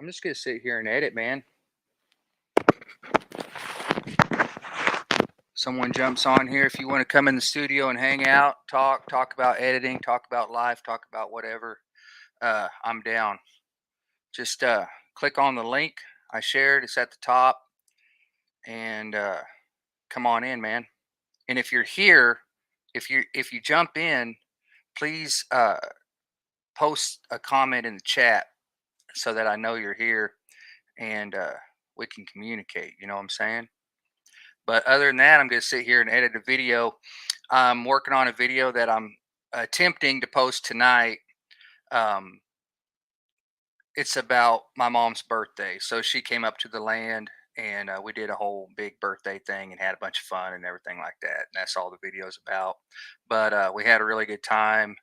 I'm just gonna sit here and edit, man. Someone jumps on here. If you want to come in the studio and hang out, talk about editing, talk about life, talk about whatever, I'm down. Just click on the link I shared. It's at the top, and come on in, man. And if you're here, if you jump in, please post a comment in the chat so that I know you're here, and we can communicate. You know what I'm saying? But other than that, I'm going to sit here and edit a video. I'm working on a video that I'm attempting to post tonight. Um, it's about my mom's birthday. So she came up to the land, and we did a whole big birthday thing and had a bunch of fun and everything like that. And that's all the video's about. But we had a really good time,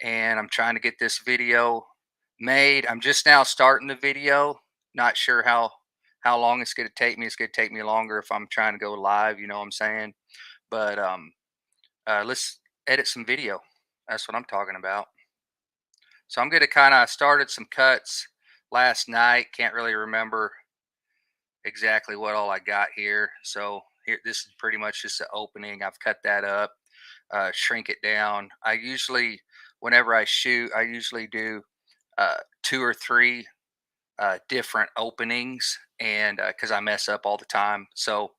and I'm trying to get this video made. I'm just now starting the video. Not sure how long it's going to take me. It's going to take me longer if I'm trying to go live. You know what I'm saying? But let's edit some video. That's what I'm talking about. So I'm going to kind of started some cuts last night. Can't really remember exactly what all I got here. So here, this is pretty much just the opening. I've cut that up, shrink it down. I usually, whenever I shoot, I usually do two or three different openings, and because I mess up all the time. So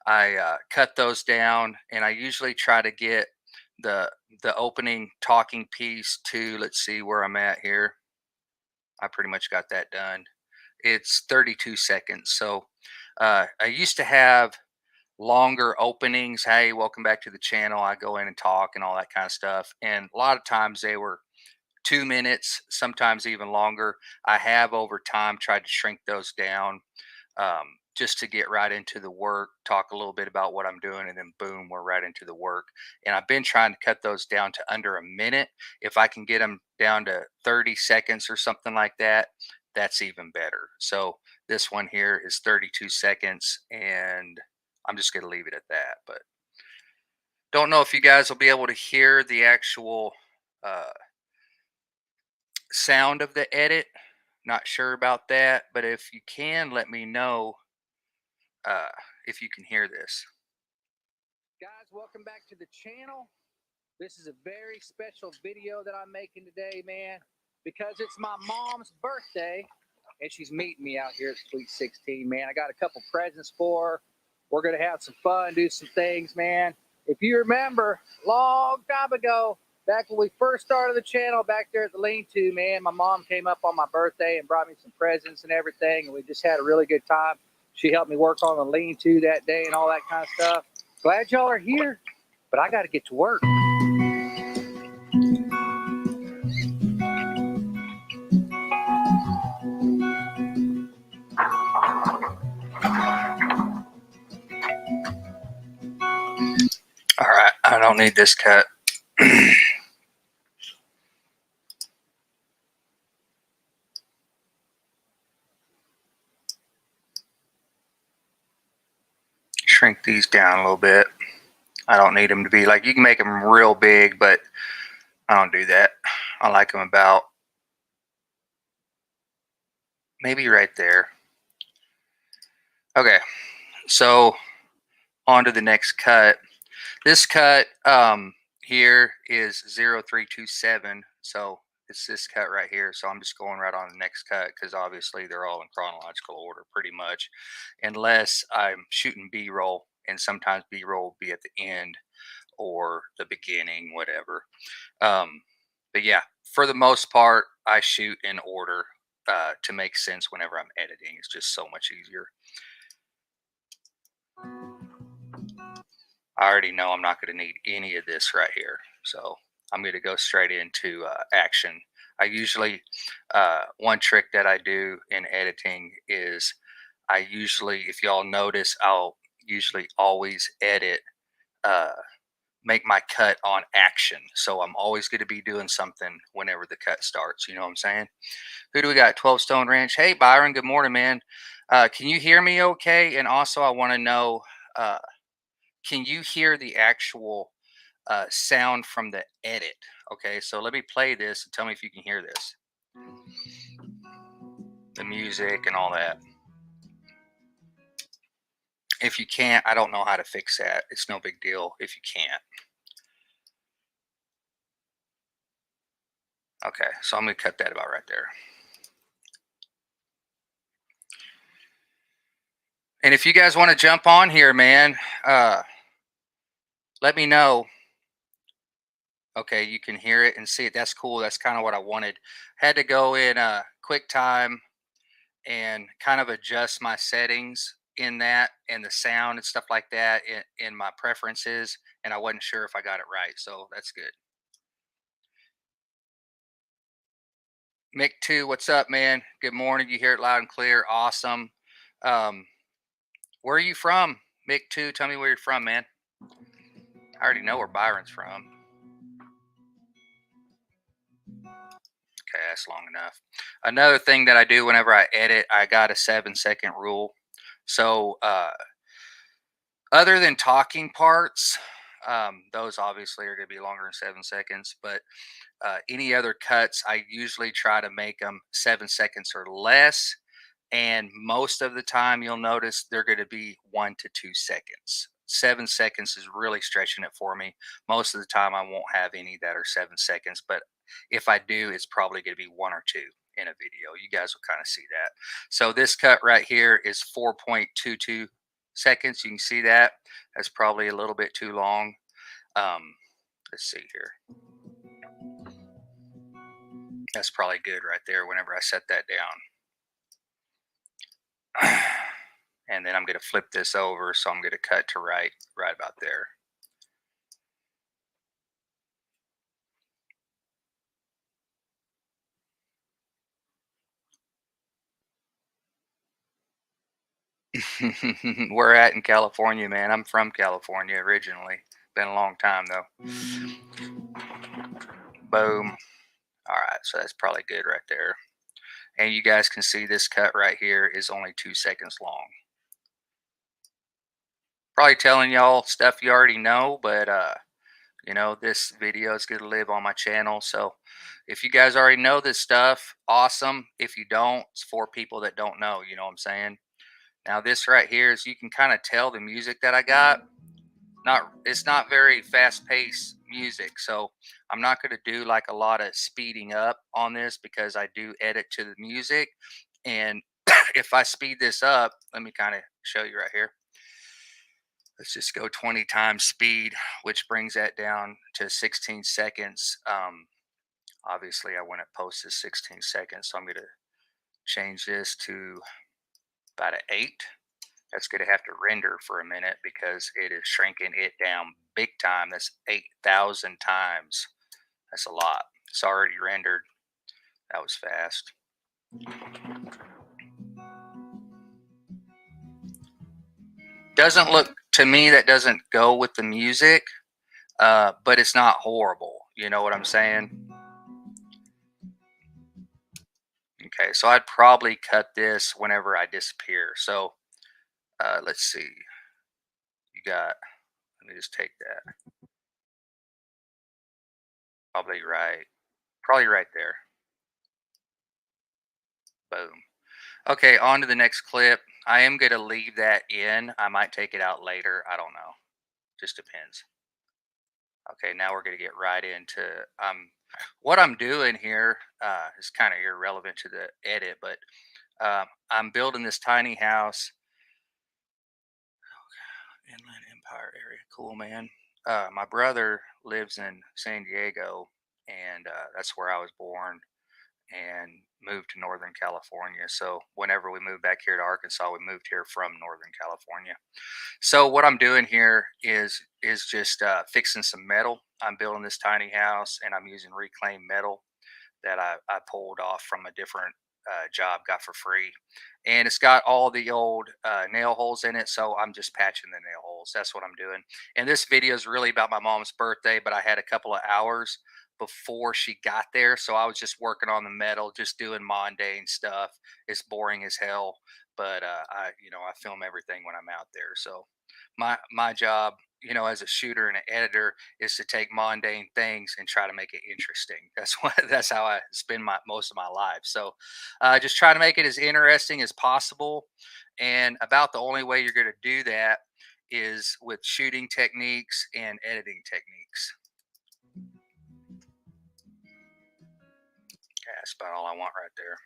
I cut those down, and I usually try to get the the opening talking piece to, let's see where I'm at here. I pretty much got that done. It's 32 seconds. So I used to have longer openings. Hey, welcome back to the channel. I go in and talk and all that kind of stuff. And a lot of times they were 2 minutes, sometimes even longer. I have over time tried to shrink those down, just to get right into the work, talk a little bit about what I'm doing, and then boom, we're right into the work. And I've been trying to cut those down to under a minute. If I can get them down to 30 seconds or something like that, that's even better. So this one here is 32 seconds, and I'm just going to leave it at that. But don't know if you guys will be able to hear the actual uh, sound of the edit. Not sure about that, but if you can, let me know uh, if you can hear this. Guys, welcome back to the channel. This is a very special video that I'm making today, man, because it's my mom's birthday, and she's meeting me out here at Sweet 16, man. I got a couple presents for her. We're going to have some fun, do some things, man. If you remember, long time ago, back when we first started the channel back there at the lean-to, man, my mom came up on my birthday and brought me some presents and everything, and we just had a really good time. She helped me work on the lean-to that day and all that kind of stuff. Glad y'all are here, but I got to get to work. All right, I don't need this cut. Shrink these down a little bit. I don't need them to be like, you can make them real big, but I don't do that. I like them about maybe right there. Okay, so on to the next cut. This cut here is 0327, so it's this cut right here. So I'm just going right on the next cut because obviously they're all in chronological order pretty much, unless I'm shooting B-roll, and sometimes B-roll will be at the end or the beginning, whatever. But yeah, for the most part, I shoot in order to make sense whenever I'm editing. It's just so much easier. I already know I'm not going to need any of this right here. So I'm going to go straight into action. I usually, one trick that I do in editing is I usually, if y'all notice, I'll usually always edit, make my cut on action. So I'm always going to be doing something whenever the cut starts. You know what I'm saying? Who do we got? 12 Stone Ranch. Hey, Byron. Good morning, man. Can you hear me okay? And also, I want to know, can you hear the actual sound from the edit? Okay, so let me play this and tell me if you can hear this. the music and all that. If you can't, I don't know how to fix that. It's no big deal if you can't. Okay, so I'm gonna cut that about right there. And if you guys want to jump on here, man, let me know. Okay, you can hear it and see it. That's cool. That's kind of what I wanted. Had to go in quick time and kind of adjust my settings in that and the sound and stuff like that in my preferences. And I wasn't sure if I got it right. So that's good. Mick 2, what's up, man? Good morning. You hear it loud and clear. Awesome. Um, where are you from? Mick 2, tell me where you're from, man. I already know where Byron's from. Okay, that's long enough. Another thing that I do whenever I edit, I got a 7-second rule. So, other than talking parts, those obviously are going to be longer than 7 seconds. But any other cuts, I usually try to make them 7 seconds or less. And most of the time, you'll notice they're going to be 1 to 2 seconds. 7 seconds is really stretching it for me. Most of the time, I won't have any that are 7 seconds. But if I do, it's probably going to be one or two in a video. You guys will kind of see that. So this cut right here is 4.22 seconds. You can see that. That's probably a little bit too long. Let's see here. That's probably good right there whenever I set that down. And then I'm going to flip this over. So I'm going to cut to right about there. We're at in California, man. I'm from California originally. Been a long time though. Boom. All right, so that's probably good right there. And you guys can see this cut right here is only 2 seconds long. Probably telling y'all stuff you already know, but this video is going to live on my channel. So if you guys already know this stuff, awesome. If you don't, it's for people that don't know, you know what I'm saying? Now this right here is, you can kind of tell the music that I got. It's not very fast paced music, so I'm not going to do like a lot of speeding up on this because I do edit to the music. And if I speed this up, let me kind of show you right here. Let's just go 20 times speed, which brings that down to 16 seconds. Obviously I want to post this 16 seconds, so I'm going to change this to about an 8. That's going to have to render for a minute because it is shrinking it down big time. That's 8,000 times. That's a lot. It's already rendered. That was fast. Doesn't look to me, that doesn't go with the music, but it's not horrible. You know what I'm saying? Okay, so I'd probably cut this whenever I disappear. So let's see. You got, let me just take that. Probably right there. Boom. Okay, on to the next clip. I am going to leave that in. I might take it out later. I don't know. Just depends. Okay, now we're going to get right into what I'm doing here. Is kind of irrelevant to the edit, but I'm building this tiny house. Inland Empire area. Cool, man. My brother lives in San Diego, and that's where I was born and moved to Northern California. So whenever we moved back here to Arkansas, we moved here from Northern California. So what I'm doing here is just fixing some metal. I'm building this tiny house, and I'm using reclaimed metal that I pulled off from a different job, got for free. And it's got all the old nail holes in it. So I'm just patching the nail holes. That's what I'm doing. And this video is really about my mom's birthday, but I had a couple of hours before she got there. So I was just working on the metal, just doing mundane stuff. It's boring as hell, but I film everything when I'm out there. So my job, as a shooter and an editor, is to take mundane things and try to make it interesting. That's what that's how I spend my most of my life. So just try to make it as interesting as possible. And about the only way you're going to do that is with shooting techniques and editing techniques. Yeah, that's about all I want right there.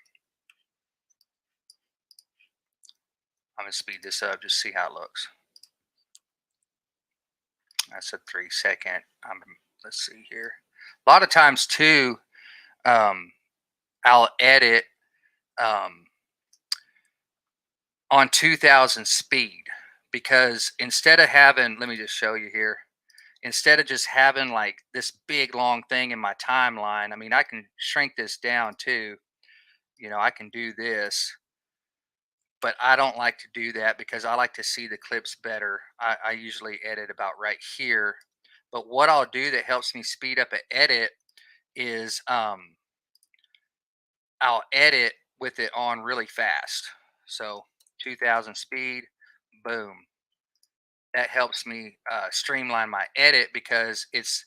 I'm gonna speed this up just see how it looks. That's a 3 second. Let's see here. A lot of times too, um, I'll edit um, on 2000 speed because instead of having, let me just show you here. Instead of just having like this big long thing in my timeline, I mean, I can shrink this down too. I can do this, but I don't like to do that because I like to see the clips better. I usually edit about right here. But what I'll do that helps me speed up an edit is I'll edit with it on really fast. So 2000 speed, boom. That helps me streamline my edit because it's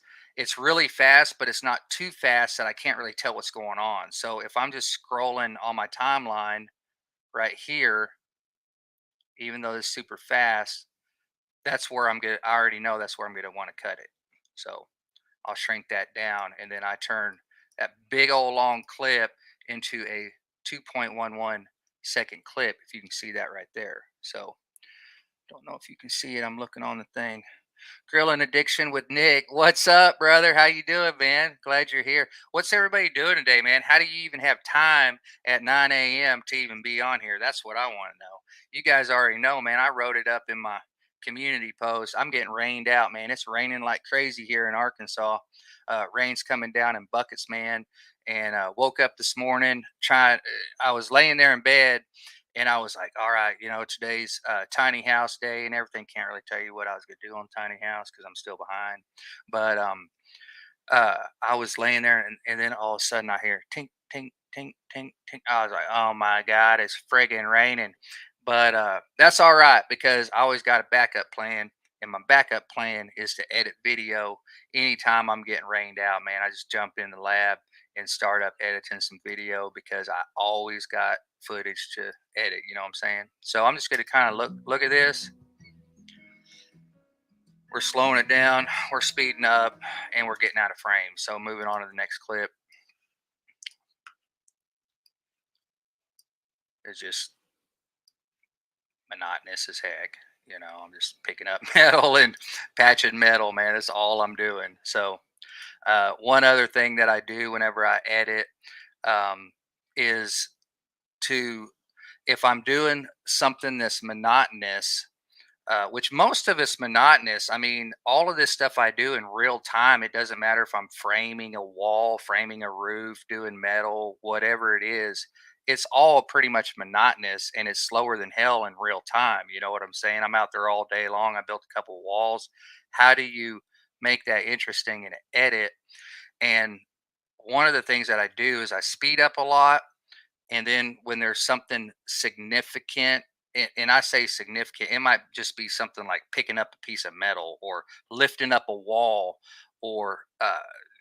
really fast, but it's not too fast that I can't really tell what's going on. So if I'm just scrolling on my timeline right here, even though it's super fast, that's where I'm gonna. I already know that's where I'm gonna want to cut it. So I'll shrink that down, and then I turn that big old long clip into a 2.11 second clip. If you can see that right there. So don't know if you can see it. I'm looking on the thing. Grilling Addiction with Nick. What's up, brother? How you doing, man? Glad you're here. What's everybody doing today, man? How do you even have time at 9 a.m. to even be on here? That's what I want to know. You guys already know, man. I wrote it up in my community post. I'm getting rained out, man. It's raining like crazy here in Arkansas. Rain's coming down in buckets, man. And woke up this morning trying. I was laying there in bed and I was like, all right, today's tiny house day and everything. Can't really tell you what I was going to do on tiny house because I'm still behind. But I was laying there and then all of a sudden I hear tink, tink, tink, tink, tink. I was like, oh my God, it's friggin' raining. But that's all right because I always got a backup plan. And my backup plan is to edit video anytime I'm getting rained out, man. I just jump in the lab and start up editing some video because I always got footage to edit, you know what I'm saying? So I'm just gonna kind of look at this. We're slowing it down, we're speeding up, and we're getting out of frame. So moving on to the next clip is just monotonous as heck. I'm just picking up metal and patching metal, man. That's all I'm doing. So one other thing that I do whenever I edit um, is to, if I'm doing something that's monotonous, which most of it's monotonous. I mean, all of this stuff I do in real time. It doesn't matter if I'm framing a wall, framing a roof, doing metal, whatever it is. It's all pretty much monotonous and it's slower than hell in real time. You know what I'm saying? I'm out there all day long. I built a couple walls. How do you make that interesting in an edit? And one of the things that I do is I speed up a lot and then when there's something significant, and I say significant, it might just be something like picking up a piece of metal or lifting up a wall or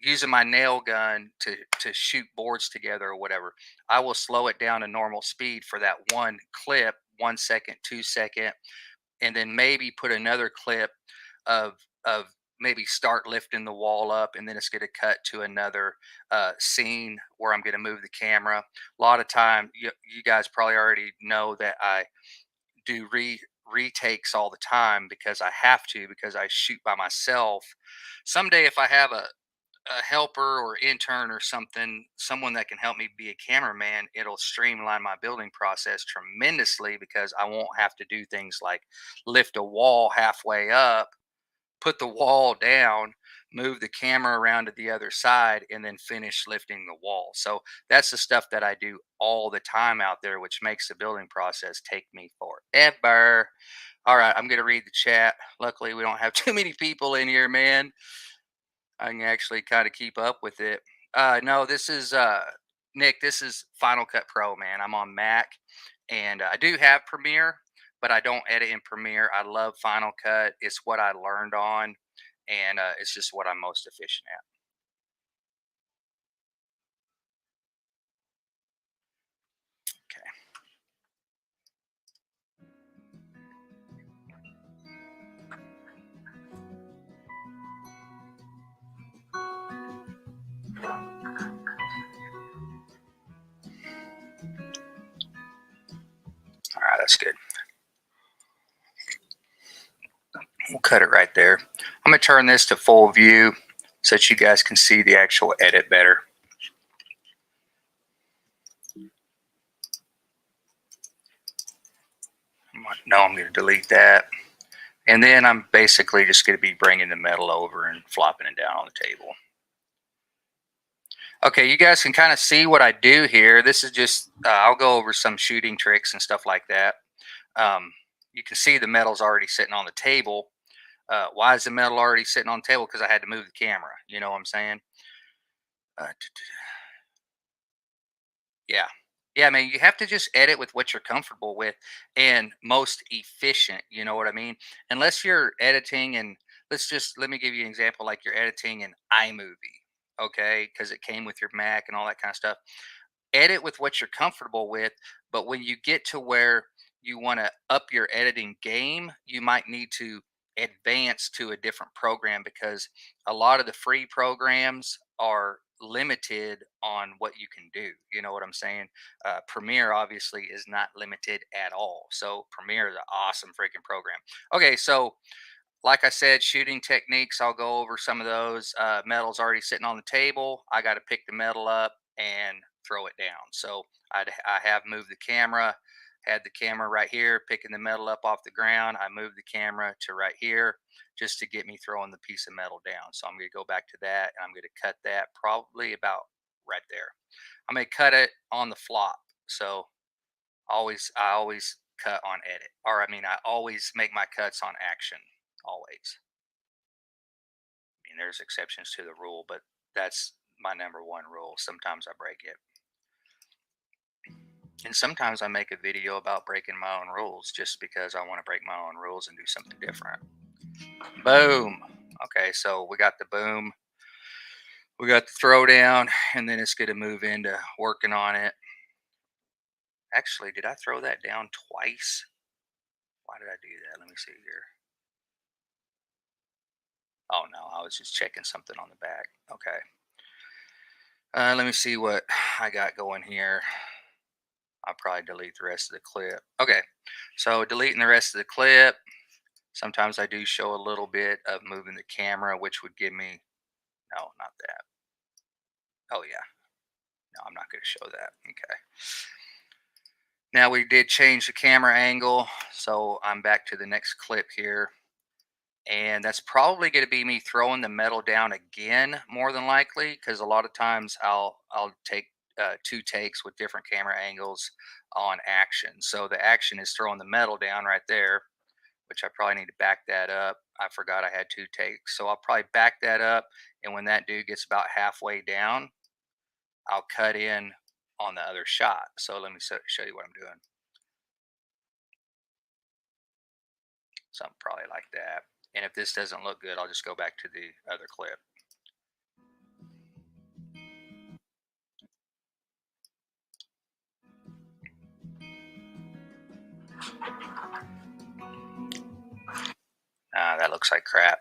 using my nail gun to shoot boards together or whatever. I will slow it down to normal speed for that one clip, 1 second, 2 second, and then maybe put another clip of maybe start lifting the wall up and then it's going to cut to another scene where I'm going to move the camera. A lot of time you guys probably already know that I do retakes all the time because I have to because I shoot by myself. Someday if I have a helper or intern or something, someone that can help me be a cameraman, it'll streamline my building process tremendously because I won't have to do things like lift a wall halfway up, put the wall down, move the camera around to the other side, and then finish lifting the wall. So that's the stuff that I do all the time out there, which makes the building process take me forever. All right, I'm going to read the chat. Luckily, we don't have too many people in here, man. I can actually kind of keep up with it. No, this is Nick. This is Final Cut Pro, man. I'm on Mac, and I do have Premiere, but I don't edit in Premiere. I love Final Cut. It's what I learned on, and it's just what I'm most efficient at. Okay. All right, that's good. We'll cut it right there. I'm going to turn this to full view so that you guys can see the actual edit better. No, I'm going to delete that. And then I'm basically just going to be bringing the metal over and flopping it down on the table. Okay, you guys can kind of see what I do here. This is just, I'll go over some shooting tricks and stuff like that. You can see the metal's already sitting on the table. Why is the metal already sitting on the table? Because I had to move the camera. You know what I'm saying? Uh, yeah. Yeah, man, you have to just edit with what you're comfortable with and most efficient. You know what I mean? Unless you're editing and let me give you an example like you're editing in iMovie, okay? Because it came with your Mac and all that kind of stuff. Edit with what you're comfortable with, but when you get to where you want to up your editing game, you might need to advance to a different program because a lot of the free programs are limited on what you can do. You know what I'm saying? Premiere obviously is not limited at all. So Premiere is an awesome freaking program. Okay, so like I said, shooting techniques, I'll go over some of those. Metal's already sitting on the table. I got to pick the metal up and throw it down. So I have moved the camera, had the camera right here, picking the metal up off the ground. I moved the camera to right here just to get me throwing the piece of metal down. So I'm going to go back to that and I'm going to cut that probably about right there. I'm going to cut it on the flop. So I always cut on edit, or I mean, I always make my cuts on action. Always. I mean, there's exceptions to the rule, but that's my number one rule. Sometimes I break it. And sometimes I make a video about breaking my own rules just because I want to break my own rules and do something different. Boom. Okay, so we got the boom, we got the throwdown, and then it's going to move into working on it. Actually, did I throw that down twice? Why did I do that? Let me see here. Oh no, I was just checking something on the back. Okay. Let me see what I got going here. I'll probably delete the rest of the clip. Okay, so deleting the rest of the clip. Sometimes I do show a little bit of moving the camera, which would give me, no, not that. Oh yeah, no, I'm not going to show that. Okay. Now we did change the camera angle, so I'm back to the next clip here. And that's probably going to be me throwing the metal down again, more than likely, because a lot of times I'll take two takes with different camera angles on action. So the action is throwing the metal down right there, which I probably need to back that up. I forgot I had two takes, so I'll probably back that up. And when that dude gets about halfway down, I'll cut in on the other shot. So let me show you what I'm doing. Something probably like that. And if this doesn't look good, I'll just go back to the other clip. That looks like crap.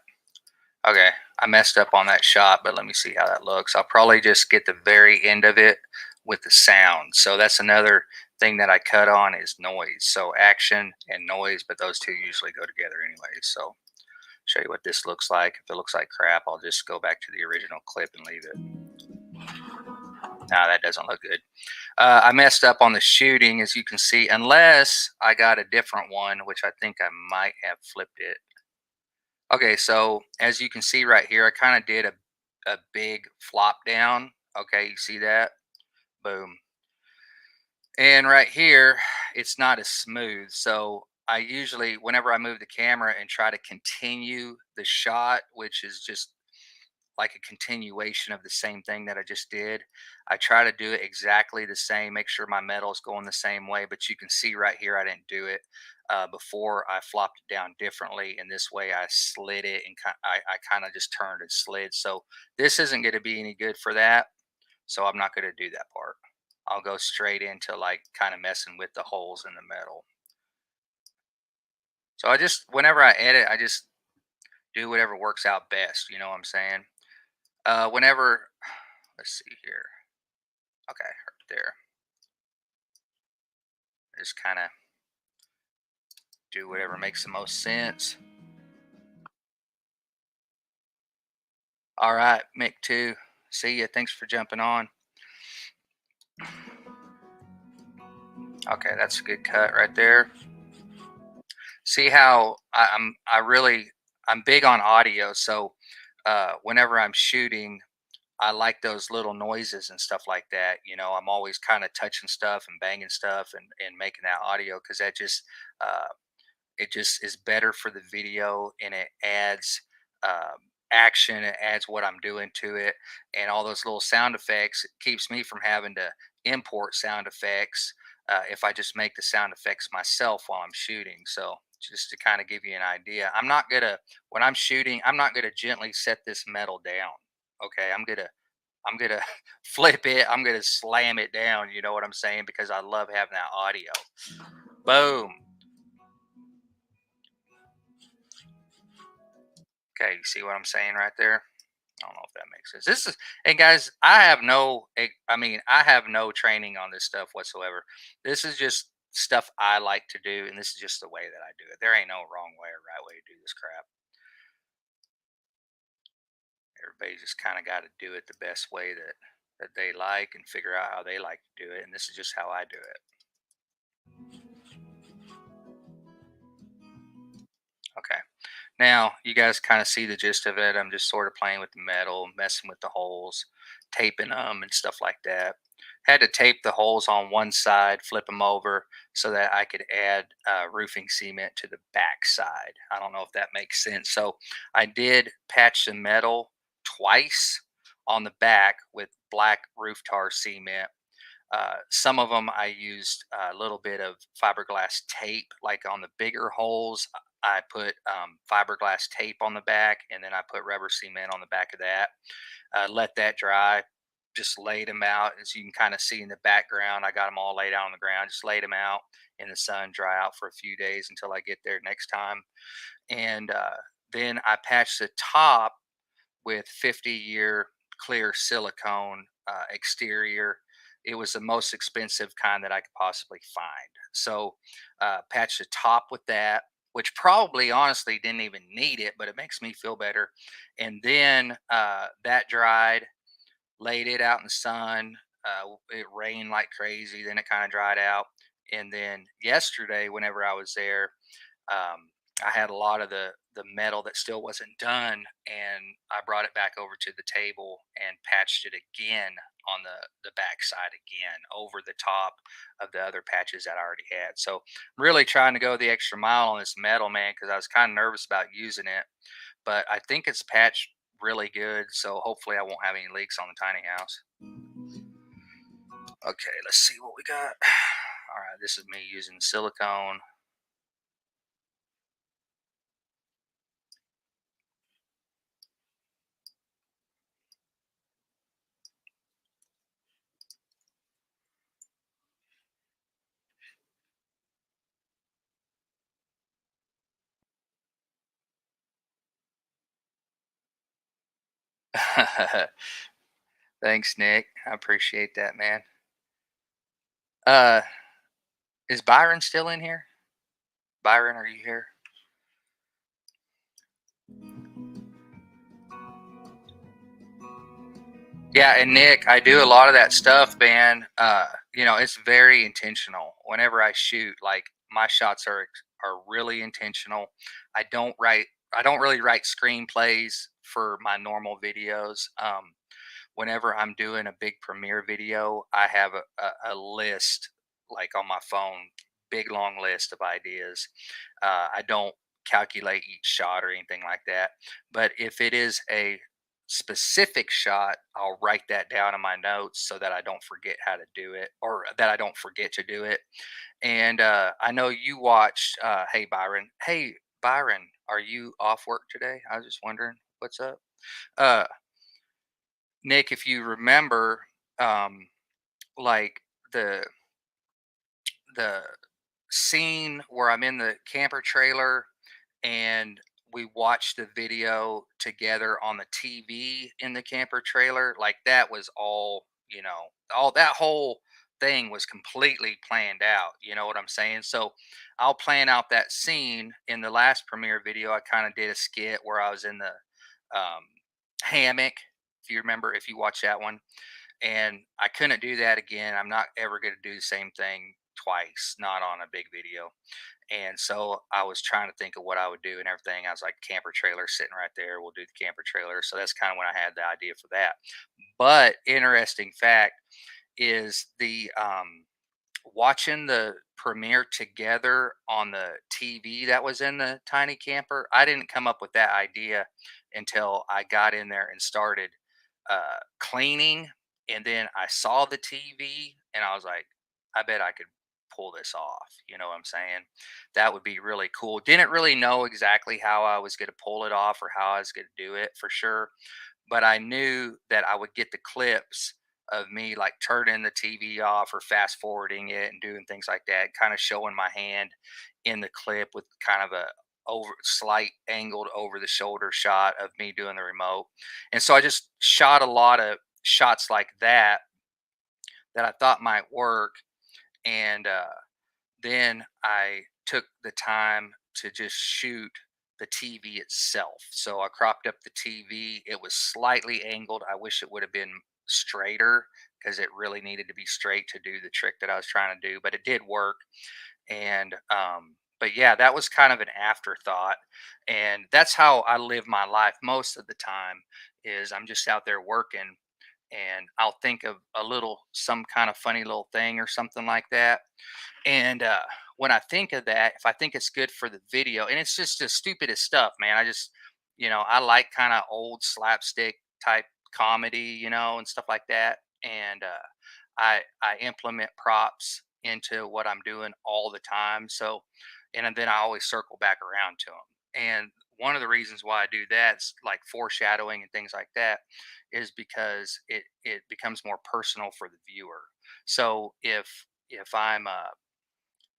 Okay, I messed up on that shot, but let me see how that looks. I'll probably just get the very end of it with the sound. So that's another thing that I cut on is noise. So action and noise, but those two usually go together anyway. So show you what this looks like. If it looks like crap, I'll just go back to the original clip and leave it. Nah, that doesn't look good. I messed up on the shooting, as you can see, unless I got a different one, which I think I might have flipped it. Okay, so as you can see right here, I kind of did a big flop down. Okay, you see that? Boom. And right here, it's not as smooth. So I usually, whenever I move the camera and try to continue the shot, which is just like a continuation of the same thing that I just did, I try to do it exactly the same, make sure my metal is going the same way. But you can see right here, I didn't do it. before I flopped it down differently. And this way I slid it and I kind of just turned and slid. So this isn't going to be any good for that. So I'm not going to do that part. I'll go straight into like kind of messing with the holes in the metal. So I just, whenever I edit, I just do whatever works out best. You know what I'm saying? Whenever, let's see here. Okay, right there. Just kind of do whatever makes the most sense. All right, Mick 2. See ya. Thanks for jumping on. Okay, that's a good cut right there. See how I'm big on audio, so whenever I'm shooting, I like those little noises and stuff like that. You know, I'm always kind of touching stuff and banging stuff and making that audio because that just uh, it just is better for the video and it adds action. It adds what I'm doing to it, and all those little sound effects. It keeps me from having to import sound effects if I just make the sound effects myself while I'm shooting. So just to kind of give you an idea, I'm not gonna when I'm shooting, I'm not gonna gently set this metal down. Okay, I'm gonna flip it. I'm gonna slam it down. You know what I'm saying? Because I love having that audio. Boom. Okay, you see what I'm saying right there? I don't know if that makes sense. This is, and guys, I mean, I have no training on this stuff whatsoever. This is just stuff I like to do, and this is just the way that I do it. There ain't no wrong way or right way to do this crap. Everybody just kind of got to do it the best way that they like and figure out how they like to do it. And this is just how I do it. Okay. Now, you guys kind of see the gist of it. I'm just sort of playing with the metal, messing with the holes, taping them and stuff like that. Had to tape the holes on one side, flip them over so that I could add roofing cement to the back side. I don't know if that makes sense. So I did patch the metal twice on the back with black roof tar cement. Some of them I used a little bit of fiberglass tape, like on the bigger holes. I put fiberglass tape on the back, and then I put rubber cement on the back of that. Let that dry. Just laid them out, as you can kind of see in the background. I got them all laid out on the ground. Just laid them out in the sun, dry out for a few days until I get there next time. And then I patched the top with 50-year clear silicone exterior. It was the most expensive kind that I could possibly find. So, patched the top with that, which probably honestly didn't even need it, but it makes me feel better. And then that dried, laid it out in the sun. It rained like crazy. Then it kind of dried out. And then yesterday, whenever I was there, um, I had a lot of the metal that still wasn't done, and I brought it back over to the table and patched it again on the back side again over the top of the other patches that I already had. So really trying to go the extra mile on this metal, man, because I was kind of nervous about using it, but I think it's patched really good. So hopefully I won't have any leaks on the tiny house. Okay, let's see what we got. All right, this is me using silicone. Thanks, Nick. I appreciate that, man. Uh, is Byron still in here? Byron, are you here? Yeah, and Nick, I do a lot of that stuff, man. It's very intentional. Whenever I shoot, like my shots are really intentional. I don't write. I don't really write screenplays for my normal videos. Whenever I'm doing a big premiere video, I have a list like on my phone, big long list of ideas. I don't calculate each shot or anything like that. But if it is a specific shot, I'll write that down in my notes so that I don't forget how to do it, or that I don't forget to do it. And I know you watched Hey Byron. Hey Byron, are you off work today? I was just wondering what's up. Uh Nick, if you remember, um like the the scene where I'm in the camper trailer and we watched the video together on the TV in the camper trailer, like that was all, all that whole thing was completely planned out. You know what I'm saying? So I'll plan out that scene in the last premiere video. I kind of did a skit where I was in the um, hammock. If you remember, if you watch that one, and I couldn't do that again. I'm not ever going to do the same thing twice, not on a big video. And so I was trying to think of what I would do and everything. I was like, camper trailer sitting right there. We'll do the camper trailer. So that's kind of when I had the idea for that. But interesting fact is the watching the premiere together on the TV that was in the tiny camper. I didn't come up with that idea until I got in there and started cleaning. And then I saw the TV and I was like, I bet I could pull this off. You know what I'm saying? That would be really cool. Didn't really know exactly how I was going to pull it off or how I was going to do it for sure, but I knew that I would get the clips of me like turning the TV off or fast forwarding it and doing things like that, kind of showing my hand in the clip with kind of a over slight angled over the shoulder shot of me doing the remote. And so I just shot a lot of shots like that I thought might work. And then I took the time to just shoot the TV itself. So I cropped up the TV. It was slightly angled. I wish it would have been straighter because it really needed to be straight to do the trick that I was trying to do, but it did work. And but yeah, that was kind of an afterthought. And that's how I live my life most of the time is I'm just out there working and I'll think of a little some kind of funny little thing or something like that, and when I think of that, if I think it's good for the video, and it's just the stupidest stuff, man. I just, I like kind of old slapstick type comedy, and stuff like that. And I implement props into what I'm doing all the time. So, and then I always circle back around to them. And one of the reasons why I do that's like foreshadowing and things like that is because it becomes more personal for the viewer. So if I'm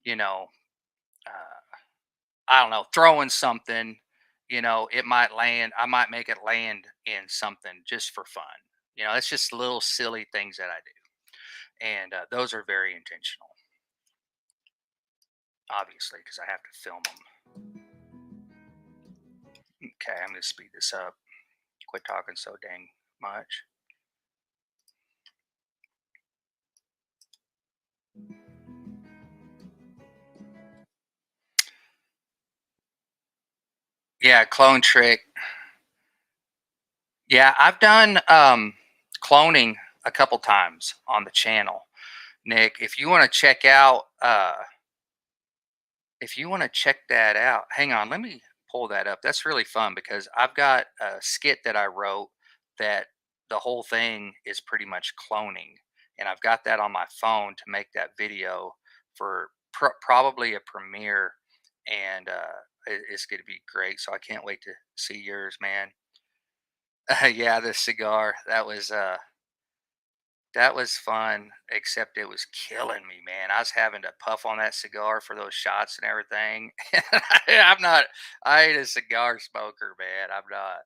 you know, I don't know, throwing something, it might land. I might make it land in something just for fun. It's just little silly things that I do, and those are very intentional, obviously, because I have to film them. Okay, I'm gonna speed this up. Quit talking so dang much. Yeah, clone trick. Yeah, I've done cloning a couple times on the channel, Nick. If you want to check that out, hang on, let me pull that up. That's really fun because I've got a skit that I wrote that the whole thing is pretty much cloning. And I've got that on my phone to make that video for probably a premiere. And it's going to be great. So I can't wait to see yours, man. Yeah, the cigar. That was fun, except it was killing me, man. I was having to puff on that cigar for those shots and everything. I'm not. I ain't a cigar smoker, man. I'm not.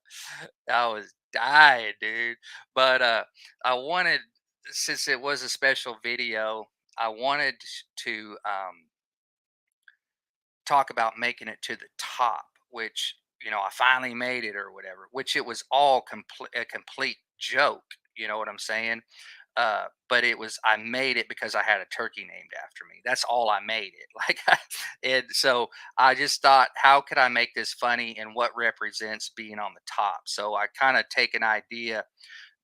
I was dying, dude. But I wanted, since it was a special video, I wanted to talk about making it to the top, which I finally made it or whatever. Which it was all a complete joke. You know what I'm saying? But I made it because I had a turkey named after me. That's all I made it. And so I just thought, how could I make this funny and what represents being on the top? So I kind of take an idea.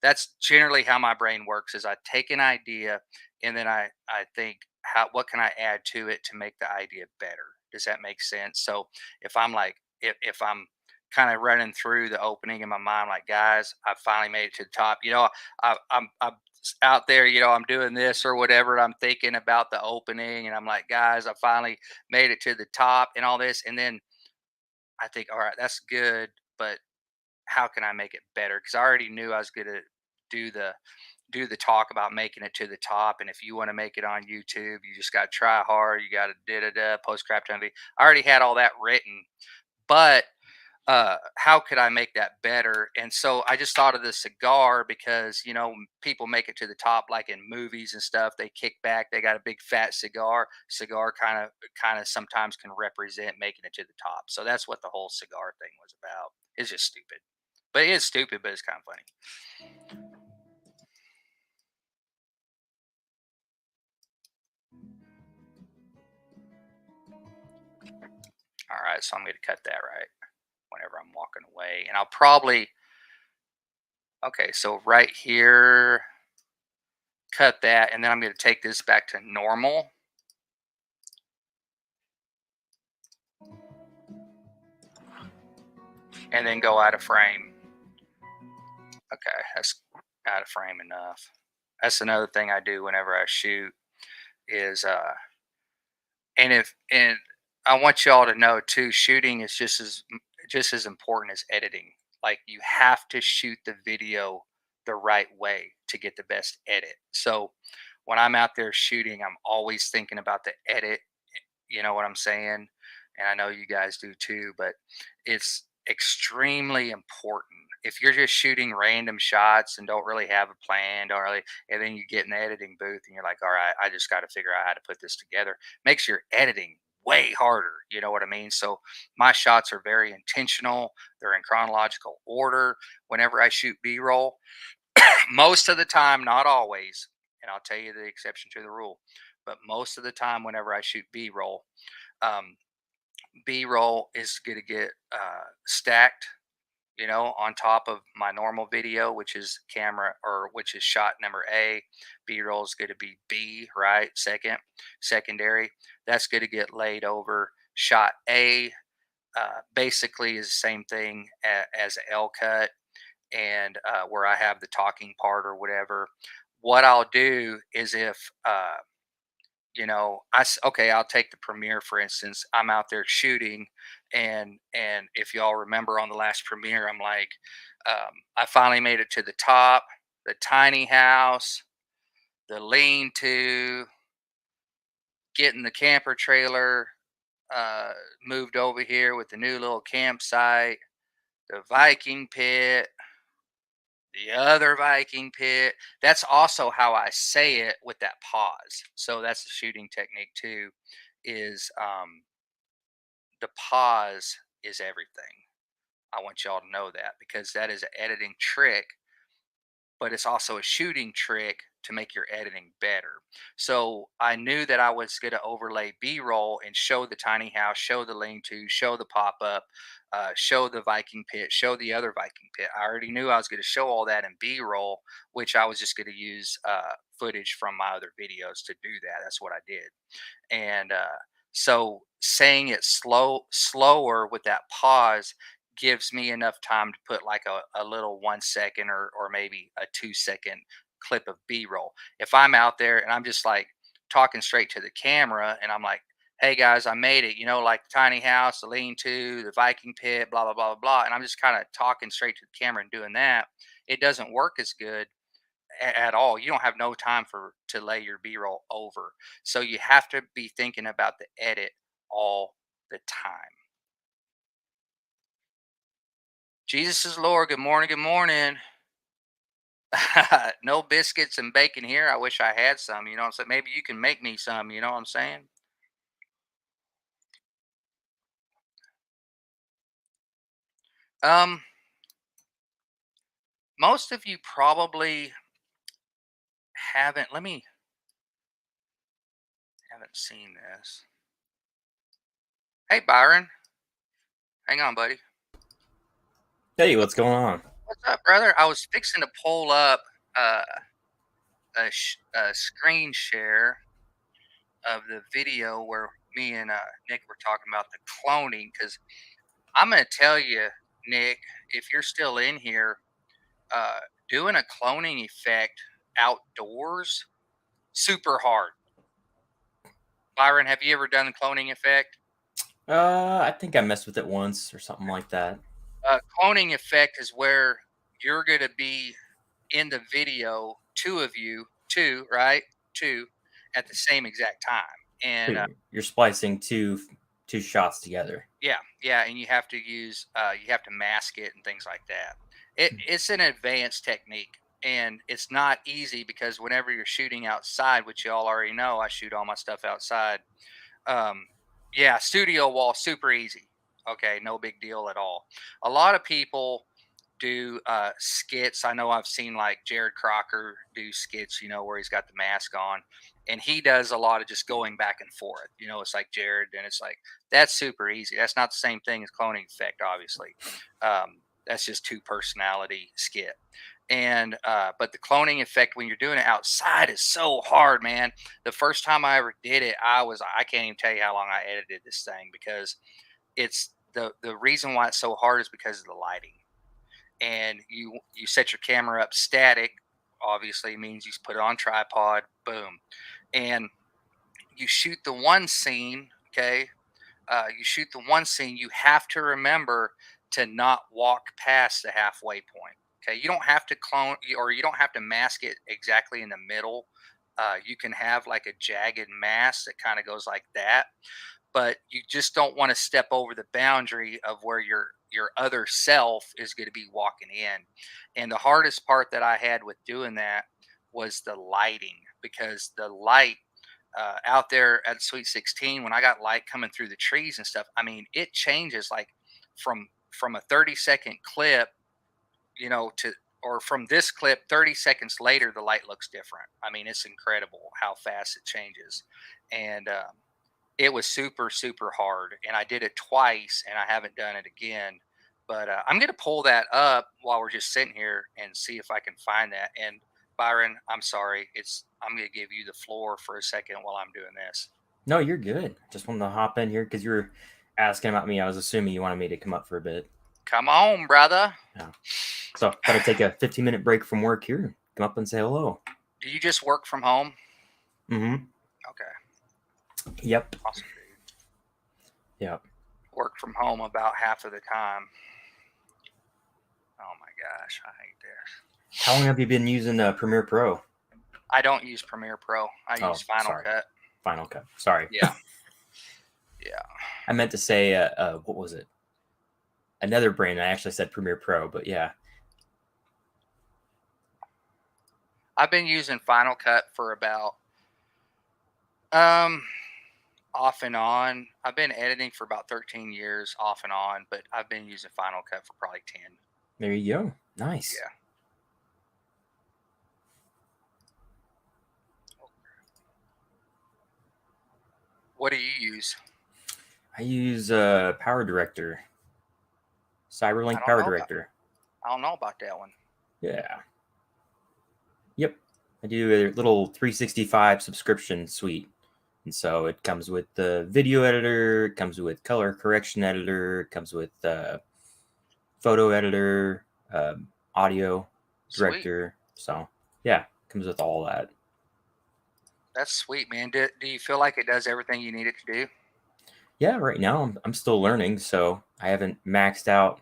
That's generally how my brain works is I take an idea and then I think what can I add to it to make the idea better. Does that make sense? So if I'm like if I'm kind of running through the opening in my mind, like, guys, I finally made it to the top. I'm out there, I'm doing this or whatever. And I'm thinking about the opening, and I'm like, guys, I finally made it to the top and all this. And then I think, all right, that's good, but how can I make it better? Because I already knew I was going to do the talk about making it to the top. And if you want to make it on YouTube, you just got to try hard. You got to da da da post crap time. I already had all that written, but how could I make that better? And so I just thought of the cigar because when people make it to the top, like in movies and stuff. They kick back, they got a big fat cigar. Cigar kind of sometimes can represent making it to the top. So that's what the whole cigar thing was about. It's just stupid, but it is stupid, but it's kind of funny. All right, so I'm going to cut that right whenever I'm walking away, and I'll probably okay. So right here, cut that, and then I'm going to take this back to normal and then go out of frame. Okay, that's out of frame enough. That's another thing I do whenever I shoot is and I want y'all to know too, shooting is just as important as editing. Like, you have to shoot the video the right way to get the best edit. So when I'm out there shooting, I'm always thinking about the edit. You know what I'm saying? And I know you guys do too, but it's extremely important. If you're just shooting random shots and don't really have a plan, don't really, and then you get in the editing booth and you're like, all right, I just got to figure out how to put this together, makes your editing way harder. You know what I mean? So my shots are very intentional. They're in chronological order. Whenever I shoot B-roll, most of the time, not always, and I'll tell you the exception to the rule, but most of the time, whenever I shoot B-roll, um, B-roll is going to get stacked, on top of my normal video, which is camera or which is shot number A. B-roll is going to be B, right? Secondary. That's going to get laid over shot A. Basically, is the same thing as L cut, and where I have the talking part or whatever. What I'll do is if okay, I'll take the premiere for instance. I'm out there shooting, and if y'all remember on the last premiere, I'm like, I finally made it to the top, the tiny house, the lean-to, getting the camper trailer moved over here with the new little campsite, the Viking pit, the other Viking pit. That's also how I say it with that pause. So that's the shooting technique too. Is the pause is everything. I want y'all to know that because that is an editing trick, but it's also a shooting trick to make your editing better. So I knew that I was going to overlay B-roll and show the tiny house, show the lean-to, show the pop-up, show the Viking pit, show the other Viking pit. I already knew I was going to show all that in B-roll, which I was just going to use footage from my other videos to do that. That's what I did. And so saying it slower with that pause gives me enough time to put like a little 1 second or maybe a 2 second clip of b-roll. If I'm out there and I'm just like talking straight to the camera and I'm like, hey guys, I made it, like the tiny house, the lean-to, the Viking pit, blah blah blah blah, and I'm just kind of talking straight to the camera and doing that, it doesn't work as good at all. You don't have no time for to lay your B-roll over. So you have to be thinking about the edit all the time. Jesus is Lord. Good morning. Good morning. No biscuits and bacon here. I wish I had some. You know what I'm saying? Maybe you can make me some. You know what I'm saying? Um, most of you probably haven't seen this. Hey Byron, hang on, buddy. Hey, what's going on? What's up, brother? I was fixing to pull up uh, a screen share of the video where me and Nick were talking about the cloning, because I'm going to tell you. Nick, if you're still in here, uh, doing a cloning effect outdoors, super hard. Byron, have you ever done the cloning effect? I think I messed with it once or something like that. Cloning effect is where you're going to be in the video, two of you, two, right? Two at the same exact time. So And you're splicing two shots together. yeah, yeah, and you have to use you have to mask it and things like that. It's an advanced technique, and it's not easy because whenever you're shooting outside, which you all already know, I shoot all my stuff outside. Um, yeah, studio wall, super easy. Okay, no big deal at all. A lot of people do skits. I know I've seen like Jared Crocker do skits, where he's got the mask on, and he does a lot of just going back and forth. It's like Jared, and it's like that's super easy. That's not the same thing as cloning effect, obviously. That's just two personality skit. And but the cloning effect when you're doing it outside is so hard, man. The first time I ever did it, I can't even tell you how long I edited this thing because it's the reason why it's so hard is because of the lighting. And you set your camera up static, obviously means you put it on tripod, boom, and you shoot the one scene. Okay, you shoot the one scene. You have to remember to not walk past the halfway point. Okay, you don't have to clone or you don't have to mask it exactly in the middle. You can have like a jagged mask that kind of goes like that, but you just don't want to step over the boundary of where your other self is going to be walking in. And the hardest part that I had with doing that was the lighting, because the light out there at Sweet 16, when I got light coming through the trees and stuff, I mean, it changes like from a 30-second clip, to or from this clip 30 seconds later, the light looks different. I mean, it's incredible how fast it changes. And it was super, super hard. And I did it twice and I haven't done it again. But I'm going to pull that up while we're just sitting here and see if I can find that. And Byron, I'm sorry. I'm going to give you the floor for a second while I'm doing this. No, you're good. Just wanted to hop in here because you were asking about me. I was assuming you wanted me to come up for a bit. Come on, brother. Yeah. So thought I'd take a 15-minute break from work here. Come up and say hello. Do you just work from home? Mm-hmm. Okay. Yep. Awesome, dude. Yep. Work from home about half of the time. Oh my gosh, I hate this. How long have you been using Premiere Pro? I don't use Premiere Pro. I use Final Cut. Final Cut. Sorry. Yeah. Yeah. I meant to say, what was it? Another brand. I actually said Premiere Pro, but yeah. I've been using Final Cut for about off and on. I've been editing for about 13 years off and on, but I've been using Final Cut for probably 10. There you go. Nice. Yeah. What do you use? I use Power Director. Cyberlink Power Director. I don't know about that one. Yeah. Yep. I do a little 365 subscription suite. And so it comes with the video editor, it comes with color correction editor, it comes with photo editor, audio director. Sweet. So yeah, it comes with all that. That's sweet, man. Do you feel like it does everything you need it to do? Yeah, right now I'm still learning, so I haven't maxed out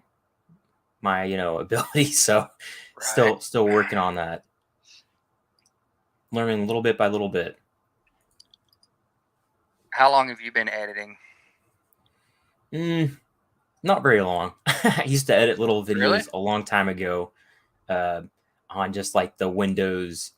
my ability. So Right. still working on that. Learning little bit by little bit. How long have you been editing? Not very long. I used to edit little videos Really? a long time ago on just like the Windows,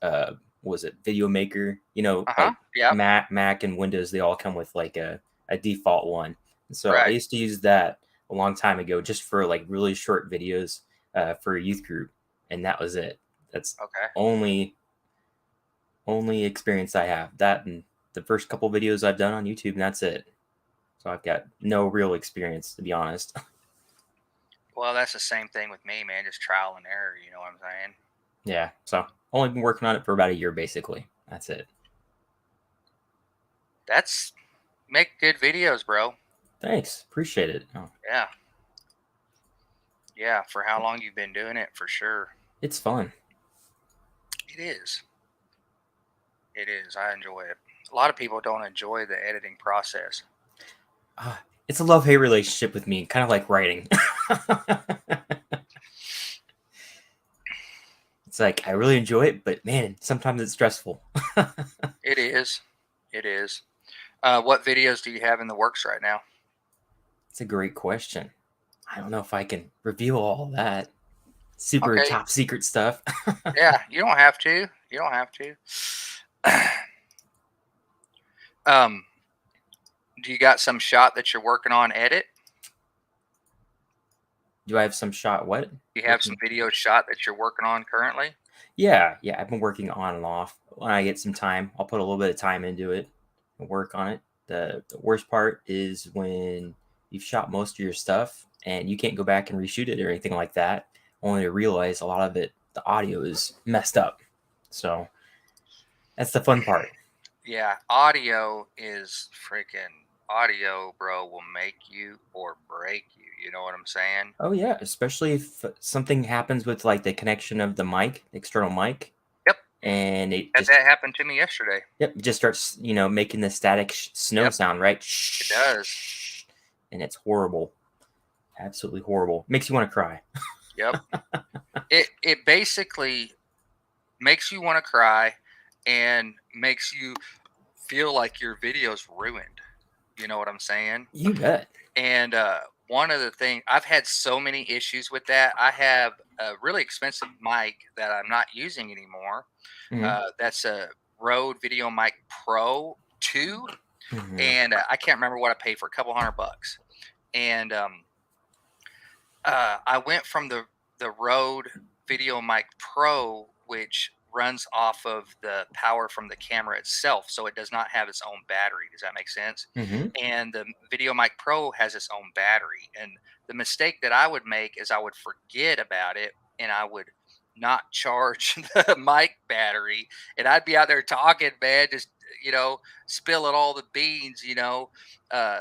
was it Video Maker? Like Yeah. Mac and Windows, they all come with like a default one. And so Right. I used to use that a long time ago just for like really short videos for a youth group. And that was it. That's okay. Only experience I have. That and the first couple videos I've done on YouTube, and that's it. So I've got no real experience, to be honest. Well, that's the same thing with me, man. Just trial and error. You know what I'm saying? Yeah. So only been working on it for about a year, basically. That's it. Make good videos, bro. Thanks. Appreciate it. Oh. Yeah. Yeah, for how long you've been doing it, for sure. It's fun. It is. It is. I enjoy it. A lot of people don't enjoy the editing process. It's a love-hate relationship with me, kind of like writing. It's like I really enjoy it, but man, sometimes it's stressful. It is. It is. What videos do you have in the works right now? It's a great question. I don't know if I can reveal all that super Okay. top secret stuff. Yeah, you don't have to. You don't have to. um, do you got some shot that you're working on edit? Do I have some shot? What? Do you have some Working? video shot that you're working on currently? Yeah, yeah. I've been working on and off. When I get some time, I'll put a little bit of time into it and work on it. The worst part is when you've shot most of your stuff and you can't go back and reshoot it or anything like that, only to realize a lot of it, the audio is messed up. So that's the fun part. Yeah, audio is freaking audio, bro, will make you or break you. You know what I'm saying? Oh yeah, especially if something happens with like the connection of the mic, the external mic, Yep. and it Had just that happened to me yesterday. yep, it just starts, making the static snow Yep, sound, right? it does. Shh, and it's horrible. Absolutely horrible. Makes you want to cry. Yep. It basically makes you want to cry and makes you feel like your video's ruined. You know what I'm saying? You bet. And one of the things I've had so many issues with that. I have a really expensive mic that I'm not using anymore. Hmm. That's a Rode Video Mic Pro 2, Hmm. and I can't remember what I paid for, a couple $100. And I went from the Rode Video Mic Pro, which runs off of the power from the camera itself, so it does not have its own battery. Does that make sense? Hmm. And the Video Mic Pro has its own battery. And the mistake that I would make is I would forget about it, and I would not charge the mic battery, and I'd be out there talking, man, just spilling all the beans, uh,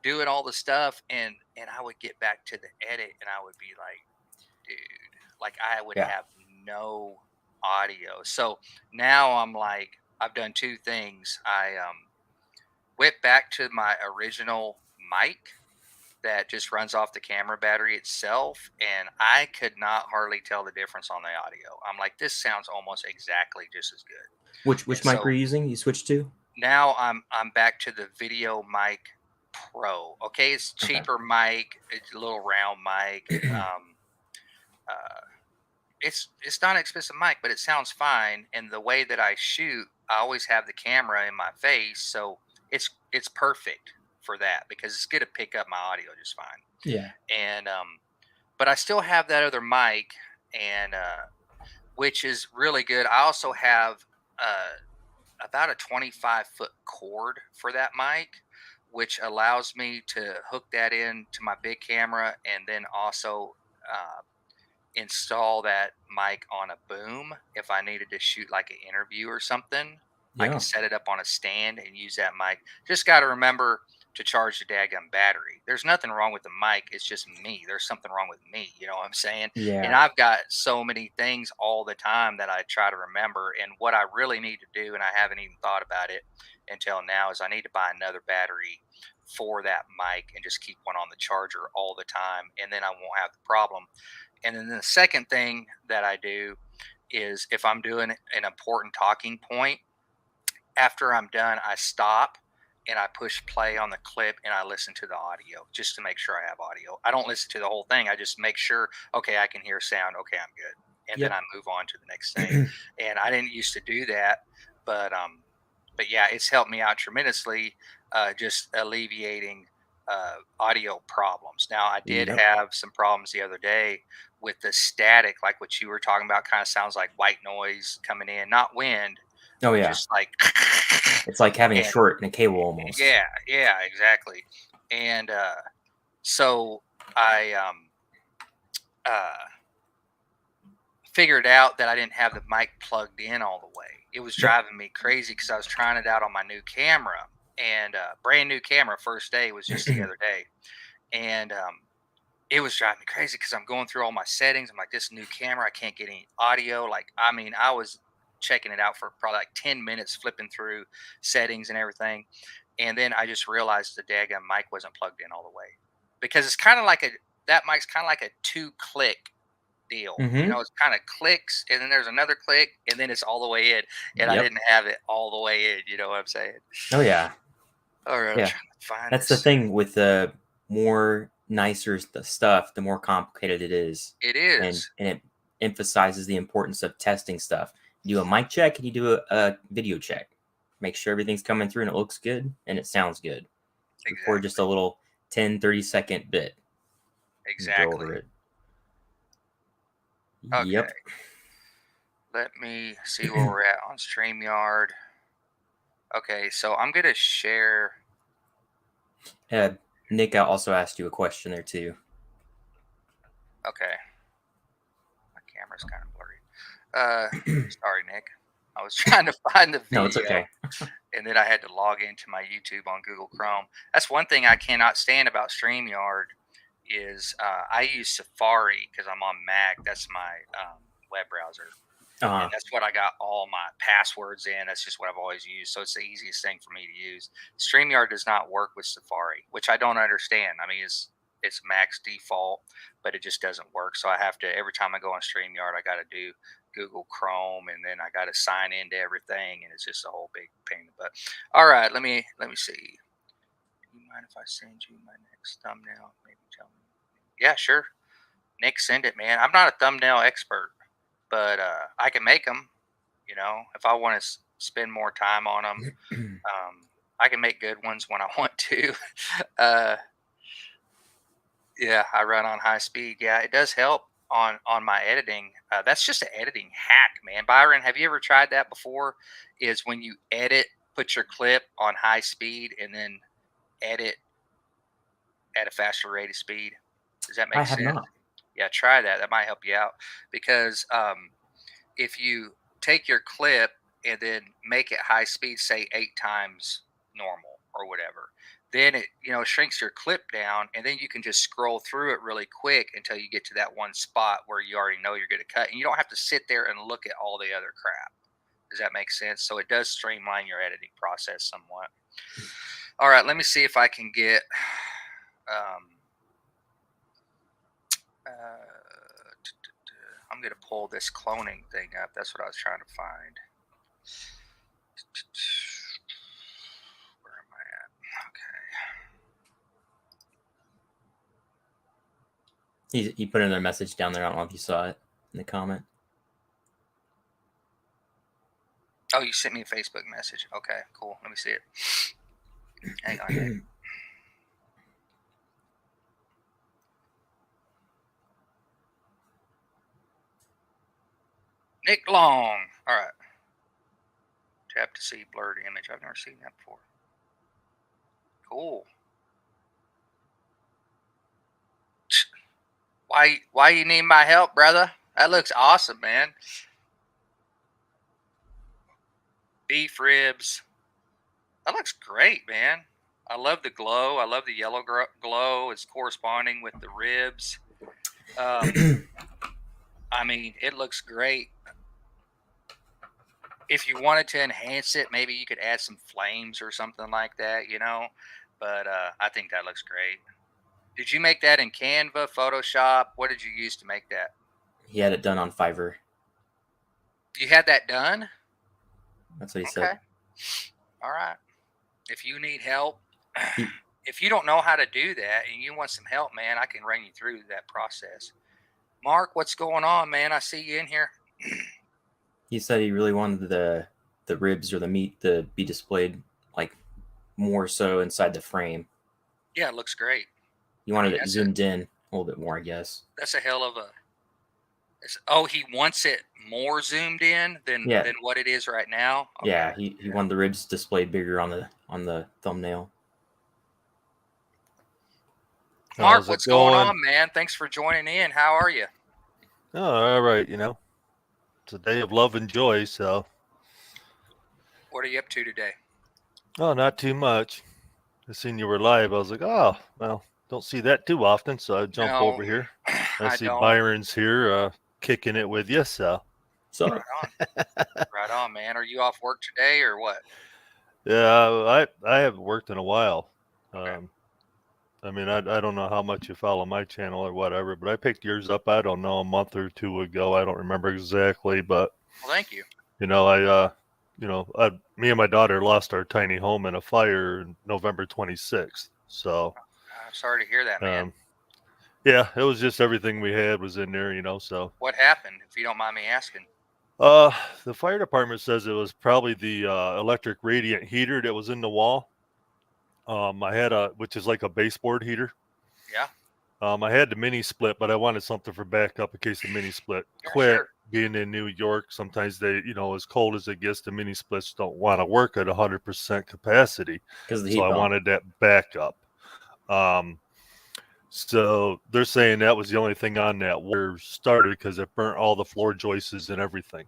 doing all the stuff, and I would get back to the edit, and I would be like, dude, like I would Yeah. have no audio. So now I'm like, I've done two things. I went back to my original mic that just runs off the camera battery itself, and I could not hardly tell the difference on the audio. I'm like, this sounds almost exactly just as good. Which And mic are so you using? You switched to? now I'm back to the Video Mic Pro. Okay, it's Okay. cheaper mic, it's a little round mic. Uh, it's not an expensive mic, but it sounds fine. And the way that I shoot, I always have the camera in my face, so it's perfect for that because it's going to pick up my audio just fine. Yeah. And but I still have that other mic, and which is really good. I also have about a 25-foot cord for that mic, which allows me to hook that in to my big camera, and then also install that mic on a boom if I needed to shoot like an interview or something. I can Yeah. set it up on a stand and use that mic. Just got to remember to charge the daggum battery. There's nothing wrong with the mic. It's just me. There's something wrong with me. You know what I'm saying? And Yeah. I've got so many things all the time that I try to remember. And what I really need to do, and I haven't even thought about it until now, is I need to buy another battery for that mic and just keep one on the charger all the time. And then I won't have the problem. And then the second thing that I do is if I'm doing an important talking point, after I'm done, I stop and I push play on the clip and I listen to the audio just to make sure I have audio. I don't listen to the whole thing. I just make sure, okay, I can hear sound. Okay, I'm good. And then Yep. I move on to the next thing. And I didn't used to do that, but but yeah, it's helped me out tremendously, just alleviating audio problems. Now, I did Yep. have some problems the other day with the static, like what you were talking about. Kind of sounds like white noise coming in, not wind, Oh but yeah. just like, It's like having a and short in a cable almost. yeah, yeah, exactly. And so I uh, figured out that I didn't have the mic plugged in all the way. It was Yep. driving me crazy because I was trying it out on my new camera, and brand new camera. First day was just the other day, and it was driving me crazy because I'm going through all my settings. I'm like, this new camera, I can't get any audio. Like, I mean, I was checking it out for probably like 10 minutes, flipping through settings and everything. And then I just realized the daggone mic wasn't plugged in all the way, because it's kind of like that mic's kind of like a 2-click deal. You Mm-hmm. know, it's kind of clicks and then there's another click and then it's all the way in. And I Yep. didn't have it all the way in. You know what I'm saying? Oh yeah. All right, I'm Yeah. trying to find That's the this. thing with the more nicer stuff, the more complicated it is, It and is. it emphasizes the importance of testing stuff. You do a mic check and you do a video check. Make sure everything's coming through and it looks good and it sounds good. Record just Exactly. a little 10-30 second bit and go Exactly. over it. Okay. Yep. Let me see where we're at on StreamYard. Okay, so I'm gonna share. Nick, I also asked you a question there too. Okay, my camera's kind of blurry. Sorry, Nick. I was trying to find the No, it's video, okay. and then I had to log into my YouTube on Google Chrome. That's one thing I cannot stand about StreamYard is I use Safari because I'm on Mac. That's my web browser. And that's what I got all my passwords in. That's just what I've always used. So it's the easiest thing for me to use. StreamYard does not work with Safari, which I don't understand. I mean, it's Mac's default, but it just doesn't work. So I have to, every time I go on StreamYard, I got to do Google Chrome, and then I got to sign into everything, and it's just a whole big pain in the butt. All right, let me see. Do you mind if I send you my next thumbnail? Maybe tell me. Yeah, sure. Nick, send it, man. I'm not a thumbnail expert, but I can make them. You know, if I want to spend more time on them, I can make good ones when I want to. uh, yeah, I run on high speed. Yeah, it does help on my editing. That's just an editing hack, man. Byron, have you ever tried that before? Is when you edit, put your clip on high speed and then edit at a faster rate of speed. Does that I make have sense? not. Yeah, try that. That might help you out because if you take your clip and then make it high speed, say 8 times normal or whatever, then it shrinks your clip down, and then you can just scroll through it really quick until you get to that one spot where you already know you're going to cut, and you don't have to sit there and look at all the other crap. Does that make sense? So it does streamline your editing process somewhat. All right, let me see if I can get I'm going to pull this cloning thing up. That's what I was trying to find. Where am I at? Okay. He put another message down there. I don't know if you saw it in the comment. Oh, you sent me a Facebook message. Okay, cool. Let me see it. Hang on, Nick. Nick Long. All right. Tap to see blurred image. I've never seen that before. Cool. Why you need my help, brother? That looks awesome, man. Beef ribs. That looks great, man. I love the glow. I love the yellow glow. It's corresponding with the ribs. I mean, it looks great. If you wanted to enhance it, maybe you could add some flames or something like that, you know. But I think that looks great. Did you make that in Canva, Photoshop? What did you use to make that? He had it done on Fiverr. You had that done? That's what he Okay. said. All right. If you need help, if you don't know how to do that and you want some help, man, I can run you through that process. Mark, what's going on, man? I see you in here. He said he really wanted the ribs or the meat to be displayed like more so inside the frame. Yeah, it looks great. He wanted it zoomed in a little bit more, I guess. That's a hell of a. Oh, he wants it more zoomed in than what it is right now. Okay. Yeah, he wanted the ribs displayed bigger on the thumbnail. Mark, what's going on, man? Thanks for joining in. How are you? Oh, all right. You know, it's a day of love and joy. So, what are you up to today? Oh, not too much. I seen you were live. I was like, oh, well, don't see that too often, so I jump No, over here. I I see don't. Byron's here, kicking it with you, so. So Right on. Right on, man. Are you off work today or what? Yeah, I haven't worked in a while. Okay. I mean, I don't know how much you follow my channel or whatever, but I picked yours up, I don't know, a month or two ago. I don't remember exactly, but, Well, thank you. you know, me and my daughter lost our tiny home in a fire November 26th. So, I'm sorry to hear that, man. yeah, it was just everything we had was in there, you know, so. What happened, if you don't mind me asking? The fire department says it was probably the electric radiant heater that was in the wall. I had which is like a baseboard heater. Yeah. I had the mini split, but I wanted something for backup in case the mini split Yeah, quit. sure. Being in New York, sometimes they, as cold as it gets, the mini splits don't want to work at 100% capacity. because the So heat I pump. wanted that backup. So they're saying that was the only thing on that wire started because it burnt all the floor joists and everything.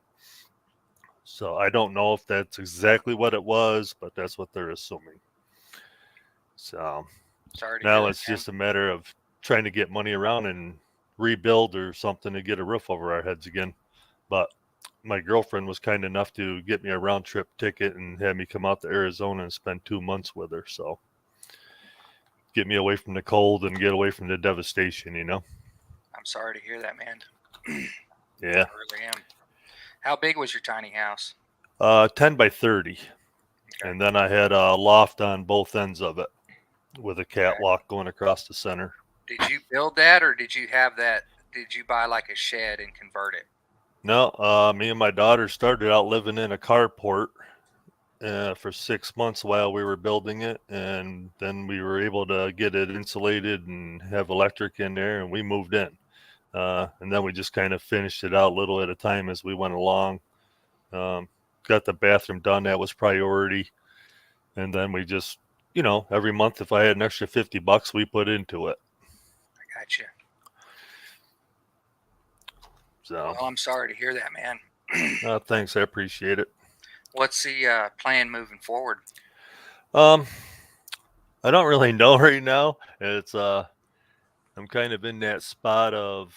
So I don't know if that's exactly what it was, but that's what they're assuming. So Sorry to hear now that, it's man. just a matter of trying to get money around and rebuild or something to get a roof over our heads again. But my girlfriend was kind enough to get me a round trip ticket and have me come out to Arizona and spend 2 months with her. So get me away from the cold and get away from the devastation, I'm sorry to hear that, man. Yeah. I really am. How big was your tiny house? 10 by 30. Okay. And then I had a loft on both ends of it with a Okay. catwalk going across the center. Did you build that, or did you have that? Did you buy like a shed and convert it? No, me and my daughter started out living in a carport for 6 months while we were building it, and then we were able to get it insulated and have electric in there, and we moved in. And then we just kind of finished it out little at a time as we went along. Got the bathroom done, that was priority. And then we just, every month if I had an extra $50, we put into it. I got you. So, Well, I'm sorry to hear that, man. thanks, I appreciate it. What's the plan moving forward? I don't really know right now. It's I'm kind of in that spot of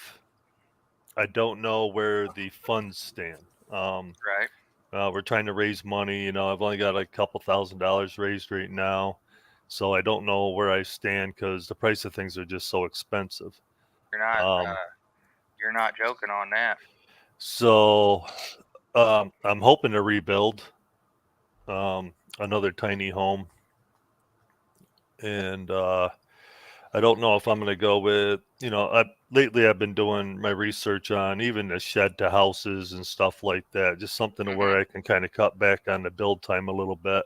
I don't know where the funds stand. Right. We're trying to raise money. I've only got a couple $1,000s raised right now, so I don't know where I stand because the price of things are just so expensive. You're not. Um, You're not joking on that. so I'm hoping to rebuild another tiny home, and I don't know if I'm going to go with, lately I've been doing my research on even the shed to houses and stuff like that. Just something to where I can kind of cut back on the build time a little bit.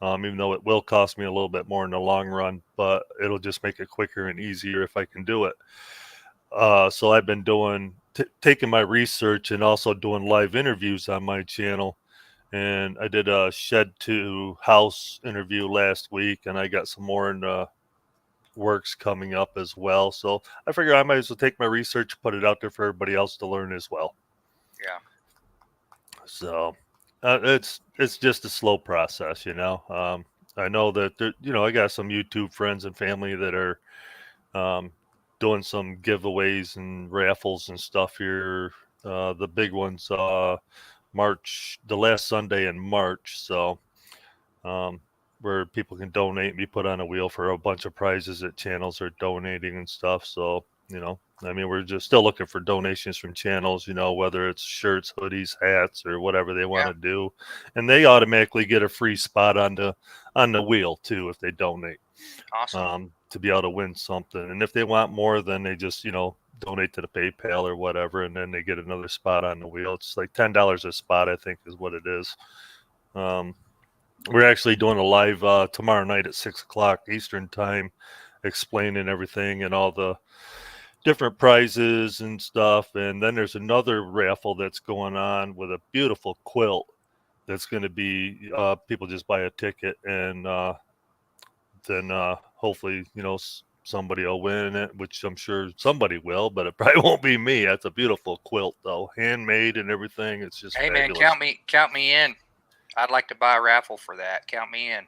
Even though it will cost me a little bit more in the long run, but it'll just make it quicker and easier if I can do it. So I've been taking my research and also doing live interviews on my channel. And I did a shed to house interview last week, and I got some more in the works coming up as well. So I figure I might as well take my research, put it out there for everybody else to learn as well. Yeah. So it's just a slow process, I know that I got some YouTube friends and family that are doing some giveaways and raffles and stuff here. The big ones, March, the last Sunday in March. So where people can donate and be put on a wheel for a bunch of prizes that channels are donating and stuff. So, we're just still looking for donations from channels, whether it's shirts, hoodies, hats, or whatever they want to do. And they automatically get a free spot on the wheel too if they donate. Awesome. To be able to win something. And if they want more, then they just, donate to the PayPal or whatever, and then they get another spot on the wheel. It's like $10 a spot, I think, is what it is. We're actually doing a live tomorrow night at 6:00 Eastern time, explaining everything and all the different prizes and stuff. And then there's another raffle that's going on with a beautiful quilt that's going to be people just buy a ticket, and then hopefully somebody will win it, which I'm sure somebody will, but it probably won't be me. That's a beautiful quilt though, handmade and everything. It's just Hey, fabulous. man, count me in. I'd like to buy a raffle for that. Count me in.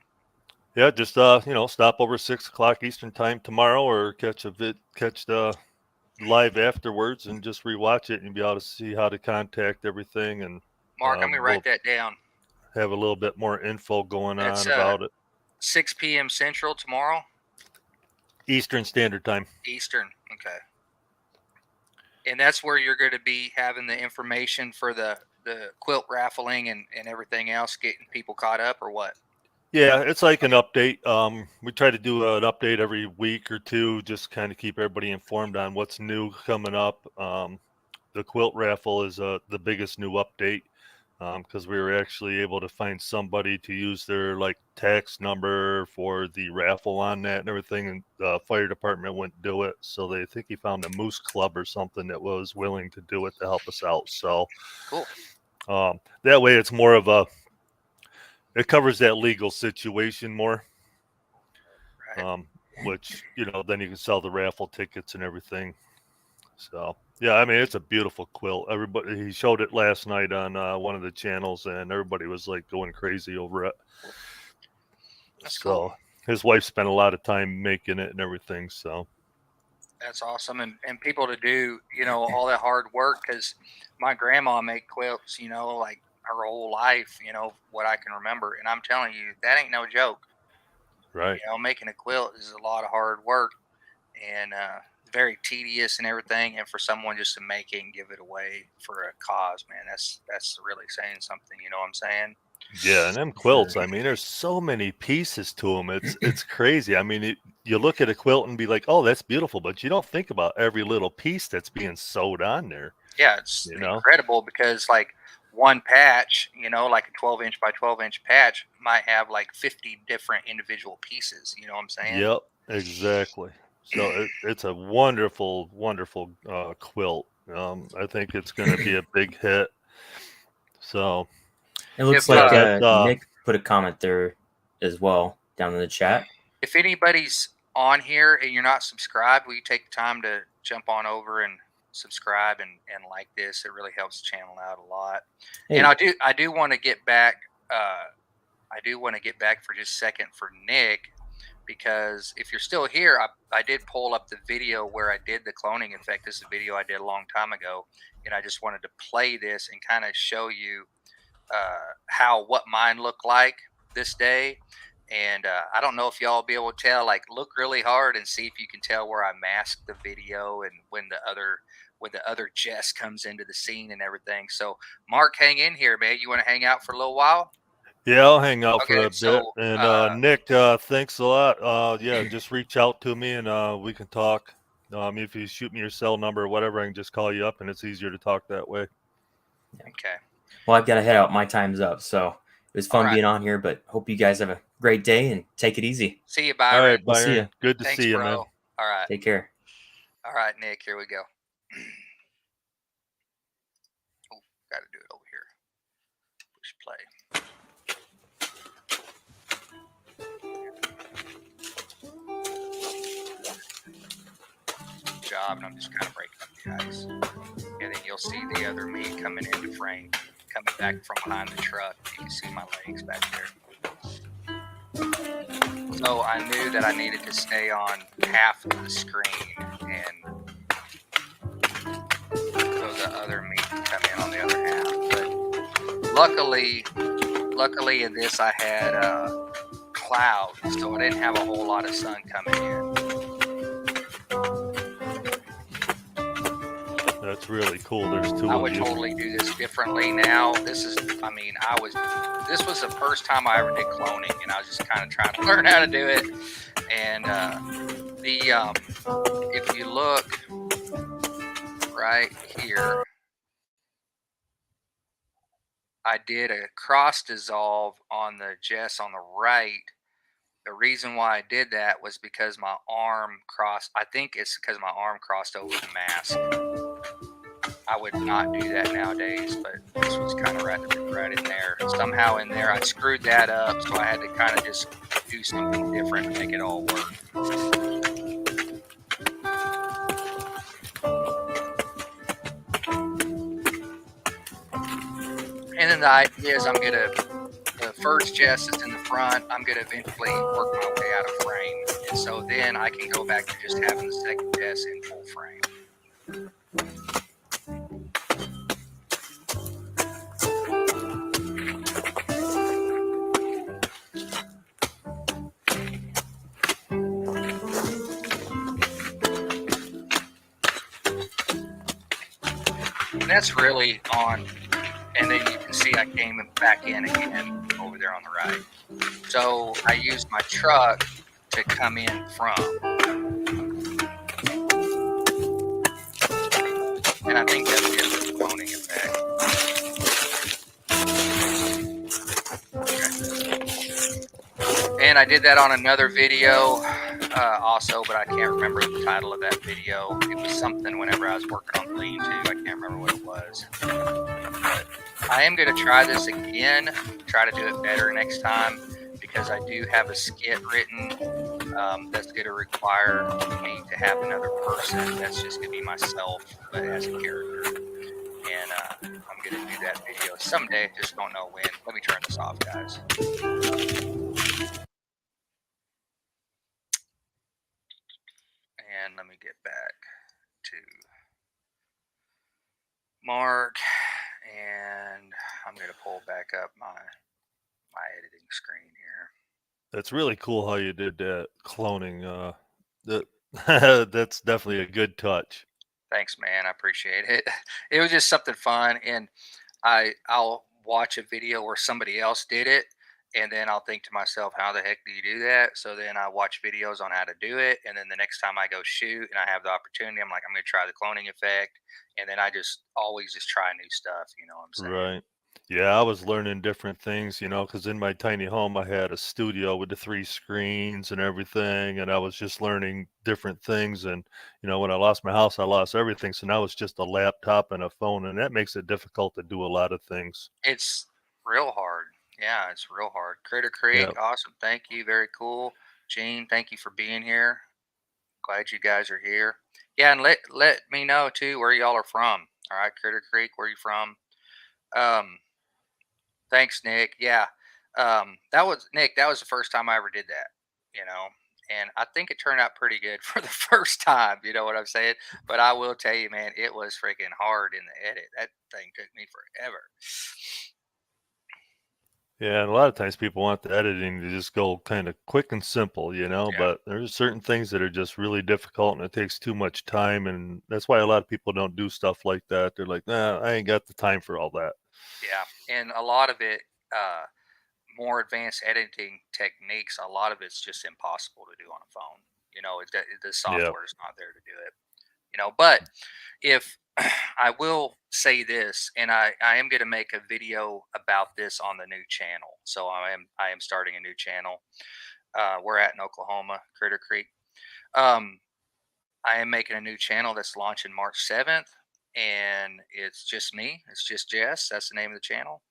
Yeah, just stop over 6 o'clock Eastern time tomorrow, or catch the live afterwards and just rewatch it and be able to see how to contact everything, and Mark, I'm gonna we'll write that down. have a little bit more info going That's on about it. 6 p.m. Central tomorrow. Eastern Standard Time. Eastern. Okay. And that's where you're going to be having the information for the quilt raffling and everything else, getting people caught up, or what? Yeah, it's like an update. We try to do an update every week or two, just kind of keep everybody informed on what's new coming up. The quilt raffle is the biggest new update, because we were actually able to find somebody to use their like tax number for the raffle on that and everything, and the fire department wouldn't do it, so they think he found a moose club or something that was willing to do it to help us out. So Cool. that way it's more of it covers that legal situation more. Right. Which, then you can sell the raffle tickets and everything. So yeah, I mean, it's a beautiful quilt. Everybody, he showed it last night on one of the channels, and everybody was like going crazy over it. That's So cool. his wife spent a lot of time making it and everything. So That's awesome. And people to do, all that hard work, because my grandma made quilts, like her whole life, what I can remember. And I'm telling you, that ain't no joke. right. Making a quilt is a lot of hard work, and very tedious and everything. And for someone just to make it and give it away for a cause, man, that's really saying something. You know what I'm saying? Yeah, and them quilts, I mean, there's so many pieces to them. It's crazy. I mean, you look at a quilt and be like, "Oh, that's beautiful," but you don't think about every little piece that's being sewed on there. Yeah, it's incredible, because like one patch, like a 12-inch by 12-inch patch might have like 50 different individual pieces. You know what I'm saying? Yep, exactly. So it's a wonderful, wonderful quilt. I think it's going to be a big hit. So It looks If, like Nick put a comment there as well down in the chat. If anybody's on here and you're not subscribed, will you take the time to jump on over and subscribe and like this? It really helps the channel out a lot. Hey. And I do want to get back. For just a second for Nick, because if you're still here, I did pull up the video where I did the cloning effect. This is a video I did a long time ago, and I just wanted to play this and kind of show you what mine looked like this day. And I don't know if y'all will be able to tell, like look really hard and see if you can tell where I masked the video and when the other Jess comes into the scene and everything. So Mark, hang in here, man. You want to hang out for a little while? yeah, I'll hang out for a so, bit. And Nick, thanks a lot. Yeah, just reach out to me and we can talk. If you shoot me your cell number or whatever, I can just call you up, and it's easier to talk that way. Okay. Well, I've got to head out. My time's up. So it was fun being on here, but hope you guys have a great day and take it easy. See you, Byron. All right, Byron. We'll see you. Good to Thanks, see you, bro. man. All right. Take care. All right, Nick, here we go. Oh, got to do it over here. Push play. Good job, and I'm just kind of breaking up the ice. And then you'll see the other me coming into frame, coming back from behind the truck. You can see my legs back there. So I knew that I needed to stay on half of the screen, and so the other me can come in on the other half. But luckily in this I had clouds, so I didn't have a whole lot of sun coming in. That's really cool. There's two I of would you. totally do this differently now. This was the first time I ever did cloning, and I was just kind of trying to learn how to do it. And if you look right here, I did a cross dissolve on the Jess on the right. The reason why I did that was because my arm crossed. I think it's because my arm crossed over the mask. I would not do that nowadays, but this was kind of right in there. Somehow in there, I screwed that up, so I had to kind of just do something different to make it all work. And then the idea is I'm going to the first Jess that's in the front, I'm going to eventually work my way out of frame. And so then I can go back to just having the second Jess in full frame. And that's really on, and then you can see I came back in again over there on the right. So I used my truck to come in from. And I think that's it for the cloning effect. Okay. And I did that on another video also, but I can't remember the title of that video. It was something whenever I was working on lean-to. I can't remember what it was. But I am going to try this again, try to do it better next time, because I do have a skit written that's going to require me to have another person. That's just going to be myself, but as a character. And I'm going to do that video someday. Just don't know when. Let me turn this off, guys. And let me get back to Mark. And I'm going to pull back up my editing screen here. That's really cool how you did that cloning. That's definitely a good touch. Thanks, man. I appreciate it. It was just something fun, and I'll watch a video where somebody else did it, and then I'll think to myself, how the heck do you do that? So then I watch videos on how to do it, and then the next time I go shoot and I have the opportunity, I'm like, I'm going to try the cloning effect, and then I just always just try new stuff. You know what I'm saying? Right. Yeah, I was learning different things, you know, because in my tiny home, I had a studio with the 3 screens and everything, and I was just learning different things. And, you know, when I lost my house, I lost everything. So now it's just a laptop and a phone, and that makes it difficult to do a lot of things. It's real hard. Yeah, it's real hard. Critter Creek, Yeah. awesome. Thank you. Very cool. Gene, thank you for being here. Glad you guys are here. Yeah, and let me know too where y'all are from. All right, Critter Creek, where you from? Um, thanks, Nick. Yeah, that was Nick. That was the first time I ever did that. You know, and I think it turned out pretty good for the first time. You know what I'm saying? But I will tell you, man, it was freaking hard in the edit. That thing took me forever. Yeah, and a lot of times people want the editing to just go kind of quick and simple, you know, Yeah. but there's certain things that are just really difficult and it takes too much time. And that's why a lot of people don't do stuff like that. They're like, nah, I ain't got the time for all that. Yeah, and a lot of it, more advanced editing techniques, a lot of it's just impossible to do on a phone. You know, the Yeah. software is not there to do it. You know, but if I will say this, and I am going to make a video about this on the new channel. So I am starting a new channel. We're at in Oklahoma, Critter Creek. I am making a new channel that's launching March 7th, and it's just me. It's just Jess. That's the name of the channel.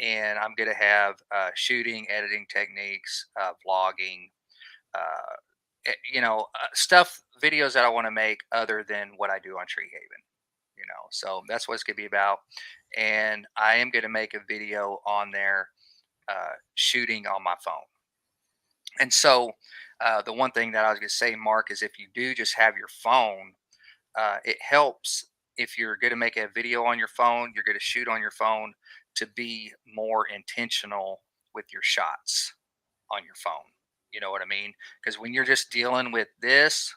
And I'm going to have shooting, editing techniques, vlogging, stuff, videos that I want to make other than what I do on Tree Haven. You know, so that's what it's going to be about. And I am going to make a video on there shooting on my phone. And so the one thing that I was going to say, Mark, is if you do just have your phone, it helps if you're going to make a video on your phone, you're going to shoot on your phone, to be more intentional with your shots on your phone. You know what I mean? Because when you're just dealing with this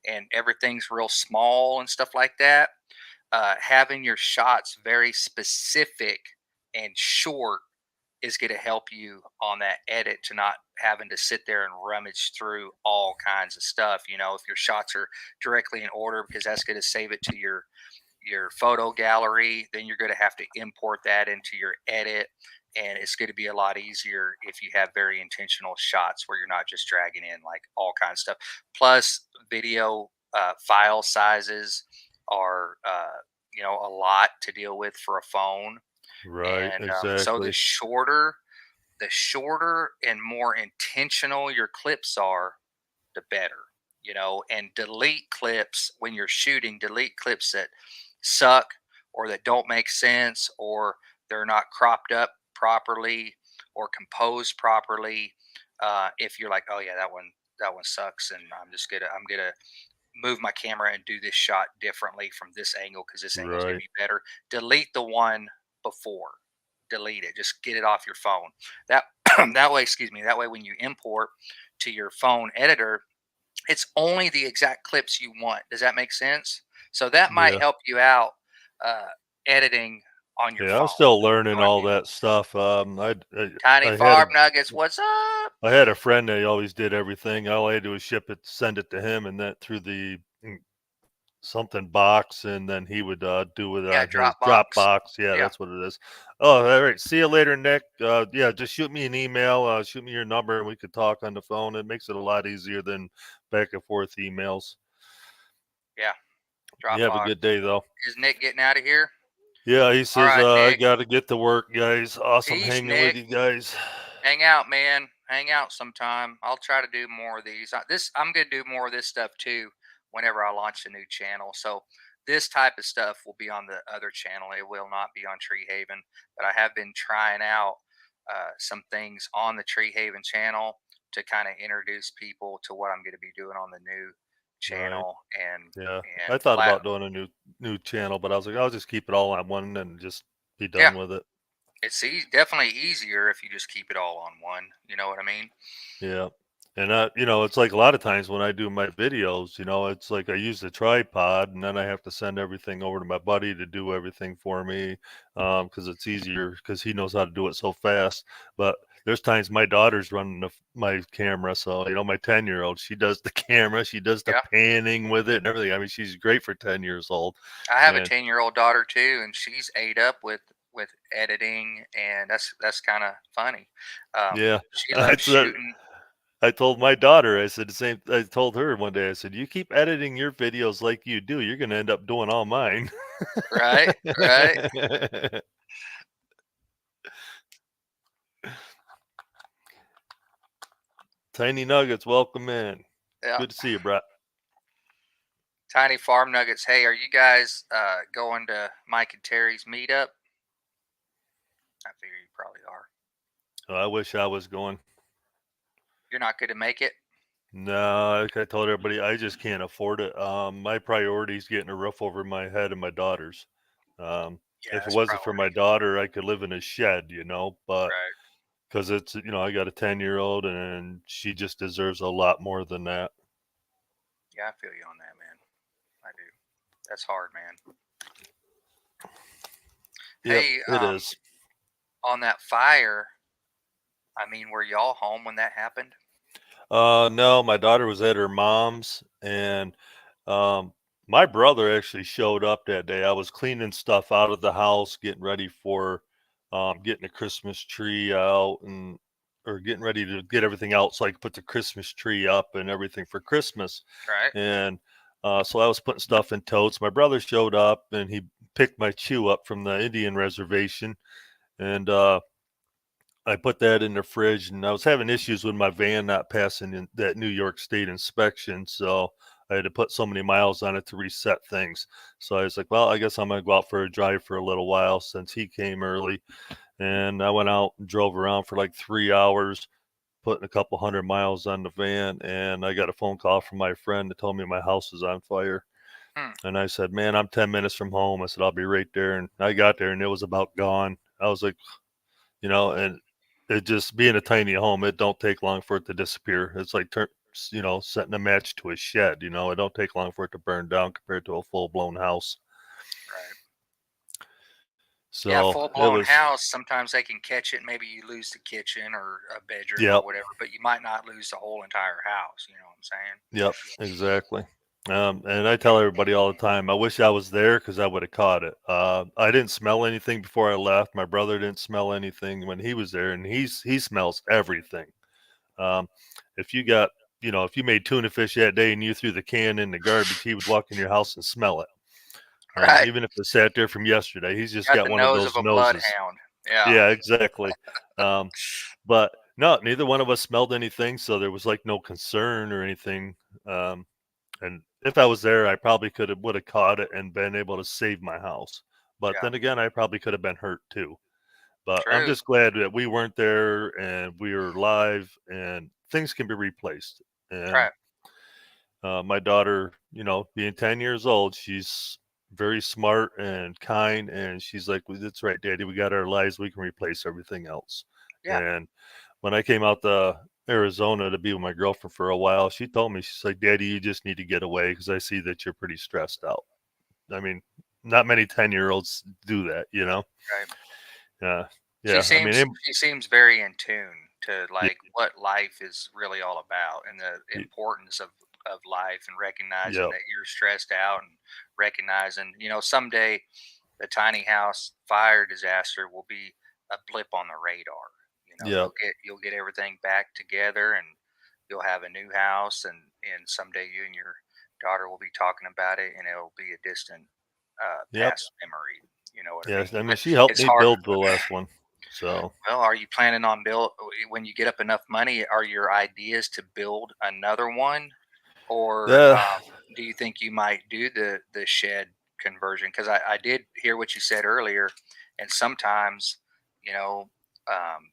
and everything's real small and stuff like that, having your shots very specific and short is going to help you on that edit, to not having to sit there and rummage through all kinds of stuff. You know, if your shots are directly in order, because that's going to save it to your photo gallery, then you're going to have to import that into your edit, and it's going to be a lot easier if you have very intentional shots where you're not just dragging in like all kinds of stuff. Plus video file sizes are a lot to deal with for a phone. Right. And so Exactly. the shorter and more intentional your clips are, the better. You know, and delete clips when you're shooting. Delete clips that suck, or that don't make sense, or they're not cropped up properly, or composed properly. If you're like, oh yeah, that one sucks, and I'm gonna move my camera and do this shot differently from this angle because this angle is gonna Right. be better. Delete the one before. Delete it. Just get it off your phone. That that way, excuse me. That way, when you import to your phone editor, it's only the exact clips you want. Does that make sense? So that might Yeah. help you out uh, editing on your Yeah. I'm phone. still You know learning what I all mean? that stuff. Tiny I had Farm Nuggets, what's up? a friend that always did everything. All I had to do was ship it, send it to him, and that through the something box, and then he would do it Yeah, on his Dropbox. Dropbox. Yeah, Yeah, that's what it is. Oh, all right. See you later, Nick. Yeah, just shoot me an email. Shoot me your number, and we could talk on the phone. It makes it a lot easier than back and forth emails. yeah, You have a Dropbox. good day, though. Is Nick getting out of here? Yeah, he All says right, I Nick. got to get to work, guys. Awesome Peace, hanging with Nick. you guys. Hang out, man. Hang out sometime. I'll try to do more of these. I'm gonna do more of this stuff too whenever I launch a new channel. So this type of stuff will be on the other channel. It will not be on Tree Haven. But I have been trying out some things on the Tree Haven channel to kind of introduce people to what I'm going to be doing on the new Right. channel. Yeah. And I thought flat, about doing a new channel, but I was like, I'll just keep it all on one and just be yeah, done with it. it's definitely easier if you just keep it all on one. You know what I mean? Yeah. And it's like a lot of times when I do my videos, it's like I use the tripod and then I have to send everything over to my buddy to do everything for me, because it's easier because he knows how to do it so fast. But there's times my daughter's running my camera, so my 10-year-old, she does the camera, she does the Yeah. panning with it and everything. I mean, she's great for 10 years old. I have a And 10-year-old daughter too, and she's ate up with editing, and that's kind of funny. yeah, She loves that's that. shooting. I told my daughter, I said the same. I told her one day, I said, "You keep editing your videos like you do, you're going to end up doing all mine." Right, right. Tiny Nuggets, welcome in. Yeah. Good to see you, Brett. Tiny Farm Nuggets. Hey, are you guys going to Mike and Terry's meetup? I figure you probably are. Oh, I wish I was going. You're not going to make it. No, like I told everybody, I just can't afford it. My priority is getting a roof over my head and my daughter's. Yeah, If it that's wasn't for my priority. daughter, I could live in a shed, but Right. because it's, I got a 10-year-old and she just deserves a lot more than that. Yeah, I feel you on that, man. I do. That's hard, man. Yep, Hey, it is. on that fire, I mean, were y'all home when that happened? No, my daughter was at her mom's, and um, my brother actually showed up that day. I was cleaning stuff out of the house, getting ready for getting a Christmas tree out or getting ready to get everything out so I could put the Christmas tree up and everything for Christmas. Right. And so I was putting stuff in totes. My brother showed up and he picked my chew up from the Indian reservation, and I put that in the fridge, and I was having issues with my van not passing that New York State inspection, so I had to put so many miles on it to reset things. So I was like, well, I guess I'm gonna go out for a drive for a little while since he came early, and I went out and drove around for like 3 hours, putting a couple hundred miles on the van, and I got a phone call from my friend that told me my house is on fire. Hmm. And I said, man, I'm 10 minutes from home. I said, I'll be right there. And I got there and it was about gone. I was like, and it just being a tiny home, it don't take long for it to disappear. It's like setting a match to a shed. It don't take long for it to burn down compared to a full blown house. Right. Yeah, So full it blown was, house. Sometimes they can catch it. Maybe you lose the kitchen or a bedroom or yep, whatever, but you might not lose the whole entire house. You know what I'm saying? yep, exactly. And I tell everybody all the time, I wish I was there because I would have caught it. I didn't smell anything before I left. My brother didn't smell anything when he was there, and he smells everything. Um, if you got, if you made tuna fish that day and you threw the can in the garbage, he would walk in your house and smell it. Right. Even if it sat there from yesterday, he's just Got got the one of nose of those a noses. bloodhound. Yeah. Yeah, exactly. Um, but no, neither one of us smelled anything, so there was like no concern or anything. And if I was there, I probably would have caught it and been able to save my house. But Yeah. then again, I probably could have been hurt too. But I'm True. just glad that we weren't there and we were live and things can be replaced. And Right. my daughter, being 10 years old, she's very smart and kind. And she's like, well, that's right, Daddy. We got our lives. We can replace everything else. Yeah. And when I came out to Arizona to be with my girlfriend for a while, she told me, she's like, Daddy, you just need to get away because I see that you're pretty stressed out. I mean, not many 10-year-olds do that, Right. Yeah. I mean, She seems very in tune to yeah, like what life is really all about and the importance of life and recognizing yeah, that you're stressed out and recognizing, someday the tiny house fire disaster will be a blip on the radar. yeah, You'll get everything back together and you'll have a new house and someday you and your daughter will be talking about it and it'll be a distant yep, past memory. You know what I yes. mean? I mean, But she helped it's me hard. build the last one. So, Well, are you planning on build when you get up enough money? Are your ideas to build another one, or yeah, do you think you might do the shed conversion? Because I did hear what you said earlier, and sometimes you know um,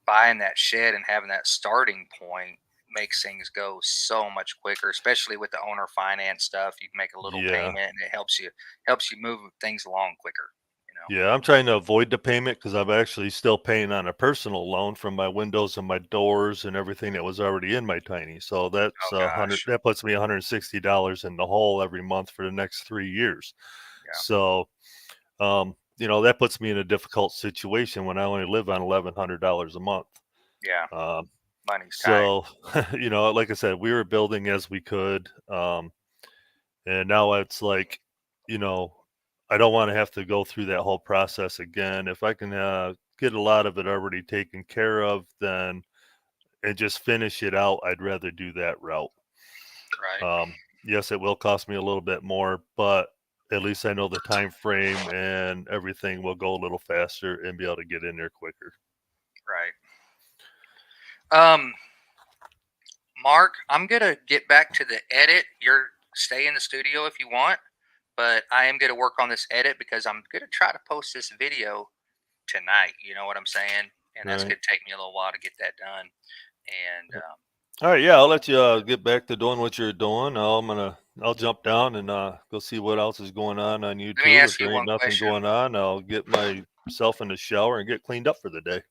buying that shed and having that starting point makes things go so much quicker, especially with the owner finance stuff. You can make a little yeah, payment, and it helps you move things along quicker. yeah. I'm trying to avoid the payment because I'm actually still paying on a personal loan from my windows and my doors and everything that was already in my tiny. So that's Oh a hundred. gosh, That puts me $160 in the hole every month for the next 3 years. yeah, So, that puts me in a difficult situation when I only live on $1,100 a month. yeah, Um, money's tight. so, like I said, we were building as we could. And now it's like, you know, I don't want to have to go through that whole process again. If I can get a lot of it already taken care of, then and just finish it out, I'd rather do that route. Right. Yes, it will cost me a little bit more, but at least I know the time frame and everything will go a little faster and be able to get in there quicker. Right. Um, Mark, I'm gonna get back to the edit. You're stay in the studio if you want, but I am gonna work on this edit because I'm gonna try to post this video tonight. You know what I'm saying? And that's Right. gonna take me a little while to get that done. And All right, yeah, I'll let you get back to doing what you're doing. I'll jump down and go see what else is going on let me YouTube. If ask you there ain't one nothing question. going on, I'll get myself in the shower and get cleaned up for the day.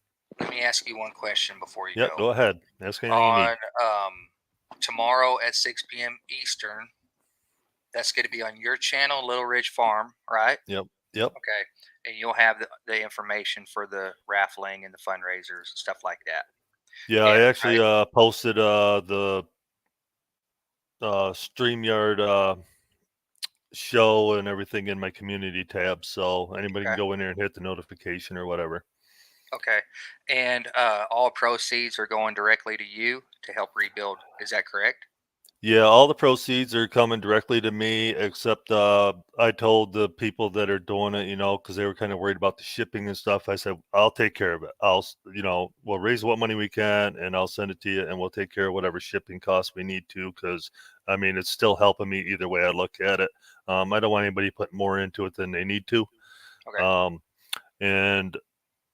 Let me ask you one question before you Yep, go. go ahead. Ask anything you need. On tomorrow at 6 p.m. Eastern, that's going to be on your channel, Little Ridge Farm, right? Yep, yep. Okay. And you'll have the information for the raffling and the fundraisers and stuff like that. Yeah, I And actually posted the StreamYard show and everything in my community tab, so anybody can okay, go in there and hit the notification or whatever. okay. And all proceeds are going directly to you to help rebuild. Is that correct? Yeah, all the proceeds are coming directly to me, except I told the people that are doing it, because they were kind of worried about the shipping and stuff. I said, I'll take care of it. We'll raise what money we can and I'll send it to you and we'll take care of whatever shipping costs we need to, because I mean, it's still helping me either way I look at it. I don't want anybody putting more into it than they need to. Okay. Um, and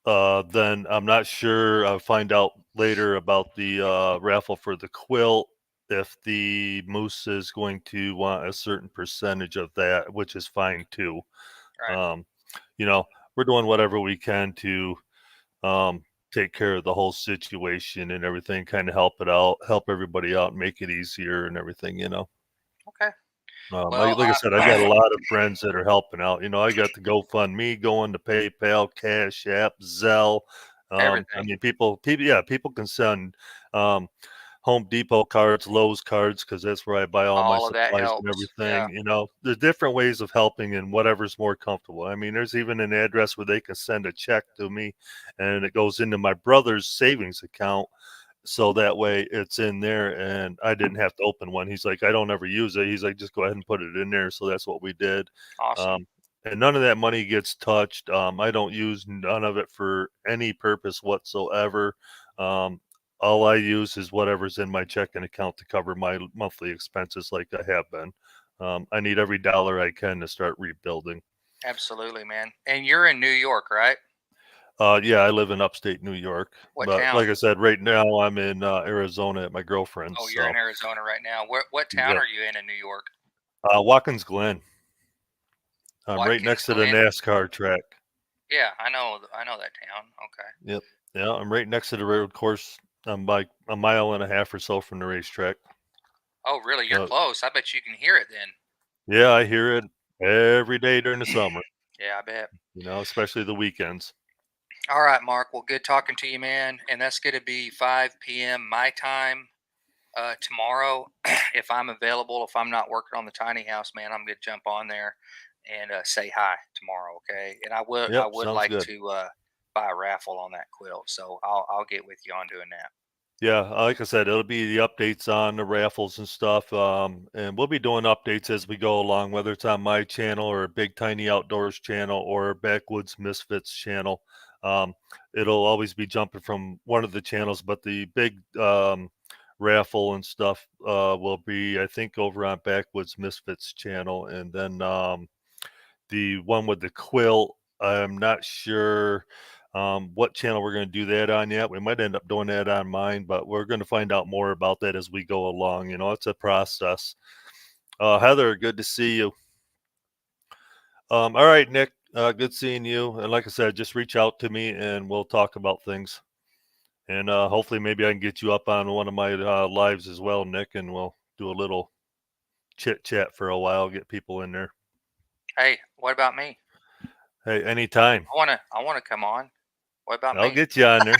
then I'm not sure. I'll find out later about the raffle for the quilt if the moose is going to want a certain percentage of that, which is fine too. Right. Um, we're doing whatever we can to um, take care of the whole situation and everything, kind of help it out, help everybody out, make it easier and everything. Okay. Like, Well, like I said, I got a lot of friends that are helping out. I got the GoFundMe going, to PayPal, Cash App, Zelle. I everything, mean, people can send um, Home Depot cards, Lowe's cards, because that's where I buy all my all of that supplies and helps. Yeah. everything. There's different ways of helping and whatever's more comfortable. I mean, there's even an address where they can send a check to me, and it goes into my brother's savings account so that way it's in there and I didn't have to open one. He's like, I don't ever use it. He's like, just go ahead and put it in there. So that's what we did. Awesome. And none of that money gets touched. I don't use none of it for any purpose whatsoever. Um, all I use is whatever's in my checking account to cover my monthly expenses like I have been. I need every dollar I can to start rebuilding. Absolutely, man. And you're in New York, right? Yeah, I live in upstate New York, What but town? like I said, right now I'm in Arizona at my girlfriend's. Oh, you're in So, Arizona right now. What town yep. are you in New York? Watkins Glen. I'm right Watkins next to the Glen. NASCAR track. Yeah, I know that town. Okay. Yep. Yeah, I'm right next to the road course. I'm like a mile and a half or so from the racetrack. Oh, really? You're Uh, close. I bet you can hear it then. yeah, I hear it every day during the summer, Yeah, I bet. especially the weekends. All right, Mark. Well, good talking to you, man. And that's going to be 5 p.m. my time tomorrow. If I'm available, if I'm not working on the tiny house, man, I'm going to jump on there and say hi tomorrow. Okay. And I Yep, would sounds like good. to buy a raffle on that quilt. So I'll get with you on doing that. Yeah, like I said, it'll be the updates on the raffles and stuff. And we'll be doing updates as we go along, whether it's on my channel or Big Tiny Outdoors channel or Backwoods Misfits channel. Um, it'll always be jumping from one of the channels, but the big raffle and stuff will be, I think, over on Backwoods Misfits channel. And then the one with the quilt, I'm not sure what channel we're going to do that on yet. We might end up doing that on mine, but we're going to find out more about that as we go along. It's a process. Heather, good to see you. All right, Nick, good seeing you. And like I said, just reach out to me and we'll talk about things. And hopefully maybe I can get you up on one of my lives as well, Nick, and we'll do a little chit chat for a while, get people in there. Hey, what about me? Hey, anytime. I wanna come on. What about I'll me? get you on there.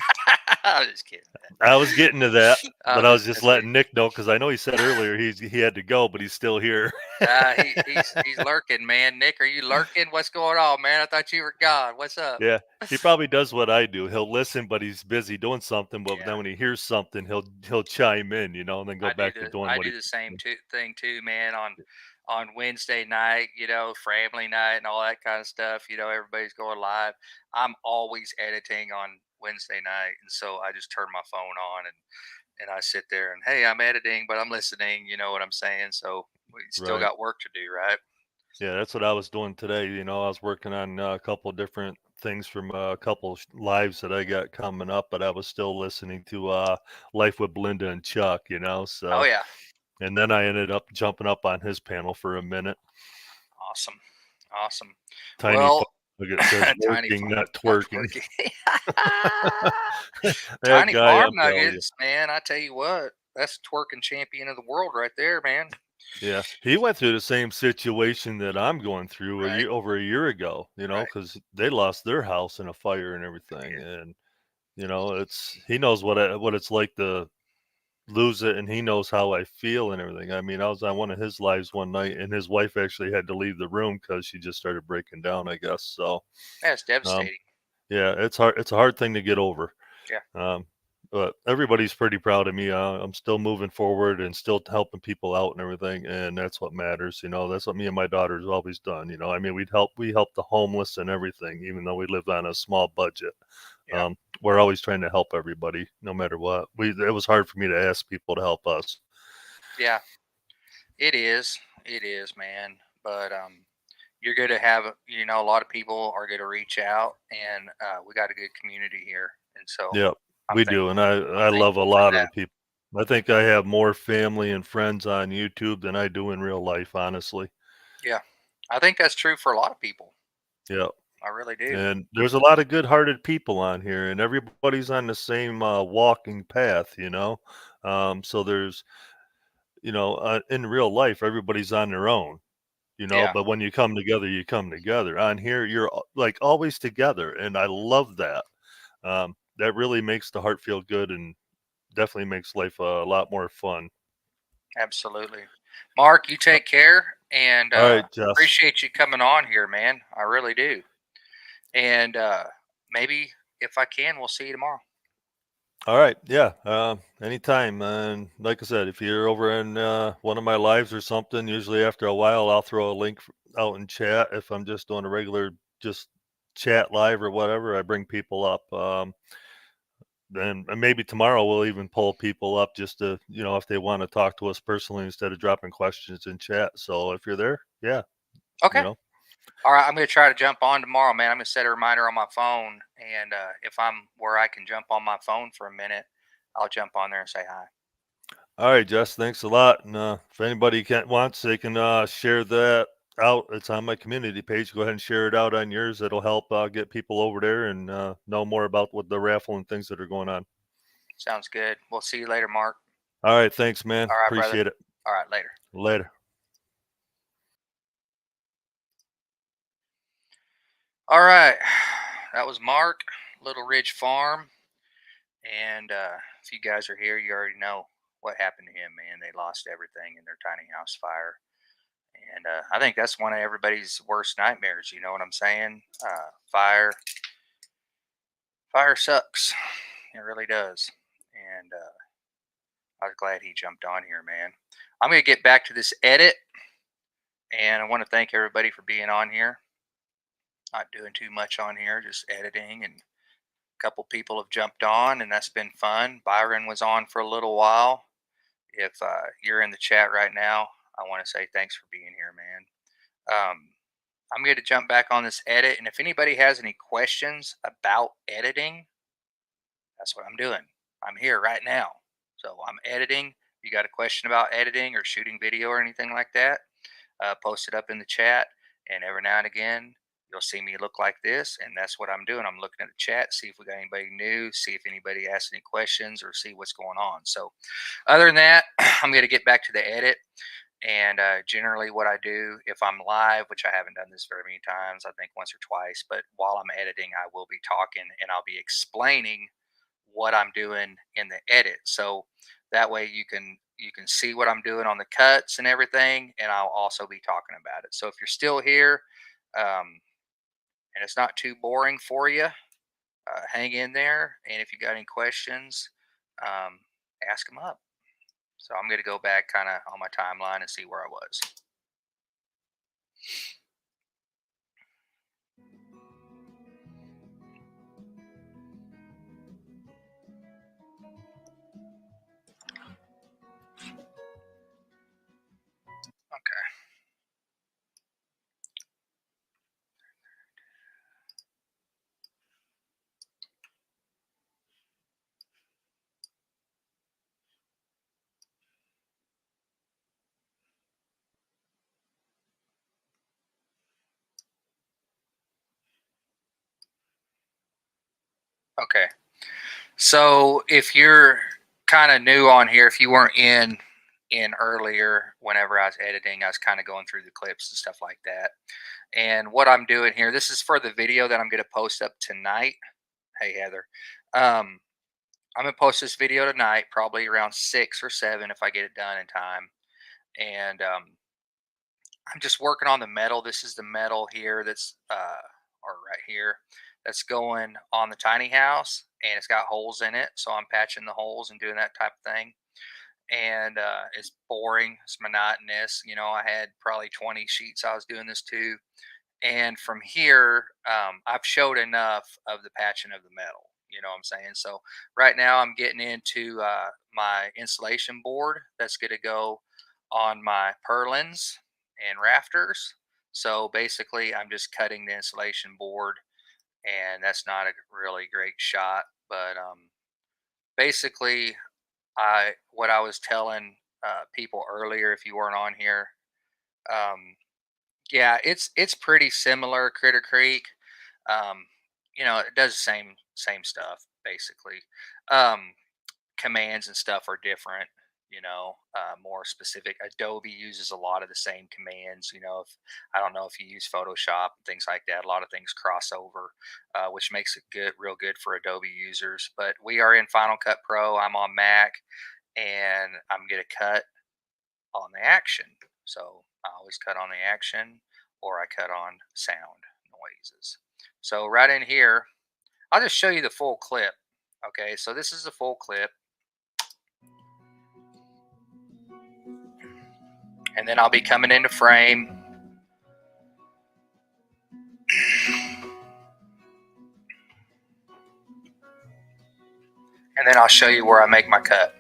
I was just kidding. I was getting to that, I but was I just was just messing with letting Nick know because I know he said earlier he had to go, but he's still here. you. He's lurking, man. Nick, are you lurking? What's going on, man? I thought you were gone. What's up? Yeah, he probably does what I do. He'll listen, but he's busy doing something. But Yeah, then when he hears something, he'll chime in, and then go back to doing I what do he. the same thing too, man. On Wednesday night, family night and all that kind of stuff. Everybody's going live. I'm always editing on Wednesday night, and so I just turn my phone on and I sit there and hey, I'm editing, but I'm listening. You know what I'm saying? So we still Right. got work to do, right? Yeah, that's what I was doing today. I was working on a couple different things from a couple lives that I got coming up, but I was still listening to Life with Belinda and Chuck. Oh So, yeah, and then I ended up jumping up on his panel for a minute. awesome, awesome. Tiny Well, Look, it says tiny working, farm, not not twerking. twerking. That Tiny guy, farm I'll tell you. nuggets, man. I tell you what, that's twerking champion of the world right there, man. Yeah, he went through the same situation that I'm going through Right, over a year ago, right. because they lost their house in a fire and everything. And, he knows what it's like to lose it, and he knows how I feel and everything. I mean, I was on one of his lives one night, and his wife actually had to leave the room because she just started breaking down, I guess. So, That's um, devastating. yeah, it's hard. It's a hard thing to get over. Yeah, Um, but everybody's pretty proud of me. I'm still moving forward and still helping people out and everything, and that's what matters. That's what me and my daughter's always done. I mean, we help the homeless and everything, even though we live on a small budget. yeah, We're always trying to help everybody, no matter what. It was hard for me to ask people to help us. yeah. It is. It is, man. But you're going to have a lot of people are going to reach out, and we got a good community here, and so Yep, I'm we thank do, and I'm I love a thankful for lot of that. the people. I think I have more family and friends on YouTube than I do in real life, honestly. Yeah, I think that's true for a lot of people. Yep. I really do. And there's a lot of good-hearted people on here, and everybody's on the same walking path. So there's, in real life, everybody's on their own. Yeah, But when you come together, you come together. On here, you're like always together, and I love that. That really makes the heart feel good, and definitely makes life a lot more fun. absolutely. Mark, you Uh, take care, and all right, Jess. appreciate you coming on here, man. I really do. And maybe if I can, we'll see you tomorrow. All right. Yeah. Anytime. And like I said, if you're over in one of my lives or something, usually after a while, I'll throw a link out in chat. If I'm just doing a regular, just chat live or whatever, I bring people up. Then and maybe tomorrow we'll even pull people up just to, if they want to talk to us personally instead of dropping questions in chat. So if you're there, yeah, you Okay. know. All right, I'm gonna try to jump on tomorrow, man. I'm gonna set a reminder on my phone, and if I'm where I can jump on my phone for a minute, I'll jump on there and say hi. All right, Jess, thanks a lot. And if anybody wants, they can share that out. It's on my community page. Go ahead and share it out on yours. It'll help get people over there and know more about what the raffle and things that are going on. Sounds good. We'll see you later, Mark. All right, thanks, man. All right, brother. Appreciate it. All right, later. Later. All right, that was Mark, Little Ridge Farm, and if you guys are here, you already know what happened to him. Man, they lost everything in their tiny house fire, and I think that's one of everybody's worst nightmares. You know what I'm saying? Fire sucks. It really does. And I was glad he jumped on here, man. I'm going to get back to this edit. And I want to thank everybody for being on here. Not doing too much on here, just editing. And a couple people have jumped on, and that's been fun. Byron was on for a little while. If you're in the chat right now, I want to say thanks for being here, man. I'm going to jump back on this edit. And if anybody has any questions about editing, that's what I'm doing. I'm here right now. So I'm editing. If you got a question about editing or shooting video or anything like that, post it up in the chat. And every now and again, you'll see me look like this. And that's what I'm doing. I'm looking at the chat, see if we got anybody new, see if anybody asks any questions or see what's going on. So other than that, I'm going to get back to the edit. And generally what I do if I'm live, which I haven't done this very many times, I think once or twice, but while I'm editing, I will be talking and I'll be explaining what I'm doing in the edit. So that way you can see what I'm doing on the cuts and everything, and I'll also be talking about it. So if you're still here and it's not too boring for you, hang in there. And if you got any questions, ask them up. So I'm going to go back kind of on my timeline and see where I was. Okay. Okay. So if you're kind of new on here, if you weren't in earlier, whenever I was editing, I was kind of going through the clips and stuff like that. And what I'm doing here, this is for the video that I'm going to post up tonight. Hey, Heather. I'm going to post this video tonight, probably around 6 or 7 if I get it done in time. And I'm just working on the metal. This is the metal here that's, or right here, that's going on the tiny house. And it's got holes in it. So I'm patching the holes and doing that type of thing. And it's boring. It's monotonous. You know, I had probably 20 sheets I was doing this to. And from here, I've showed enough of the patching of the metal. You know what I'm saying? So right now I'm getting into my insulation board that's going to go on my purlins and rafters. So basically, I'm just cutting the insulation board, and that's not a really great shot. But basically, what I was telling people earlier, if you weren't on here, yeah, it's pretty similar. Critter Creek, um, you know, it does the same stuff basically. Um, Commands and stuff are different. You know, more specific. Adobe uses a lot of the same commands. You know, if I don't know if you use Photoshop and things like that, a lot of things cross over, which makes it good, real good for Adobe users. But we are in Final Cut Pro. I'm on Mac, and I'm gonna cut on the action. So I always cut on the action, or I cut on sound noises. So right in here, I'll just show you the full clip. Okay, so this is the full clip. And then I'll be coming into frame. And then I'll show you where I make my cut.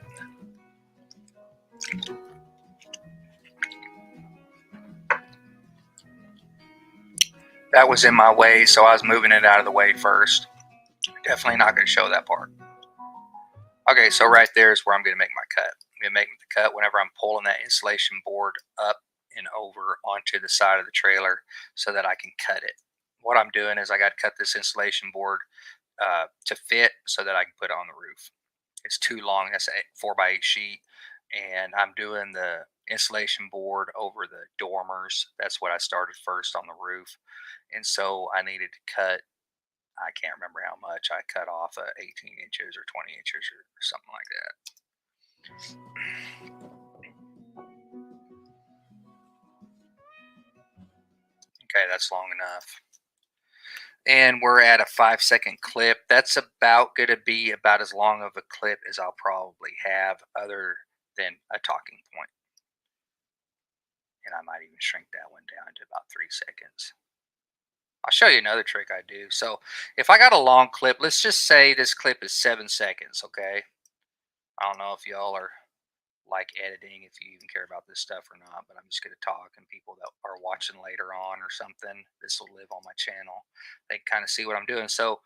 that was in my way, so I was moving it out of the way first. Definitely not going to show that part. Okay, so right there is where I'm going to make my cut. I'm going to make the cut whenever I'm pulling that insulation board up and over onto the side of the trailer so that I can cut it. What I'm doing is I got to cut this insulation board to fit so that I can put it on the roof. It's too long. That's a 4x8 sheet, and I'm doing the insulation board over the dormers. That's what I started first on the roof, and so I needed to cut. I can't remember how much I cut off, 18 inches or 20 inches or something like that. Okay, that's long enough. And we're at a 5-second clip. That's about going to be about as long of a clip as I'll probably have, other than a talking point. And I might even shrink that one down to about 3 seconds. I'll show you another trick I do. So if I got a long clip, let's just say this clip is 7 seconds, okay? I don't know if y'all are like editing, if you even care about this stuff or not, but I'm just going to talk, and people that are watching later on or something, this will live on my channel. They can kind of see what I'm doing. So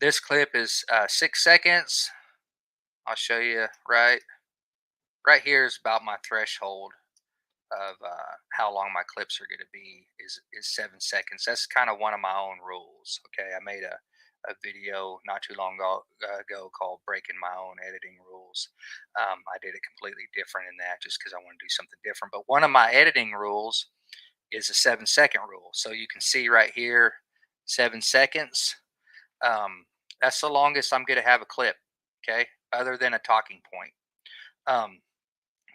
this clip is 6 seconds. I'll show you right here is about my threshold of how long my clips are going to be is 7 seconds. That's kind of one of my own rules. Okay, I made a video not too long ago called breaking my own editing rules. I did it completely different in that just because I want to do something different, but one of my editing rules is a 7-second rule. So you can see right here 7 seconds. That's the longest I'm going to have a clip, okay, other than a talking point.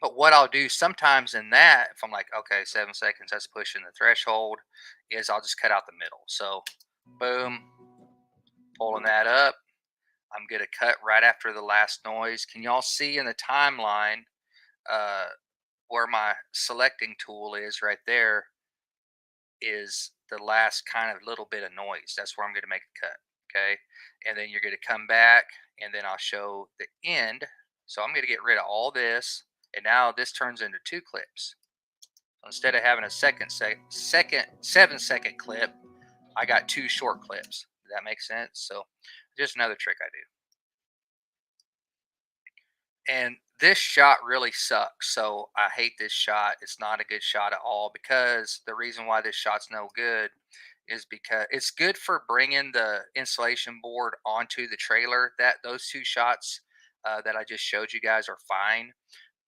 But what I'll do sometimes in that, if I'm like, okay, 7 seconds, that's pushing the threshold, is I'll just cut out the middle. So, boom, pulling that up. I'm going to cut right after the last noise. Can y'all see in the timeline where my selecting tool is right there is the last kind of little bit of noise. That's where I'm going to make a cut, okay? And then you're going to come back, and then I'll show the end. So I'm going to get rid of all this, and now this turns into 2 clips. So instead of having a 7-second clip, I got 2 short clips. Does that make sense? So just another trick I do. And this shot really sucks. So I hate this shot. It's not a good shot at all, because the reason why this shot's no good is because it's good for bringing the insulation board onto the trailer. Those 2 shots that I just showed you guys are fine,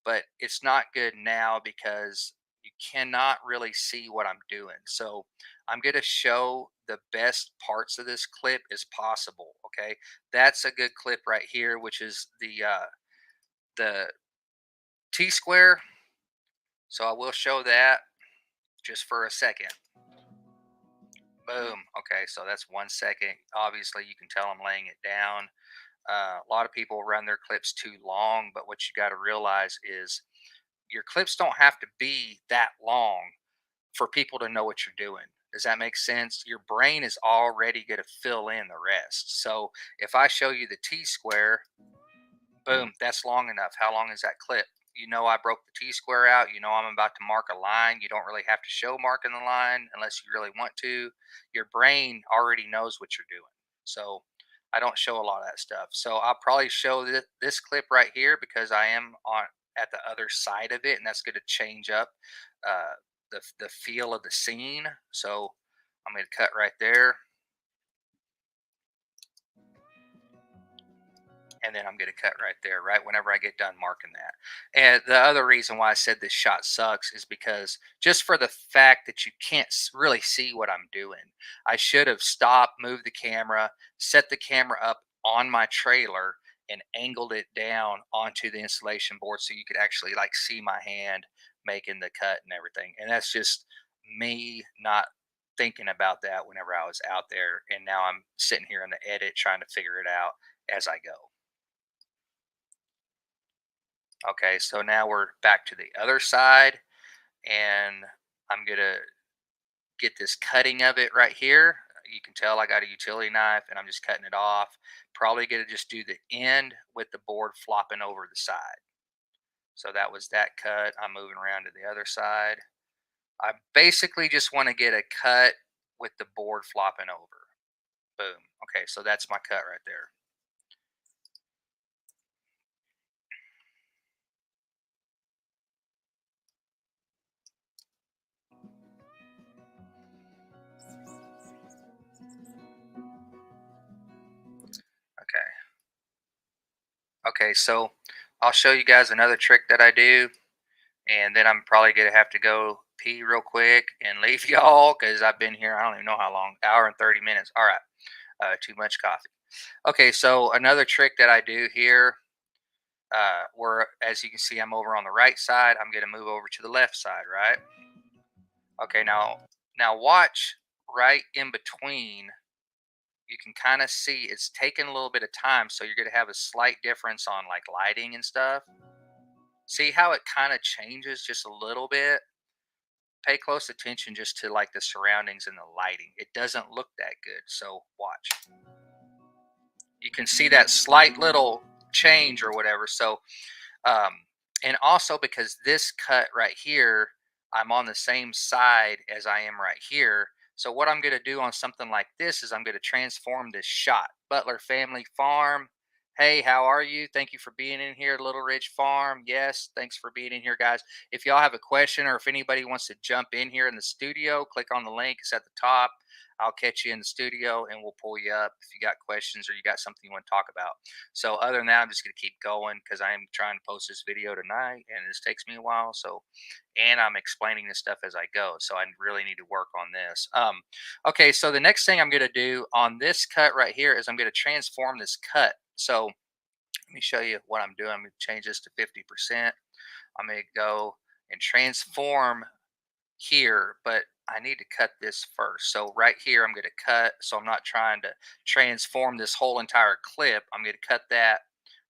but it's not good now because you cannot really see what I'm doing. So I'm going to show the best parts of this clip as possible. Okay, that's a good clip right here, which is the T-square. So I will show that just for a second. Boom. Okay, so that's 1 second. Obviously, you can tell I'm laying it down. A lot of people run their clips too long, but what you got to realize is your clips don't have to be that long for people to know what you're doing. Does that make sense? Your brain is already going to fill in the rest. So if I show you the T-square, boom, that's long enough. How long is that clip? You know, I broke the T-square out. You know, I'm about to mark a line. You don't really have to show marking the line unless you really want to. Your brain already knows what you're doing. So I don't show a lot of that stuff. So I'll probably show this clip right here because I am on at the other side of it, and that's going to change up the feel of the scene. So I'm going to cut right there. And then I'm going to cut right there, right whenever I get done marking that. And the other reason why I said this shot sucks is because just for the fact that you can't really see what I'm doing, I should have stopped, moved the camera, set the camera up on my trailer, and angled it down onto the insulation board so you could actually like see my hand making the cut and everything. And that's just me not thinking about that whenever I was out there. And now I'm sitting here in the edit trying to figure it out as I go. Okay, so now we're back to the other side, and I'm gonna get this cutting of it right here. You can tell I got a utility knife and I'm just cutting it off. Probably gonna just do the end with the board flopping over the side. So that was that cut. I'm moving around to the other side. I basically just want to get a cut with the board flopping over. Boom. Okay, so that's my cut right there. Okay. Okay, so I'll show you guys another trick that I do, and then I'm probably gonna have to go pee real quick and leave y'all because I've been here, I don't even know how long, hour and 30 minutes. All right, too much coffee. Okay, so another trick that I do here, where as you can see, I'm over on the right side. I'm gonna move over to the left side, right? Okay, now watch right in between. You can kind of see it's taking a little bit of time, so you're gonna have a slight difference on like lighting and stuff. See how it kind of changes just a little bit? Pay close attention just to like the surroundings and the lighting. It doesn't look that good. So watch. You can see that slight little change or whatever. So um, and also because this cut right here, I'm on the same side as I am right here. So what I'm going to do on something like this is I'm going to transform this shot. Butler Family Farm. Hey, how are you? Thank you for being in here, Little Ridge Farm. Yes, thanks for being in here, guys. If y'all have a question or if anybody wants to jump in here in the studio, click on the link. It's at the top. I'll catch you in the studio and we'll pull you up if you got questions or you got something you want to talk about. So other than that, I'm just going to keep going because I am trying to post this video tonight and this takes me a while. So, and I'm explaining this stuff as I go. So I really need to work on this. Okay. So the next thing I'm going to do on this cut right here is I'm going to transform this cut. So let me show you what I'm doing. I'm going to change this to 50%. I'm going to go and transform here, but I need to cut this first. So right here, I'm going to cut. So I'm not trying to transform this whole entire clip. I'm going to cut that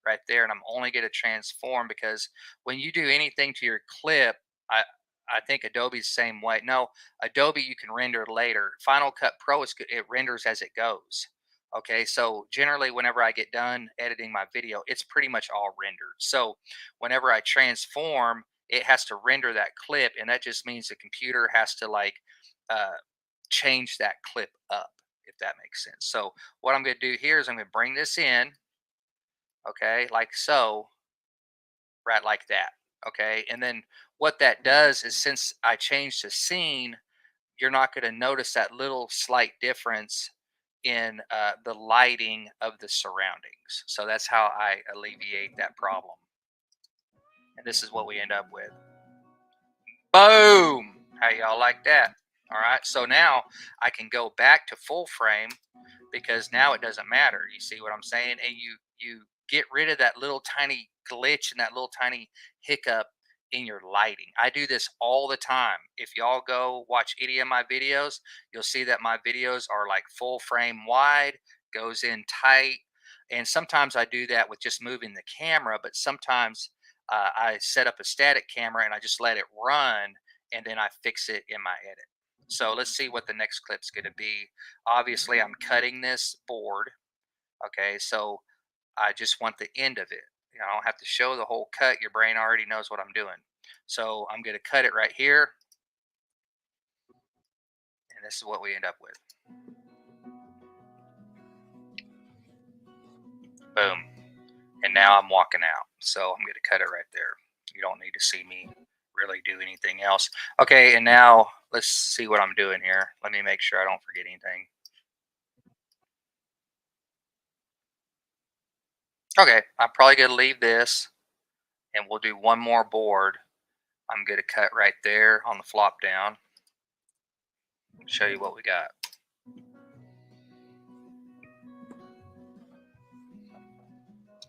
right there. And I'm only going to transform because when you do anything to your clip, I think Adobe's the same way. No, Adobe, you can render later. Final Cut Pro, it renders as it goes. Okay, so generally whenever I get done editing my video, it's pretty much all rendered. So whenever I transform, it has to render that clip, and that just means the computer has to like uh, change that clip up, if that makes sense. So what I'm going to do here is I'm going to bring this in, okay, like so, right like that, okay. And then what that does is since I changed the scene, you're not going to notice that little slight difference in the lighting of the surroundings. So that's how I alleviate that problem. And this is what we end up with. Boom! How y'all like that? All right, so now I can go back to full frame because now it doesn't matter. You see what I'm saying? And you get rid of that little tiny glitch and that little tiny hiccup in your lighting. I do this all the time. If y'all go watch any of my videos, you'll see that my videos are like full frame wide, goes in tight. And sometimes I do that with just moving the camera, but sometimes I set up a static camera and I just let it run and then I fix it in my edit. So let's see what the next clip's going to be. Obviously, I'm cutting this board. Okay, so I just want the end of it. You know, I don't have to show the whole cut. Your brain already knows what I'm doing. So I'm going to cut it right here. And this is what we end up with. Boom. And now I'm walking out. So I'm going to cut it right there. You don't need to see me really do anything else. Okay, and now let's see what I'm doing here. Let me make sure I don't forget anything. Okay, I'm probably going to leave this and we'll do one more board. I'm going to cut right there on the flop down. Show you what we got.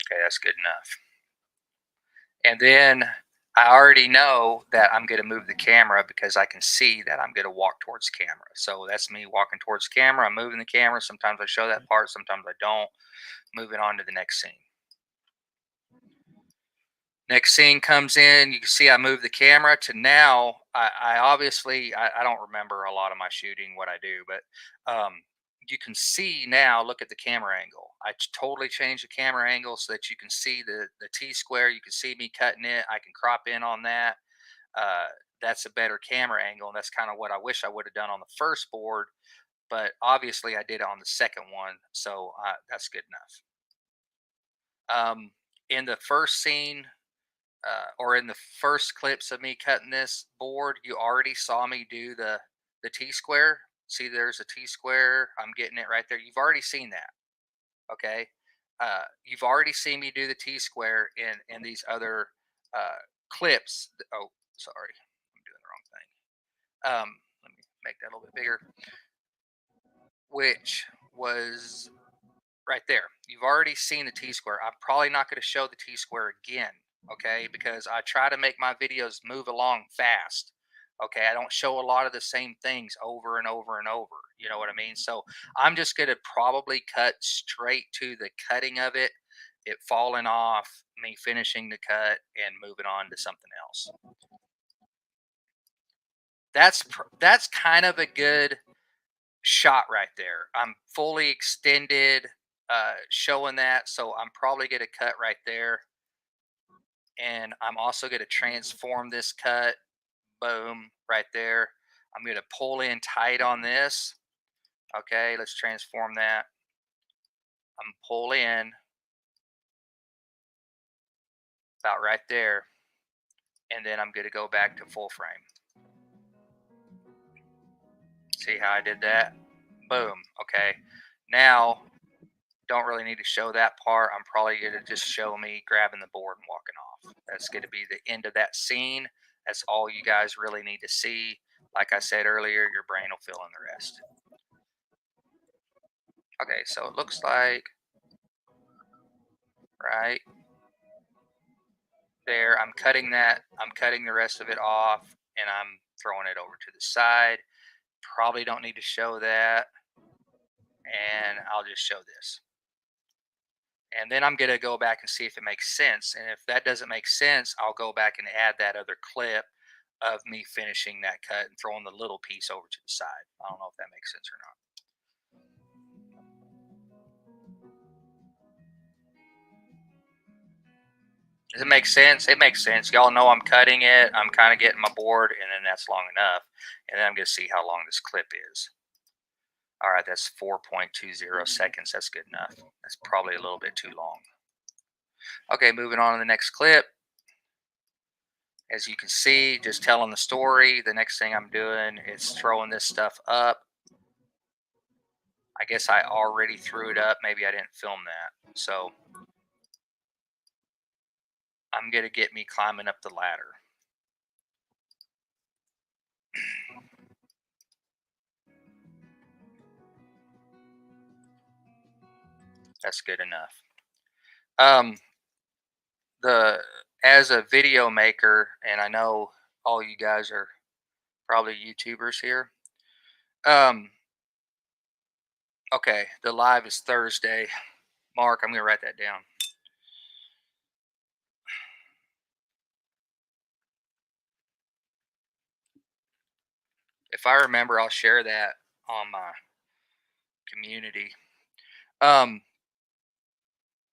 Okay, that's good enough. And then I already know that I'm going to move the camera because I can see that I'm going to walk towards camera. So that's me walking towards camera. I'm moving the camera. Sometimes I show that part, sometimes I don't. Moving on to the next scene. Next scene comes in. You can see I move the camera to now. I obviously, I don't remember a lot of my shooting, what I do, but you can see now, look at the camera angle. I totally changed the camera angle so that you can see the T-square. You can see me cutting it. I can crop in on that. That's a better camera angle. And that's kind of what I wish I would have done on the first board. but obviously I did it on the second one, so that's good enough. In the first scene, or in the first clips of me cutting this board, you already saw me do the T-square. See, there's a T-square. I'm getting it right there. You've already seen that. Okay. You've already seen me do the T-square in these other clips. Oh, sorry, I'm doing the wrong thing. Let me make that a little bit bigger. Which was right there. You've already seen the T-square. I'm probably not going to show the T-square again, okay? Because I try to make my videos move along fast. Okay, I don't show a lot of the same things over and over and over. You know what I mean? So I'm just going to probably cut straight to the cutting of it, it falling off, me finishing the cut, and moving on to something else. That's kind of a good shot right there. I'm fully extended, showing that, so I'm probably going to cut right there, and I'm also going to transform this cut. Boom, right there. I'm going to pull in tight on this. Okay, let's transform that. I'm pull in about right there, and then I'm going to go back to full frame. See how I did that? Boom. Okay, now don't really need to show that part. I'm probably going to just show me grabbing the board and walking off. That's going to be the end of that scene. That's all you guys really need to see. Like I said earlier, your brain will fill in the rest. Okay, so it looks like right there, I'm cutting that. I'm cutting the rest of it off, and I'm throwing it over to the side. Probably don't need to show that, and I'll just show this. And then I'm going to go back and see if it makes sense. And if that doesn't make sense, I'll go back and add that other clip of me finishing that cut and throwing the little piece over to the side. I don't know if that makes sense or not. Does it make sense? It makes sense. Y'all know I'm cutting it. I'm kind of getting my board, and then that's long enough. And then I'm going to see how long this clip is. All right, that's 4.20 seconds. That's good enough. That's probably a little bit too long. Okay, moving on to the next clip. As you can see, just telling the story. The next thing I'm doing is throwing this stuff up. I guess I already threw it up. Maybe I didn't film that. So I'm going to get me climbing up the ladder. That's good enough. As a video maker, and I know all you guys are probably YouTubers here. Okay, the live is Thursday. Mark, I'm going to write that down. If I remember, I'll share that on my community.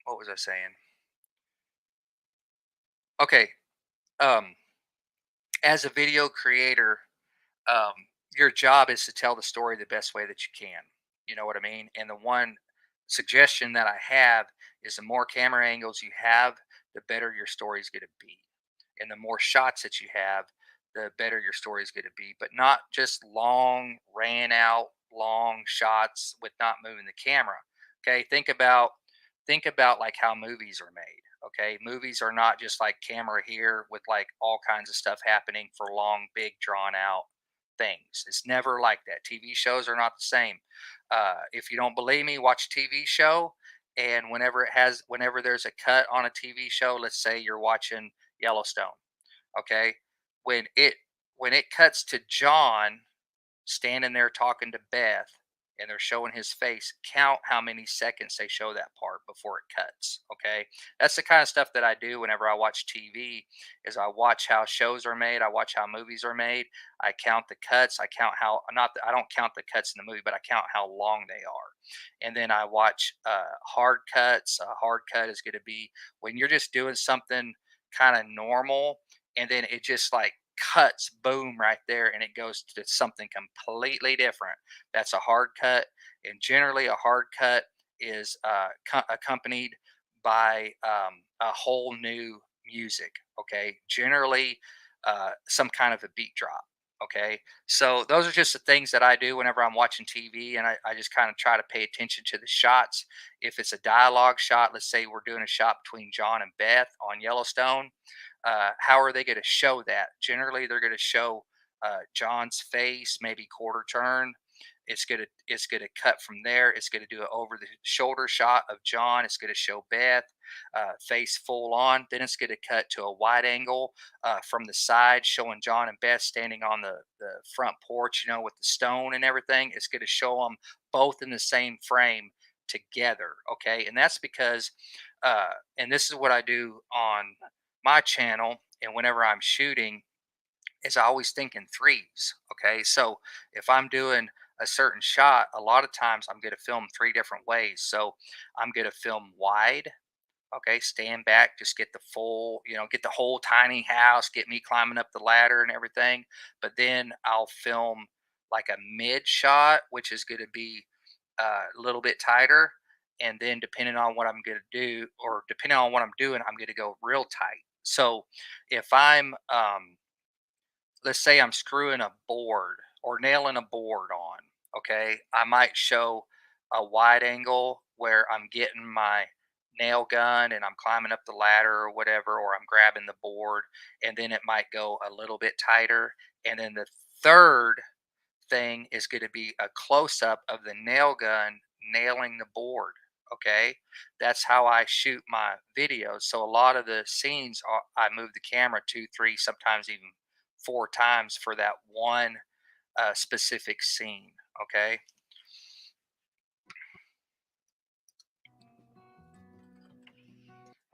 What was I saying? Okay. As a video creator, um, your job is to tell the story the best way that you can. You know what I mean? And the one suggestion that I have is the more camera angles you have, the better your story is going to be. And the more shots that you have, the better your story is going to be. But not just long, ran out, long shots with not moving the camera. Okay, think about like how movies are made. Okay, movies are not just like camera here with like all kinds of stuff happening for long, big, drawn out things. It's never like that. TV shows are not the same. If you don't believe me, watch a TV show, and whenever there's a cut on a TV show, let's say you're watching Yellowstone. Okay, when it when it cuts to John standing there talking to Beth, and they're showing his face, count how many seconds they show that part before it cuts. Okay, that's the kind of stuff that I do whenever I watch TV. Is I watch how shows are made, I watch how movies are made, I count the cuts, I count how not I don't count the cuts in the movie, but I count how long they are. And then I watch hard cuts. A hard cut is going to be when you're just doing something kind of normal, and then it just like cuts, boom, right there, and it goes to something completely different. That's a hard cut, and generally a hard cut is accompanied by a whole new music. Okay, generally some kind of a beat drop. Okay, so those are just the things that I do whenever I'm watching TV, and I just kind of try to pay attention to the shots. If it's a dialogue shot, let's say we're doing a shot between John and Beth on Yellowstone, how are they going to show that? Generally, they're going to show John's face, maybe quarter turn. It's gonna cut from there. It's gonna do an over the shoulder shot of John. It's gonna show Beth face full on. Then it's gonna cut to a wide angle from the side, showing John and Beth standing on the front porch, with the stone and everything. It's gonna show them both in the same frame together. Okay, and that's because, and this is what I do on my channel, and whenever I'm shooting, is I always think in threes. Okay, so if I'm doing a certain shot, a lot of times I'm going to film three different ways. So I'm going to film wide. Okay, stand back, just get the full, get the whole tiny house, get me climbing up the ladder and everything. But then I'll film like a mid shot, which is going to be a little bit tighter. And then depending on what I'm going to do, or depending on what I'm doing, I'm going to go real tight. So if I'm let's say I'm screwing a board or nailing a board on, okay, I might show a wide angle where I'm getting my nail gun and I'm climbing up the ladder or whatever, or I'm grabbing the board, and then it might go a little bit tighter. And then the third thing is going to be a close up of the nail gun nailing the board. Okay, that's how I shoot my videos. So a lot of the scenes, I move the camera two, three, sometimes even four times for that one specific scene. Okay.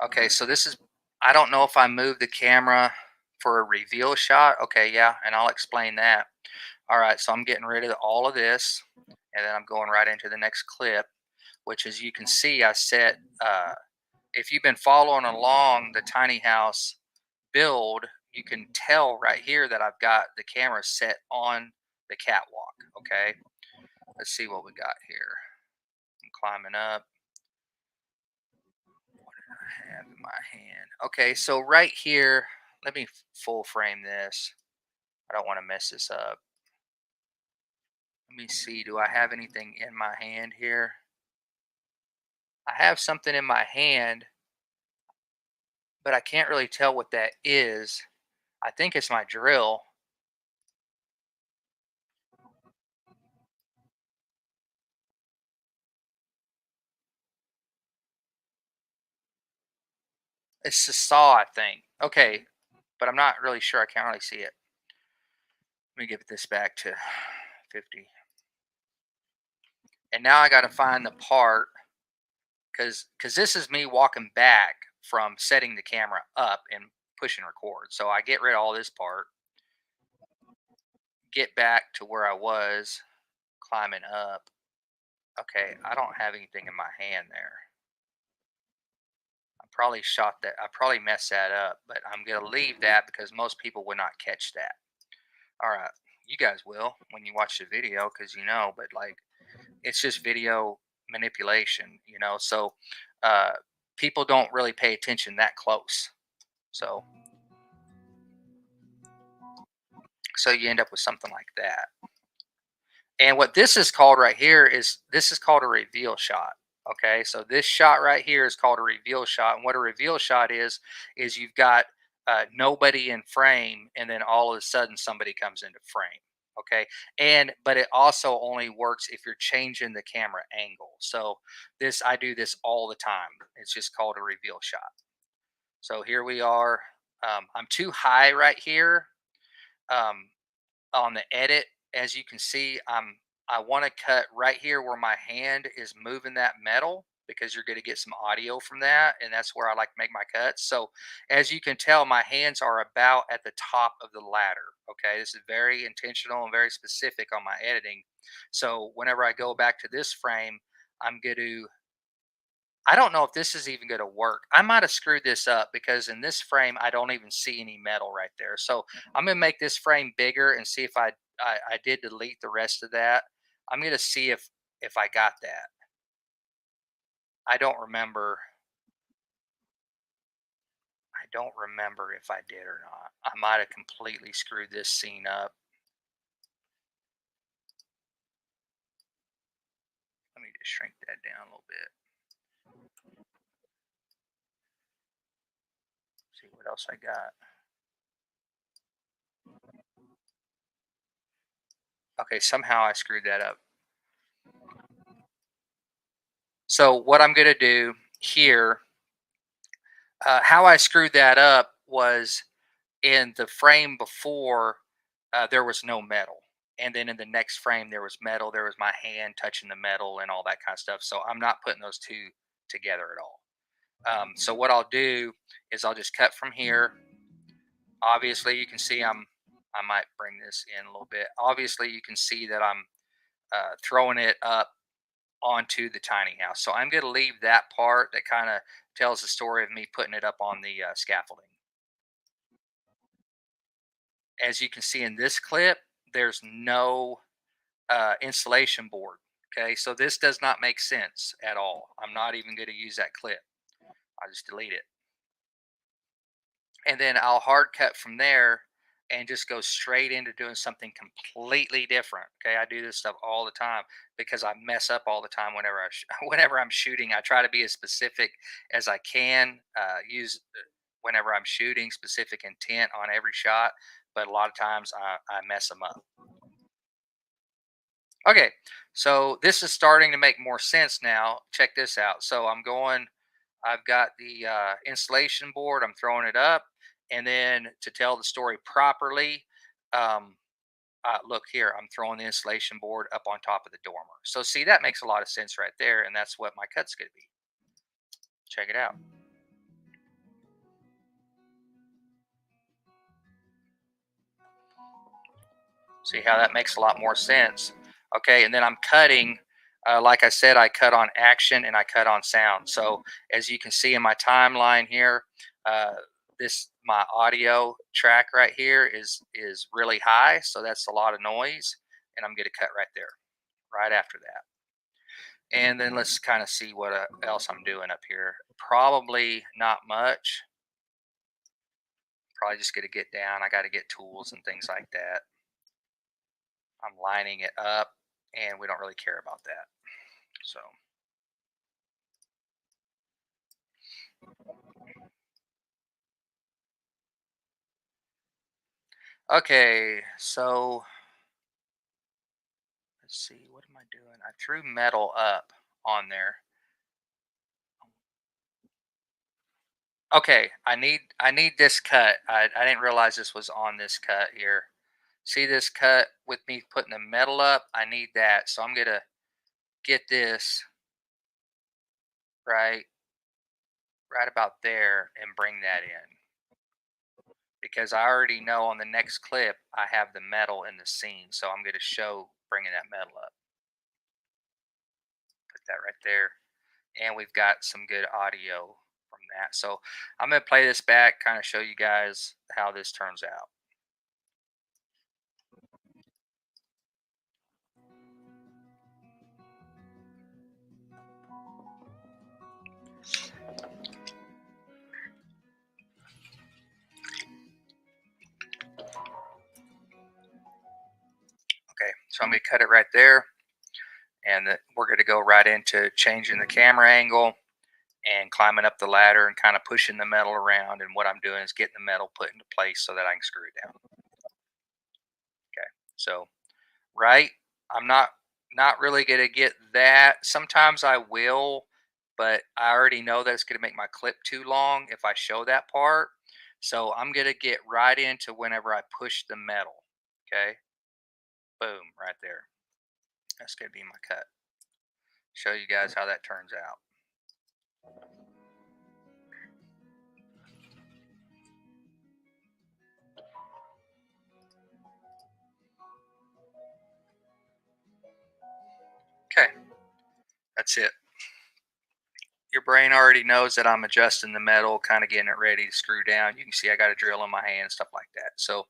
Okay, so this is, I don't know if I moved the camera for a reveal shot. Okay, yeah, and I'll explain that. All right, so I'm getting rid of all of this, and then I'm going right into the next clip, which, as you can see, I set, if you've been following along the tiny house build, you can tell right here that I've got the camera set on the catwalk. Okay, let's see what we got here. I'm climbing up. What did I have in my hand? Okay, so right here, let me full frame this. I don't want to mess this up. Let me see, do I have anything in my hand here? I have something in my hand, but I can't really tell what that is. I think it's my drill. It's a saw, I think. Okay, but I'm not really sure. I can't really see it. Let me give this back to 50. And now I got to find the part, because this is me walking back from setting the camera up and pushing record. So I get rid of all this part, get back to where I was climbing up. Okay, I don't have anything in my hand there. I probably shot that. I probably messed that up, but I'm going to leave that because most people would not catch that. All right, you guys will when you watch the video, because but like, it's just video manipulation. So uh, people don't really pay attention that close. So you end up with something like that. And what this is called right here is, this is called a reveal shot. Okay, so this shot right here is called a reveal shot. And what a reveal shot is you've got nobody in frame, and then all of a sudden somebody comes into frame. Okay, but it also only works if you're changing the camera angle. So I do this all the time. It's just called a reveal shot. So here we are. I'm too high right here. On the edit, as you can see, I want to cut right here where my hand is moving that metal, because you're going to get some audio from that, and that's where I like to make my cuts. So as you can tell, my hands are about at the top of the ladder. Okay, this is very intentional and very specific on my editing. So whenever I go back to this frame, I'm going to I don't know if this is even going to work. I might have screwed this up because in this frame, I don't even see any metal right there. So I'm going to make this frame bigger and see if I did delete the rest of that. I'm going to see if I got that. I don't remember. I don't remember if I did or not. I might have completely screwed this scene up. Let me just shrink that down a little bit. See what else I got. Okay, somehow I screwed that up. So what I'm going to do here, how I screwed that up was in the frame before, there was no metal. And then in the next frame, there was metal. There was my hand touching the metal and all that kind of stuff. So I'm not putting those two together at all. So what I'll do is I'll just cut from here. Obviously, you can see I might bring this in a little bit. Obviously, you can see that I'm throwing it up onto the tiny house. So I'm going to leave that part that kind of tells the story of me putting it up on the scaffolding. As you can see in this clip, there's no insulation board. Okay, so this does not make sense at all. I'm not even going to use that clip. I'll just delete it. And then I'll hard cut from there and just go straight into doing something completely different. Okay, I do this stuff all the time because I mess up all the time whenever whenever I'm shooting. I try to be as specific as I can. Use whenever I'm shooting specific intent on every shot, but a lot of times I mess them up. Okay, so this is starting to make more sense now. Check this out. So I've got the installation board, I'm throwing it up. And then to tell the story properly, um, look here, I'm throwing the installation board up on top of the dormer. So see, that makes a lot of sense right there. And that's what my cut's going to be. Check it out. See how that makes a lot more sense. Okay, and then I'm cutting, like I said, I cut on action and I cut on sound. So as you can see in my timeline here, this my audio track right here is really high, so that's a lot of noise, and I'm going to cut right there, right after that. And then let's kind of see what else I'm doing up here. Probably not much. Probably just going to get down. I got to get tools and things like that. I'm lining it up, and we don't really care about that. So, okay, so let's see, what am I doing? I threw metal up on there. Okay, I need this cut. I didn't realize this was on this cut here. See this cut with me putting the metal up? I need that. So I'm gonna get this right right about there and bring that in. Because I already know on the next clip I have the metal in the scene. So I'm gonna show bringing that metal up. Put that right there. And we've got some good audio from that. So I'm gonna play this back, kind of show you guys how this turns out. Okay, so I'm gonna cut it right there, and we're gonna go right into changing the camera angle and climbing up the ladder and kind of pushing the metal around. And what I'm doing is getting the metal put into place so that I can screw it down. Okay, so right, I'm not really gonna get that. Sometimes I will, but I already know that it's gonna make my clip too long if I show that part. So I'm gonna get right into whenever I push the metal. Okay, boom, right there. That's gonna be my cut. Show you guys how that turns out. Okay, that's it. You're your brain already knows that I'm adjusting the metal, kind of getting it ready to screw down. You can see I got a drill in my hand, stuff like that. So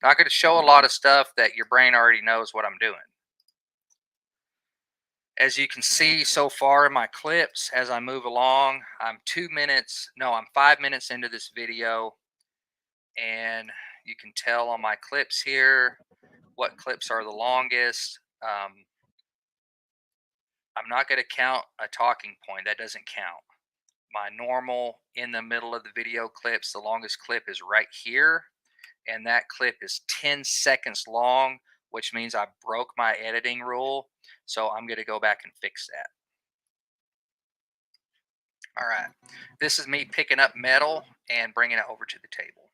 not going to show a lot of stuff that your brain already knows what I'm doing. As you can see so far in my clips, as I move along, I'm 5 minutes into this video, and you can tell on my clips here what clips are the longest. I'm not going to count a talking point. That doesn't count. My normal in the middle of the video clips, the longest clip is right here, and that clip is 10 seconds long, which means I broke my editing rule. So I'm going to go back and fix that. All right, this is me picking up metal and bringing it over to the table.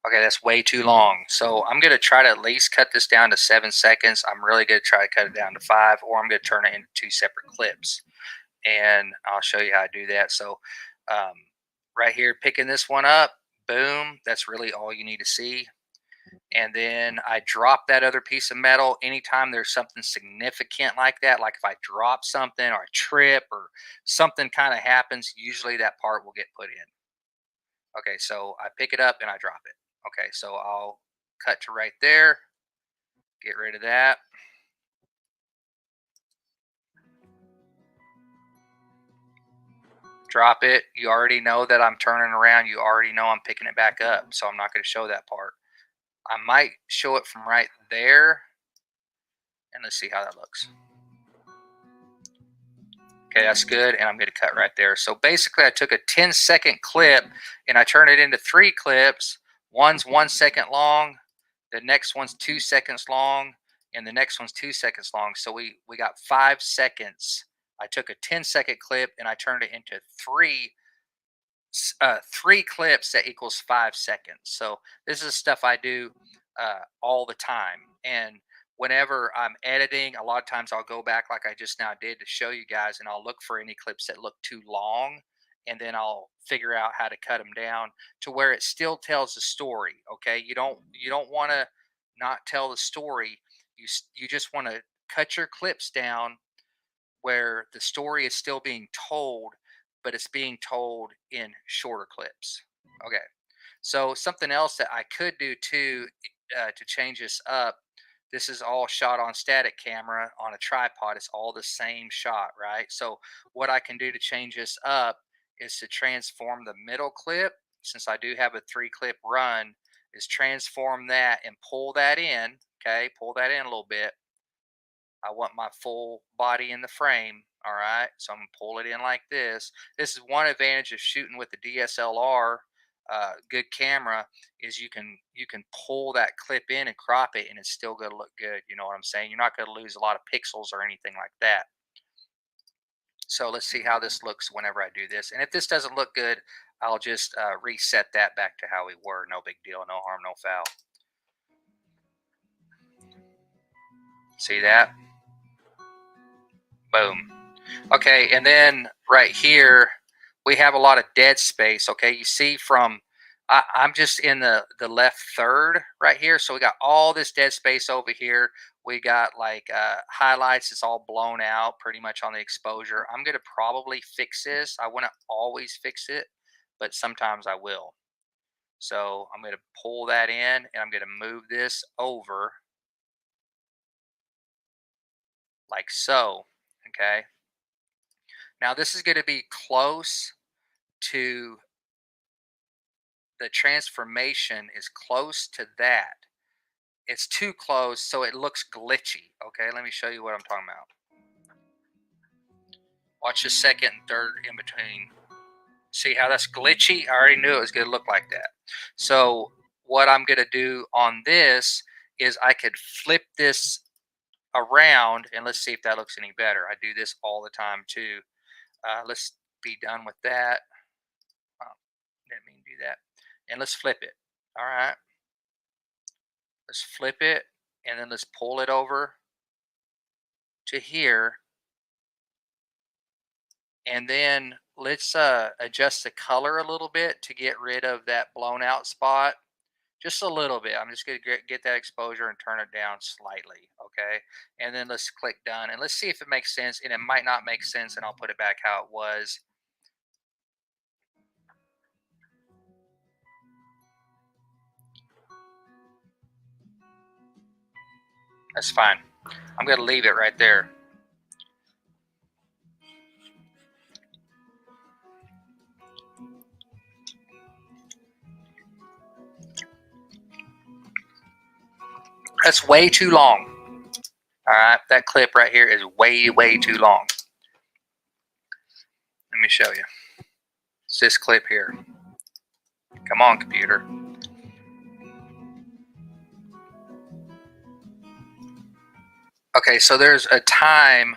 Okay, that's way too long. So I'm going to try to at least cut this down to 7 seconds. I'm really going to try to cut it down to 5, or I'm going to turn it into 2 separate clips. And I'll show you how I do that. So right here, picking this one up, boom, that's really all you need to see. And then I drop that other piece of metal anytime there's something significant like that. Like if I drop something or I trip or something kind of happens, usually that part will get put in. Okay, so I pick it up and I drop it. Okay, so I'll cut to right there, get rid of that. Drop it. You already know that I'm turning around. You already know I'm picking it back up, so I'm not going to show that part. I might show it from right there, and let's see how that looks. Okay, that's good, and I'm going to cut right there. So basically, I took a 10-second clip, and I turned it into 3 clips. One's 1 second long, the next one's 2 seconds long, and the next one's 2 seconds long. So we got 5 seconds. I took a 10-second clip, and I turned it into 3 clips that equals 5 seconds. So this is stuff I do all the time. And whenever I'm editing, a lot of times I'll go back like I just now did to show you guys, and I'll look for any clips that look too long, and then I'll figure out how to cut them down to where it still tells the story. Okay, you don't want to not tell the story. You just want to cut your clips down where the story is still being told, but it's being told in shorter clips. Okay, so something else that I could do too to change this up. This is all shot on static camera on a tripod. It's all the same shot, right? So what I can do to change this up is to transform the middle clip, since I do have a 3-clip run, is transform that and pull that in. Okay, pull that in a little bit. I want my full body in the frame. All right, so I'm gonna pull it in like this. This is one advantage of shooting with the DSLR, good camera, is you can pull that clip in and crop it, and it's still gonna look good. You know what I'm saying? You're not gonna lose a lot of pixels or anything like that. So let's see how this looks whenever I do this. And if this doesn't look good, I'll just reset that back to how we were. No big deal. No harm, no foul. See that? Boom. Okay, and then right here, we have a lot of dead space. Okay, you see from, I'm just in the left third right here. So we got all this dead space over here. We got like highlights. It's all blown out pretty much on the exposure. I'm going to probably fix this. I wouldn't always fix it, but sometimes I will. So I'm going to pull that in, and I'm going to move this over like so. Okay. Now this is going to be close to, the transformation is close to that. It's too close, so it looks glitchy. Okay, let me show you what I'm talking about. Watch the second and third in between. See how that's glitchy? I already knew it was going to look like that. So what I'm going to do on this is I could flip this around, and let's see if that looks any better. I do this all the time too. Let's be done with that. Didn't mean to do that. And let's flip it. All right. Let's flip it, and then let's pull it over to here. And then let's adjust the color a little bit to get rid of that blown out spot. Just a little bit. I'm just going to get that exposure and turn it down slightly. Okay. And then let's click done and let's see if it makes sense. And it might not make sense, and I'll put it back how it was. That's fine. I'm going to leave it right there. That's way too long. All right, that clip right here is way, way too long. Let me show you. It's this clip here. Come on, computer. Okay, so there's a time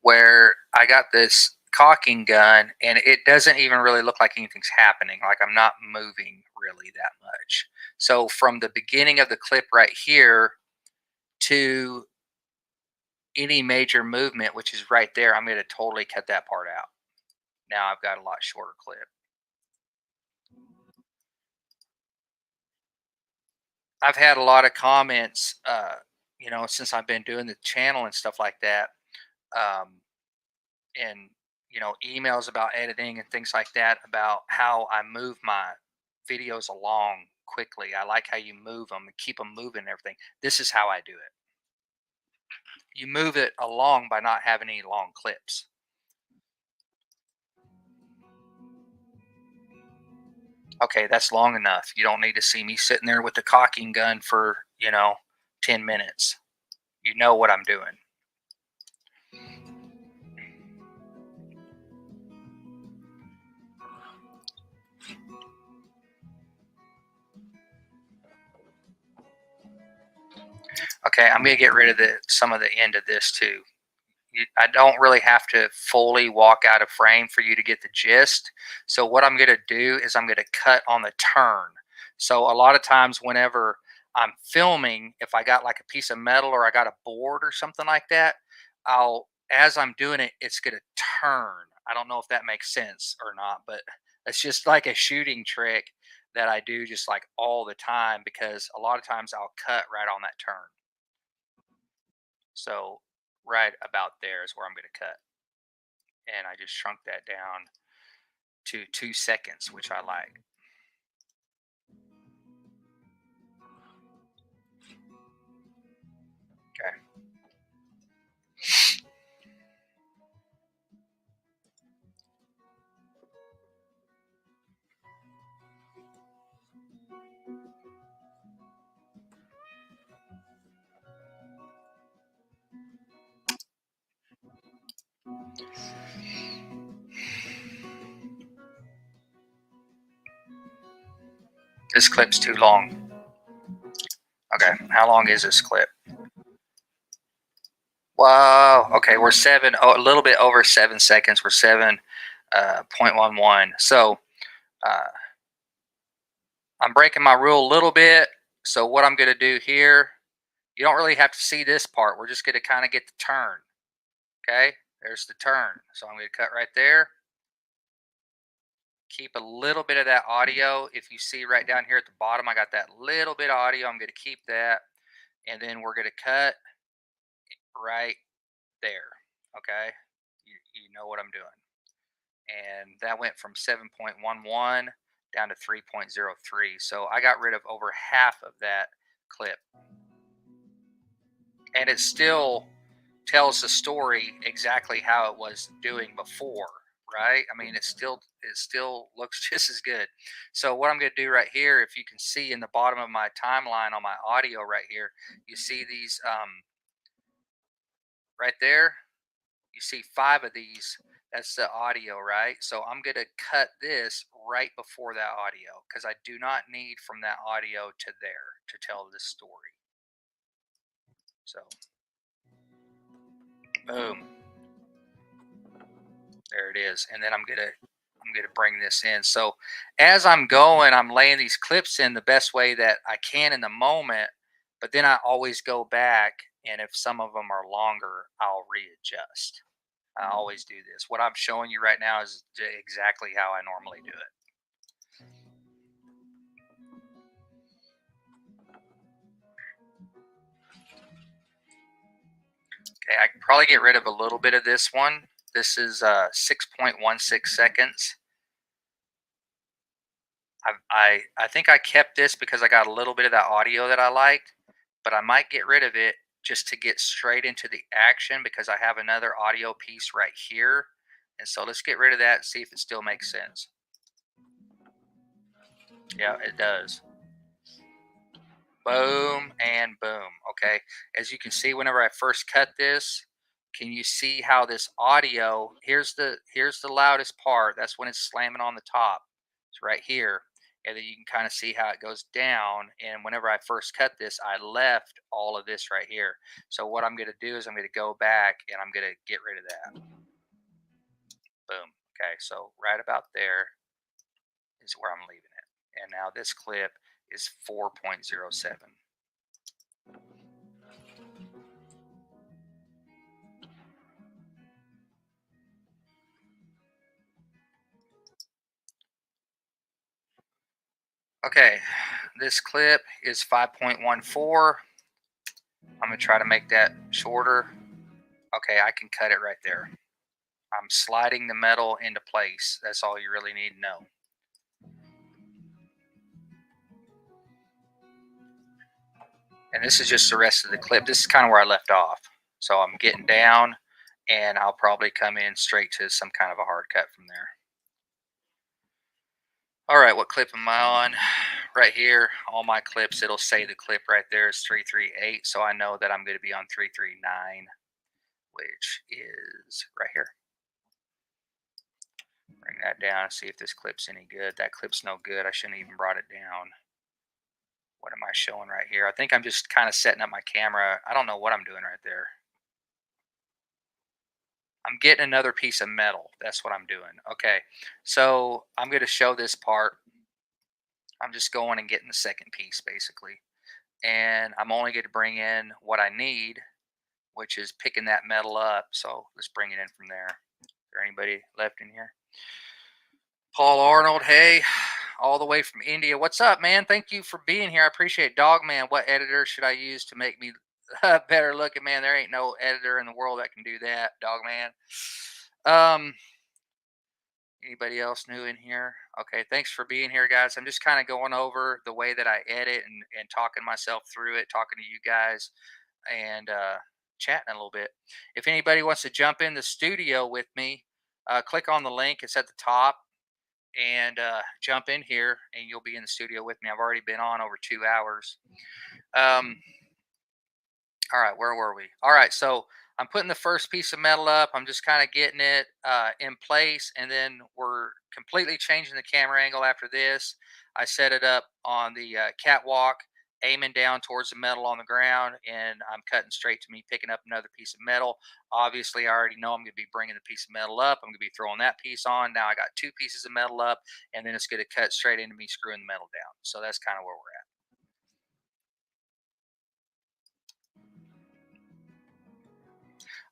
where I got this caulking gun and it doesn't even really look like anything's happening. Like I'm not moving really that much. So from the beginning of the clip right here to any major movement, which is right there, I'm going to totally cut that part out. Now I've got a lot shorter clip. I've had a lot of comments, you know, since I've been doing the channel and stuff like that, and you know, emails about editing and things like that, about how I move my videos along quickly. I like how you move them and keep them moving and everything. This is how I do it. You move it along by not having any long clips. Okay, that's long enough. You don't need to see me sitting there with the caulking gun for, you know, 10 minutes. You know what I'm doing. Okay, I'm going to get rid of some of the end of this too. I don't really have to fully walk out of frame for you to get the gist. So what I'm going to do is I'm going to cut on the turn. So a lot of times whenever I'm filming, if I got like a piece of metal or I got a board or something like that, as I'm doing it, it's going to turn. I don't know if that makes sense or not, but it's just like a shooting trick that I do just like all the time, because a lot of times I'll cut right on that turn. So right about there is where I'm going to cut. And I just shrunk that down to 2 seconds, which I like. Okay. This clip's too long. Okay, how long is this clip? Wow. Okay, we're a little bit over 7 seconds. We're 7.11. So I'm breaking my rule a little bit. So what I'm going to do here, you don't really have to see this part. We're just going to kind of get the turn. Okay, there's the turn. So I'm going to cut right there. Keep a little bit of that audio. If you see right down here at the bottom, I got that little bit of audio. I'm going to keep that. And then we're going to cut right there. Okay. You know what I'm doing. And that went from 7.11 down to 3.03. So I got rid of over half of that clip. And it still tells the story exactly how it was doing before, right? I mean, it still looks just as good. So what I'm going to do right here, if you can see in the bottom of my timeline on my audio right here, you see these right there. You see 5 of these. That's the audio, right? So I'm going to cut this right before that audio, because I do not need from that audio to there to tell this story. So boom, there it is. And then I'm gonna bring this in. So as I'm going, I'm laying these clips in the best way that I can in the moment, but then I always go back, and if some of them are longer, I'll readjust. I always do this. What I'm showing you right now is exactly how I normally do it. Okay, I can probably get rid of a little bit of this one. This is 6.16 seconds. I think I kept this because I got a little bit of that audio that I liked, but I might get rid of it just to get straight into the action because I have another audio piece right here. And so let's get rid of that and see if it still makes sense. Yeah, it does. Boom and boom. Okay. As you can see, whenever I first cut this, can you see how this audio, here's the loudest part. That's when it's slamming on the top. It's right here. And then you can kind of see how it goes down. And whenever I first cut this, I left all of this right here. So what I'm going to do is I'm going to go back and I'm going to get rid of that. Boom. Okay. So right about there is where I'm leaving it. And now this clip is 4.07. Okay, this clip is 5.14. I'm going to try to make that shorter. Okay, I can cut it right there. I'm sliding the metal into place. That's all you really need to know. And this is just the rest of the clip. This is kind of where I left off. So I'm getting down, and I'll probably come in straight to some kind of a hard cut from there. All right, what clip am I on? Right here, all my clips, it'll say the clip right there is 338. So I know that I'm going to be on 339, which is right here. Bring that down and see if this clip's any good. That clip's no good. I shouldn't even brought it down. What am I showing right here? I think I'm just kind of setting up my camera. I don't know what I'm doing right there. I'm getting another piece of metal. That's what I'm doing. Okay, so I'm going to show this part. I'm just going and getting the second piece basically. And I'm only going to bring in what I need, which is picking that metal up. So let's bring it in from there. Is there anybody left in here? Paul Arnold, hey, all the way from India. What's up, man? Thank you for being here. I appreciate it. Dog man, what editor should I use to make me better looking? Man, there ain't no editor in the world that can do that, dog man. Anybody else new in here? Okay, thanks for being here, guys. I'm just kind of going over the way that I edit and talking myself through it, talking to you guys, and chatting a little bit. If anybody wants to jump in the studio with me, click on the link. It's at the top. And jump in here and you'll be in the studio with me. I've already been on over 2 hours. All right, where were we? All right, so I'm putting the first piece of metal up. I'm just kind of getting it in place, and then we're completely changing the camera angle after this. I set it up on the catwalk, aiming down towards the metal on the ground, and I'm cutting straight to me picking up another piece of metal. Obviously, I already know I'm going to be bringing the piece of metal up. I'm going to be throwing that piece on. Now I got 2 pieces of metal up, and then it's going to cut straight into me screwing the metal down. So that's kind of where we're at.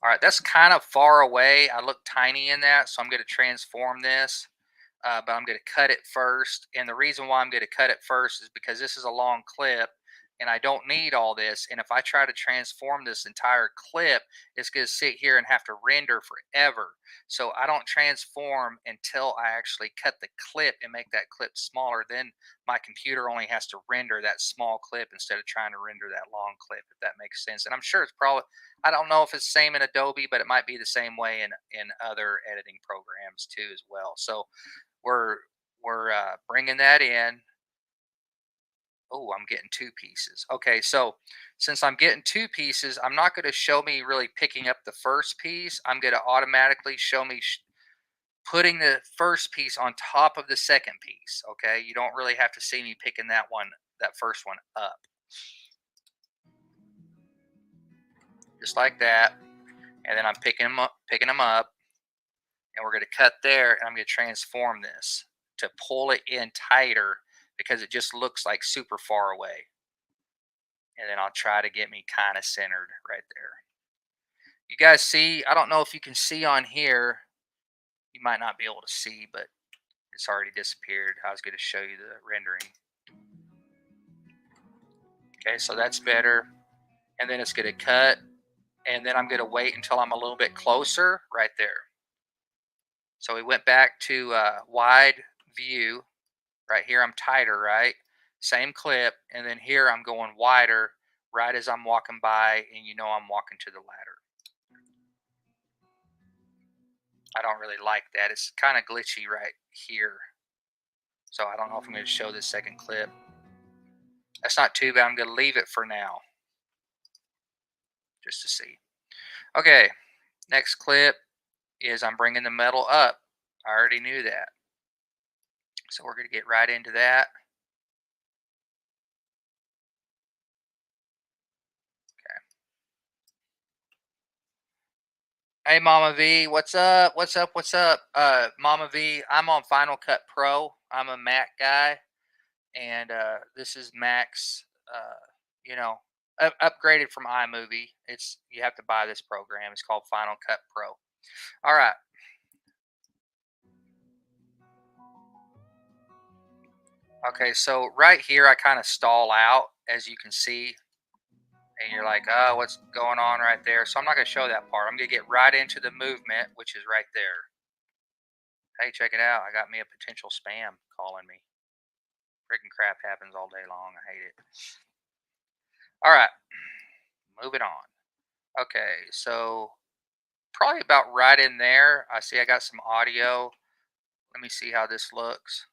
All right, that's kind of far away. I look tiny in that, so I'm going to transform this. But I'm going to cut it first. And the reason why I'm going to cut it first is because this is a long clip and I don't need all this. And if I try to transform this entire clip, it's going to sit here and have to render forever. So I don't transform until I actually cut the clip and make that clip smaller. Then my computer only has to render that small clip instead of trying to render that long clip, if that makes sense. And I'm sure it's probably, I don't know if it's the same in Adobe, but it might be the same way in other editing programs too as well. So we're bringing that in. Oh, I'm getting 2 pieces. Okay, so since I'm getting 2 pieces, I'm not going to show me really picking up the first piece. I'm going to automatically show me putting the first piece on top of the second piece. Okay, you don't really have to see me picking that first one up. Just like that. And then I'm picking them up, and we're going to cut there, and I'm going to transform this to pull it in tighter because it just looks like super far away. And then I'll try to get me kind of centered right there. You guys see, I don't know if you can see on here. You might not be able to see, but it's already disappeared. I was going to show you the rendering. Okay, so that's better. And then it's going to cut. And then I'm going to wait until I'm a little bit closer right there. So we went back to wide view. Right here, I'm tighter, right? Same clip. And then here, I'm going wider right as I'm walking by, and you know I'm walking to the ladder. I don't really like that. It's kind of glitchy right here. So I don't know if I'm going to show this second clip. That's not too bad. I'm going to leave it for now, just to see. Okay, next clip is I'm bringing the metal up. I already knew that. So we're going to get right into that. Hey, Mama V, what's up? What's up? What's up? Mama V, I'm on Final Cut Pro. I'm a Mac guy, and this is Mac's, you know, upgraded from iMovie. It's, you have to buy this program. It's called Final Cut Pro. All right. Okay, so right here, I kind of stall out, as you can see. And you're like, oh, what's going on right there? So I'm not going to show that part. I'm going to get right into the movement, which is right there. Hey, check it out. I got me a potential spam calling me. Freaking crap happens all day long. I hate it. All right. Moving on. Okay, so probably about right in there. I see I got some audio. Let me see how this looks.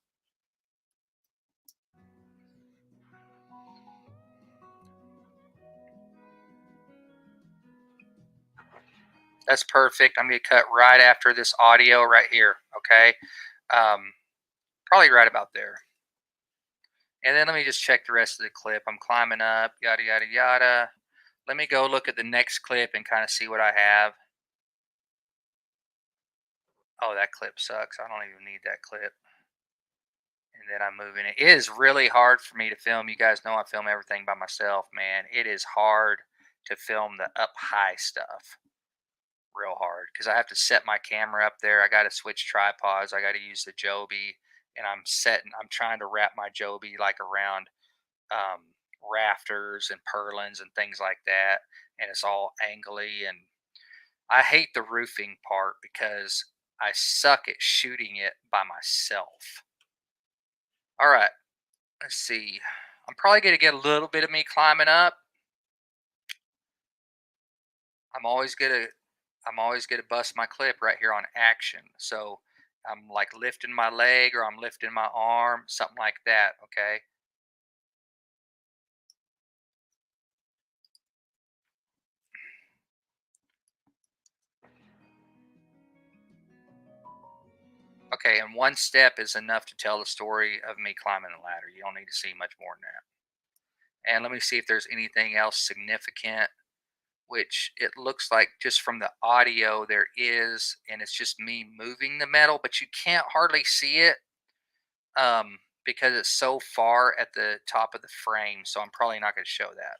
That's perfect. I'm going to cut right after this audio right here. Okay. Probably right about there. And then let me just check the rest of the clip. I'm climbing up, yada, yada, yada. Let me go look at the next clip and kind of see what I have. Oh, that clip sucks. I don't even need that clip. And then I'm moving it. It is really hard for me to film. You guys know I film everything by myself, man. It is hard to film the up high stuff. Real hard, because I have to set my camera up there. I got to switch tripods. I got to use the Joby, and I'm trying to wrap my Joby like around rafters and purlins and things like that, and it's all angly. And I hate the roofing part because I suck at shooting it by myself. All right, let's see. I'm probably going to get a little bit of me climbing up. I'm always gonna bust my clip right here on action. So I'm like lifting my leg or I'm lifting my arm, something like that. Okay. Okay, and one step is enough to tell the story of me climbing the ladder. You don't need to see much more than that. And let me see if there's anything else significant, which it looks like just from the audio there is, and it's just me moving the metal, but you can't hardly see it because it's so far at the top of the frame. So I'm probably not going to show that.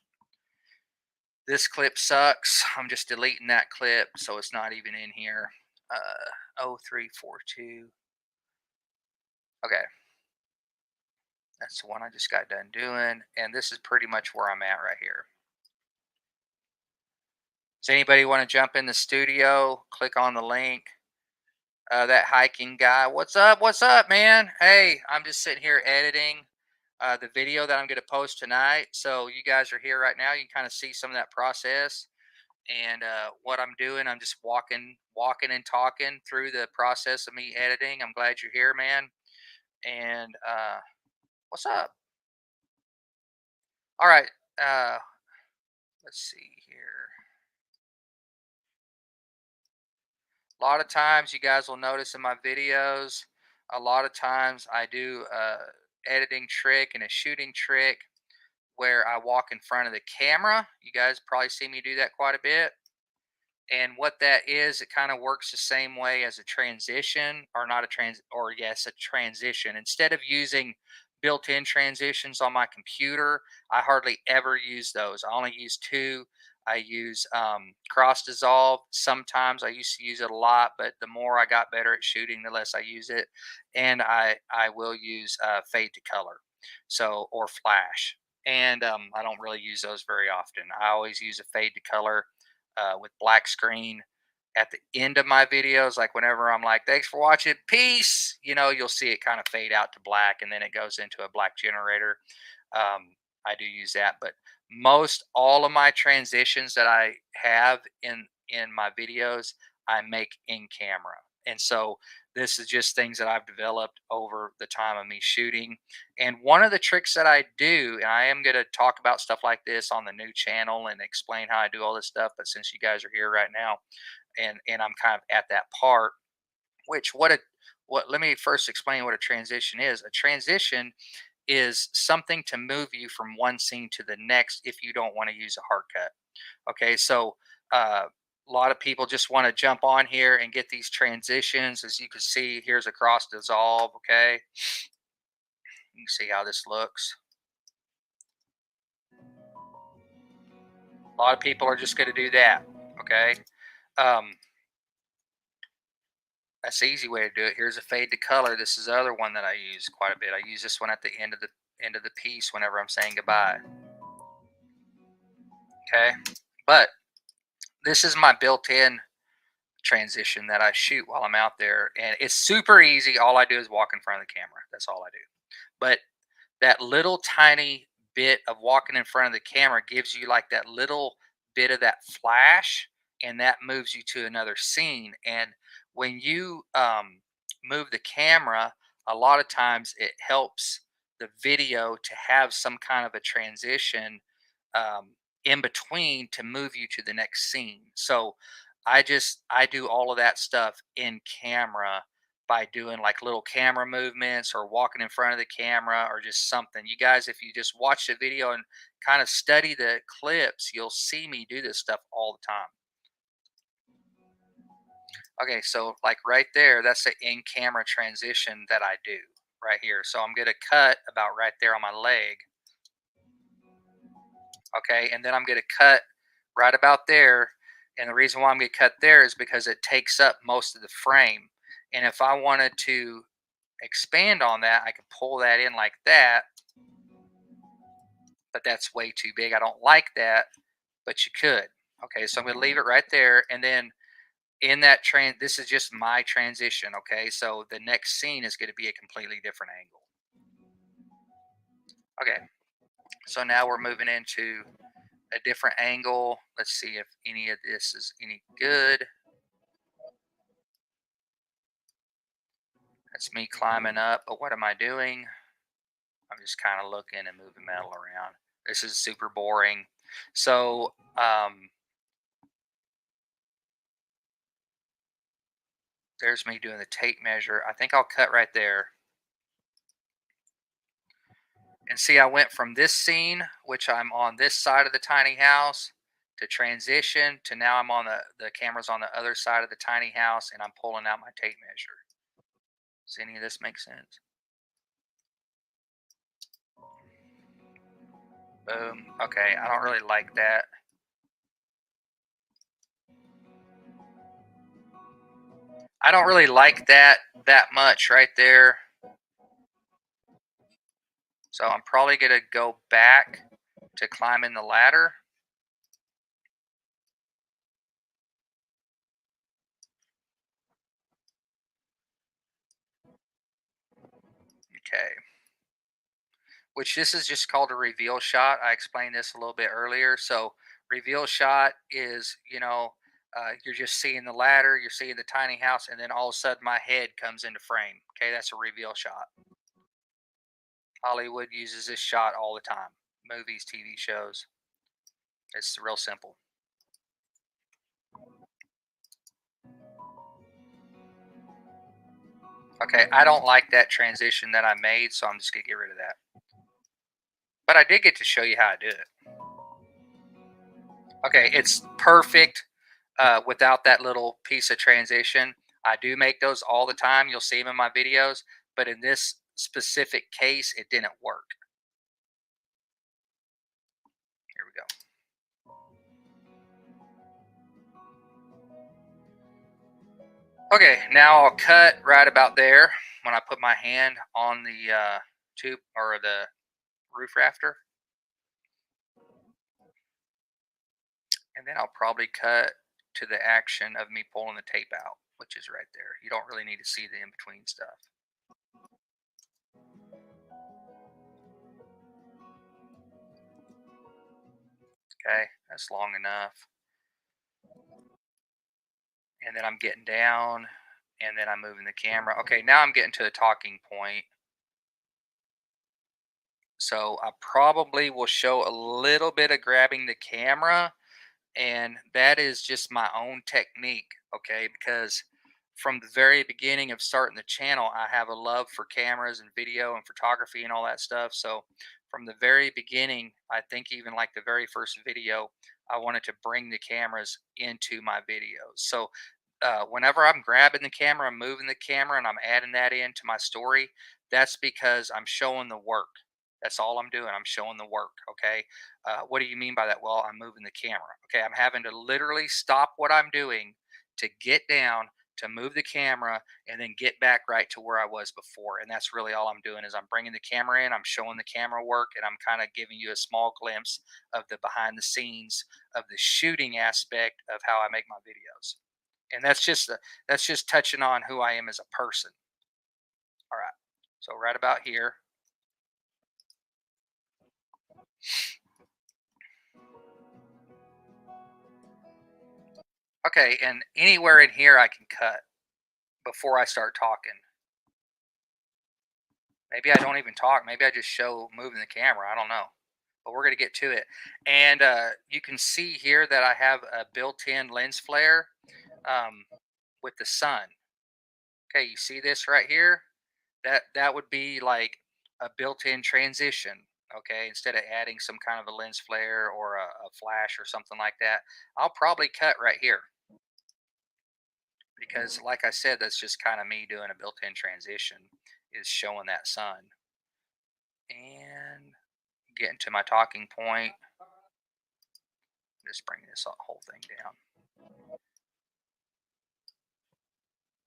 This clip sucks. I'm just deleting that clip, so it's not even in here. 0342. Okay. That's the one I just got done doing. And this is pretty much where I'm at right here. Does anybody want to jump in the studio? Click on the link. That hiking guy. What's up? What's up, man? Hey, I'm just sitting here editing the video that I'm going to post tonight. So you guys are here right now. You can kind of see some of that process. And what I'm doing, I'm just walking and talking through the process of me editing. I'm glad you're here, man. And what's up? All right. Let's see here. A lot of times you guys will notice in my videos, a lot of times I do a editing trick and a shooting trick where I walk in front of the camera. You guys probably see me do that quite a bit. And what that is, it kind of works the same way as a transition, or not a yes, a transition. Instead of using built-in transitions on my computer, I hardly ever use those. I only use two. I use cross dissolve. Sometimes I used to use it a lot, but the more I got better at shooting, the less I use it. And I will use fade to color, so or flash. And I don't really use those very often. I always use a fade to color with black screen at the end of my videos. Like whenever I'm like, thanks for watching, peace, you'll see it kind of fade out to black, and then it goes into a black generator. I do use that, but most all of my transitions that I have in my videos, I make in camera. And so this is just things that I've developed over the time of me shooting. And one of the tricks that I do, and I am going to talk about stuff like this on the new channel and explain how I do all this stuff, but since you guys are here right now, and I'm kind of at that part, which what let me first explain what a transition is. A transition is something to move you from one scene to the next if you don't want to use a hard cut. Okay, so a lot of people just want to jump on here and get these transitions. As you can see, here's a cross dissolve. Okay, you can see how this looks. A lot of people are just going to do that. Okay, that's the easy way to do it. Here's a fade to color. This is the other one that I use quite a bit. I use this one at the end of the piece whenever I'm saying goodbye. Okay, but this is my built-in transition that I shoot while I'm out there, and it's super easy. All I do is walk in front of the camera. That's all I do. But that little tiny bit of walking in front of the camera gives you like that little bit of that flash, and that moves you to another scene. And when you move the camera, a lot of times it helps the video to have some kind of a transition um, in between to move you to the next scene. So I do all of that stuff in camera by doing like little camera movements or walking in front of the camera or just something. You guys, if you just watch the video and kind of study the clips, you'll see me do this stuff all the time. Okay, so like right there, that's the in camera transition that I do right here. So I'm going to cut about right there on my leg. Okay, and then I'm going to cut right about there. And the reason why I'm going to cut there is because it takes up most of the frame. And if I wanted to expand on that, I could pull that in like that, but that's way too big. I don't like that, but you could. Okay, so I'm going to leave it right there. And then in that this is just my transition. Okay, so the next scene is going to be a completely different angle. Okay, so now we're moving into a different angle. Let's see if any of this is any good. That's me climbing up, but what am I doing? I'm just kind of looking and moving metal around. This is super boring. So there's me doing the tape measure. I think I'll cut right there. And see, I went from this scene, which I'm on this side of the tiny house, to transition to now I'm on the camera's on the other side of the tiny house, and I'm pulling out my tape measure. Does any of this make sense? Boom. Okay, I don't really like that. I don't really like that much right there. So I'm probably going to go back to climbing the ladder. Okay. Which this is just called a reveal shot. I explained this a little bit earlier. So reveal shot is, you're just seeing the ladder, you're seeing the tiny house, and then all of a sudden my head comes into frame. Okay, that's a reveal shot. Hollywood uses this shot all the time. Movies, TV shows. It's real simple. Okay, I don't like that transition that I made, so I'm just going to get rid of that. But I did get to show you how I do it. Okay, it's perfect without that little piece of transition. I do make those all the time. You'll see them in my videos. But in this specific case, it didn't work. Here we go. Okay, now I'll cut right about there when I put my hand on the tube or the roof rafter. And then I'll probably cut to the action of me pulling the tape out, which is right there. You don't really need to see the in-between stuff. Okay, that's long enough. And then I'm getting down, and then I'm moving the camera. Okay, now I'm getting to the talking point. So I probably will show a little bit of grabbing the camera, and that is just my own technique, okay? Because from the very beginning of starting the channel, I have a love for cameras and video and photography and all that stuff. So from the very beginning, I think even like the very first video, I wanted to bring the cameras into my videos. So whenever I'm grabbing the camera, I'm moving the camera, and I'm adding that into my story, that's because I'm showing the work. That's all I'm doing. I'm showing the work. Okay. What do you mean by that? Well, I'm moving the camera. Okay. I'm having to literally stop what I'm doing to get down, to move the camera, and then get back right to where I was before. And that's really all I'm doing is I'm bringing the camera in, I'm showing the camera work, and I'm kind of giving you a small glimpse of the behind the scenes of the shooting aspect of how I make my videos. And that's just touching on who I am as a person. All right. So right about here. Okay, and anywhere in here I can cut before I start talking. Maybe I don't even talk. Maybe I just show moving the camera. I don't know. But we're going to get to it. And you can see here that I have a built-in lens flare with the sun. Okay, you see this right here? That would be like a built-in transition. Okay, instead of adding some kind of a lens flare or a flash or something like that, I'll probably cut right here. Because like I said, that's just kind of me doing a built-in transition, is showing that sun. And getting to my talking point, just bring this whole thing down.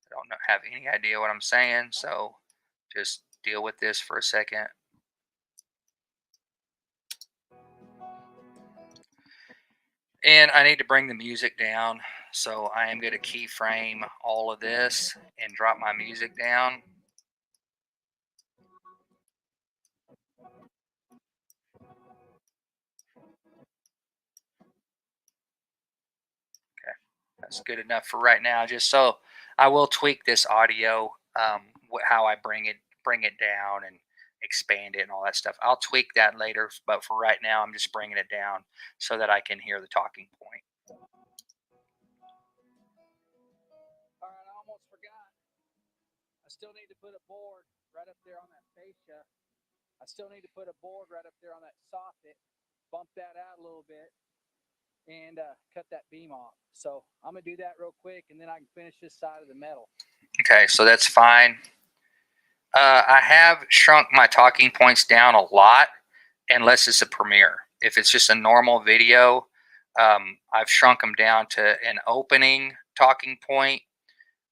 I don't have any idea what I'm saying, so just deal with this for a second. And I need to bring the music down, so I am going to keyframe all of this and drop my music down. Okay, that's good enough for right now. Just so I will tweak this audio, how I bring it down and expand it and all that stuff. I'll tweak that later, but for right now, I'm just bringing it down so that I can hear the talking point. All right, I almost forgot. I still need to put a board right up there on that fascia. I still need to put a board right up there on that soffit, bump that out a little bit, and cut that beam off. So I'm going to do that real quick, and then I can finish this side of the metal. Okay, so that's fine. I have shrunk my talking points down a lot, unless it's a premiere. If it's just a normal video, I've shrunk them down to an opening talking point,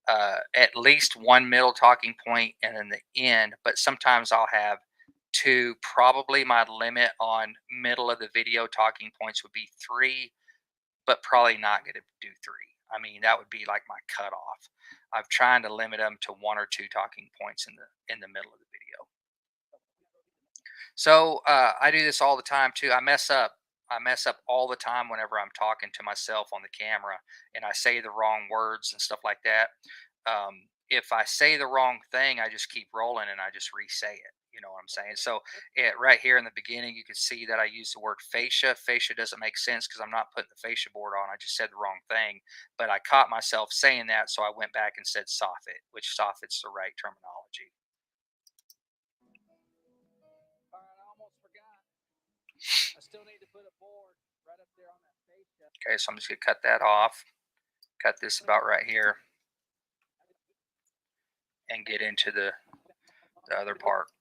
at least one middle talking point, and then the end. But sometimes I'll have two. Probably my limit on middle of the video talking points would be three, but probably not going to do three. I mean, that would be like my cutoff. I'm trying to limit them to one or two talking points in the middle of the video. So I do this all the time too. I mess up. I mess up all the time whenever I'm talking to myself on the camera, and I say the wrong words and stuff like that. If I say the wrong thing, I just keep rolling and I just re-say it. You know what I'm saying? So right here in the beginning, you can see that I use the word fascia. Fascia doesn't make sense because I'm not putting the fascia board on. I just said the wrong thing, but I caught myself saying that, so I went back and said soffit, which soffit's the right terminology. All right, I almost forgot. I still need to put a board right up there on that fascia. Okay, so I'm just gonna cut that off. Cut this about right here, and get into the other part.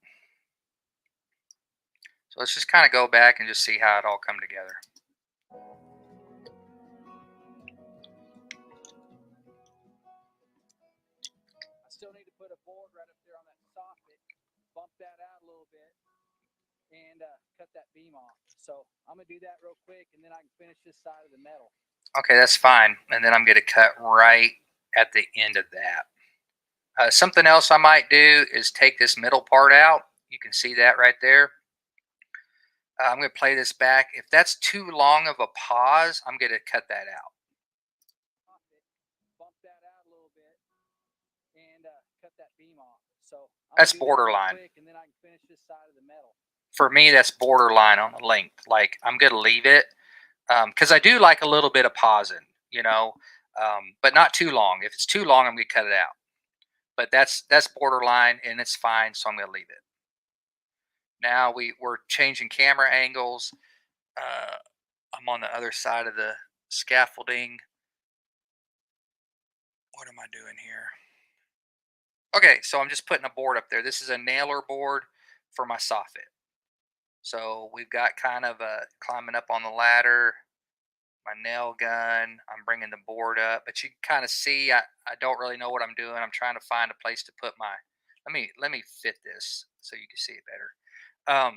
So let's just kind of go back and just see how it all come together. bump that out a little bit, and cut that beam off. So I'm going to do that real quick, and then I can finish this side of the metal. Okay, that's fine. And then I'm going to cut right at the end of that. Something else I might do is take this middle part out. You can see that right there. I'm going to play this back. If that's too long of a pause, I'm going to cut that out. Bump that out a little bit, and cut that beam off. So that's borderline. And then I can finish this side of the metal. For me, that's borderline on the length. Like, I'm going to leave it because I do like a little bit of pausing, you know, but not too long. If it's too long, I'm going to cut it out. But that's borderline, and it's fine, so I'm going to leave it. Now we're changing camera angles. I'm on the other side of the scaffolding. What am I doing here? Okay, so I'm just putting a board up there. This is a nailer board for my soffit. So we've got kind of a climbing up on the ladder, my nail gun. I'm bringing the board up, but you can kind of see I don't really know what I'm doing. I'm trying to find a place to put my. Let me fit this so you can see it better. I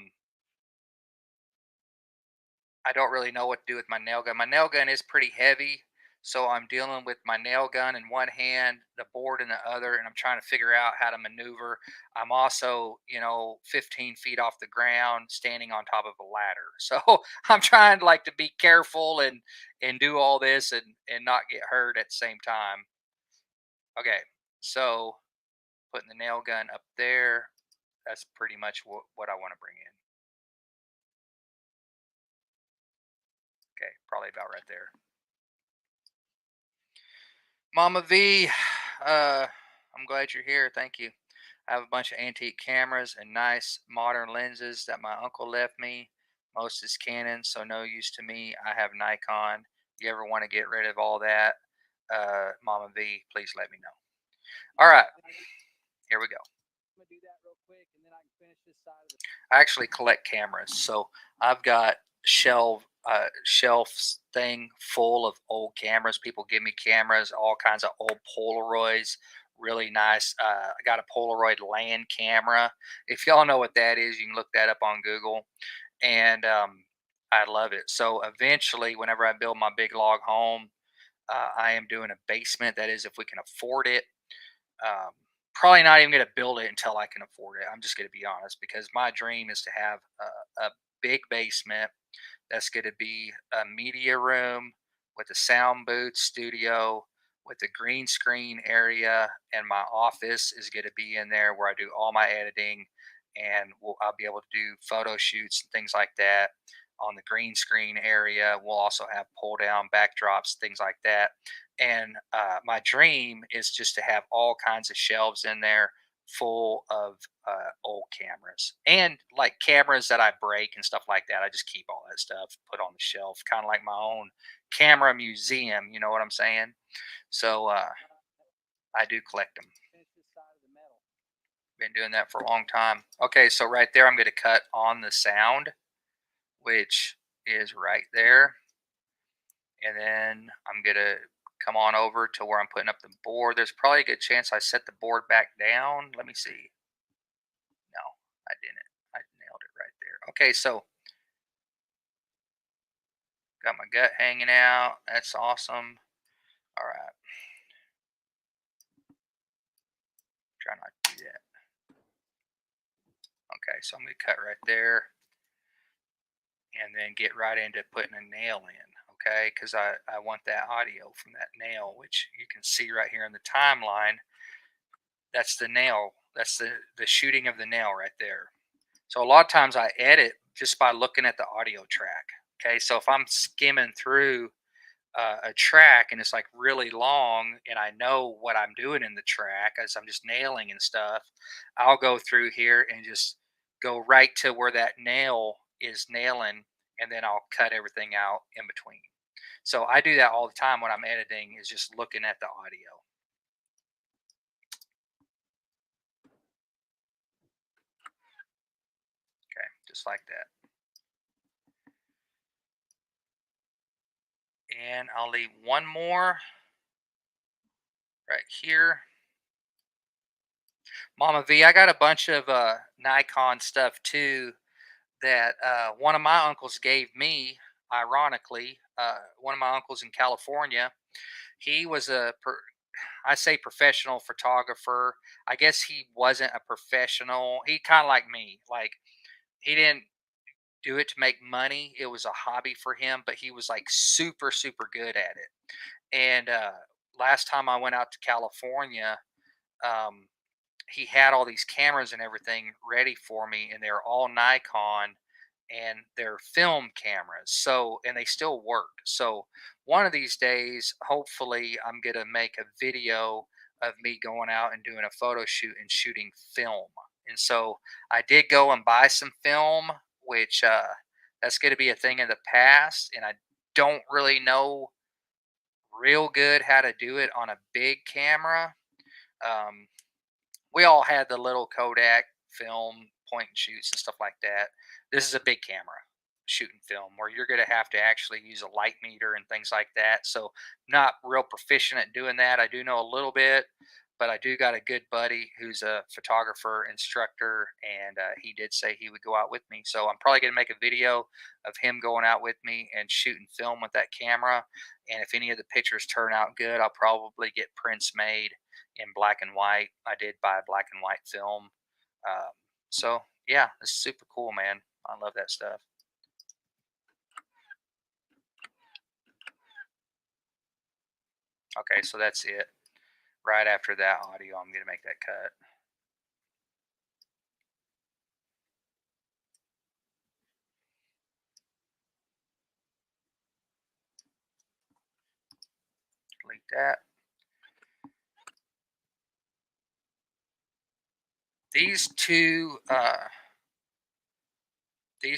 don't really know what to do with my nail gun. My nail gun is pretty heavy, so I'm dealing with my nail gun in one hand, the board in the other, and I'm trying to figure out how to maneuver. I'm also, 15 feet off the ground, standing on top of a ladder. So I'm trying to be careful and do all this and not get hurt at the same time. Okay, so putting the nail gun up there, that's pretty much what I want to bring in. Okay, probably about right there. Mama V, I'm glad you're here. Thank you. I have a bunch of antique cameras and nice modern lenses that my uncle left me. Most is Canon, so no use to me. I have Nikon. You ever want to get rid of all that, Mama V, please let me know. All right, here we go. I'm gonna do that real quick, and then I can finish this side of the. I actually collect cameras, so I've got shelves thing full of old cameras. People give me cameras, all kinds of old Polaroids, really nice. I got a Polaroid land camera. If y'all know what that is, you can look that up on Google, and I love it. So eventually, whenever I build my big log home, I am doing a basement. That is, if we can afford it. Probably not even going to build it until I can afford it. I'm just going to be honest, because my dream is to have a big basement that's going to be a media room with a sound booth studio with a green screen area, and my office is going to be in there where I do all my editing, and I'll be able to do photo shoots and things like that on the green screen area. We'll also have pull down backdrops, things like that. And my dream is just to have all kinds of shelves in there full of old cameras and like cameras that I break and stuff like that. I just keep all that stuff put on the shelf, kind of like my own camera museum. You know what I'm saying? So I do collect them. Been doing that for a long time. Okay, so right there, I'm going to cut on the sound, which is right there. And then I'm going to come on over to where I'm putting up the board. There's probably a good chance I set the board back down. Let me see. No, I didn't. I nailed it right there. Okay, so got my gut hanging out. That's awesome. All right. Try not to do that. Okay, so I'm going to cut right there and then get right into putting a nail in. Okay, because I want that audio from that nail, which you can see right here in the timeline. That's the nail. That's the shooting of the nail right there. So a lot of times I edit just by looking at the audio track. Okay, so if I'm skimming through a track and it's like really long and I know what I'm doing in the track as I'm just nailing and stuff, I'll go through here and just go right to where that nail is nailing, and then I'll cut everything out in between. So I do that all the time when I'm editing, is just looking at the audio. Okay, just like that. And I'll leave one more right here. Mama V, I got a bunch of Nikon stuff too that one of my uncles gave me. Ironically, one of my uncles in California, he was I say professional photographer. I guess he wasn't a professional. He kind of like me. Like he didn't do it to make money. It was a hobby for him, but he was like super, super good at it. And last time I went out to California, um, he had all these cameras and everything ready for me, and they're all Nikon and they're film cameras. So, and they still work. So, one of these days, hopefully, I'm going to make a video of me going out and doing a photo shoot and shooting film. And so, I did go and buy some film, which that's going to be a thing in the past. And I don't really know real good how to do it on a big camera. Um, we all had the little Kodak film point and shoots and stuff like that. This is a big camera shooting film where you're going to have to actually use a light meter and things like that. So, not real proficient at doing that. I do know a little bit, but I do got a good buddy who's a photographer instructor, and he did say he would go out with me. So, I'm probably going to make a video of him going out with me and shooting film with that camera. And if any of the pictures turn out good, I'll probably get prints made in black and white. I did buy black and white film. So yeah, it's super cool, man. I love that stuff. Okay, so that's it. Right after that audio, I'm gonna make that cut. Delete that. These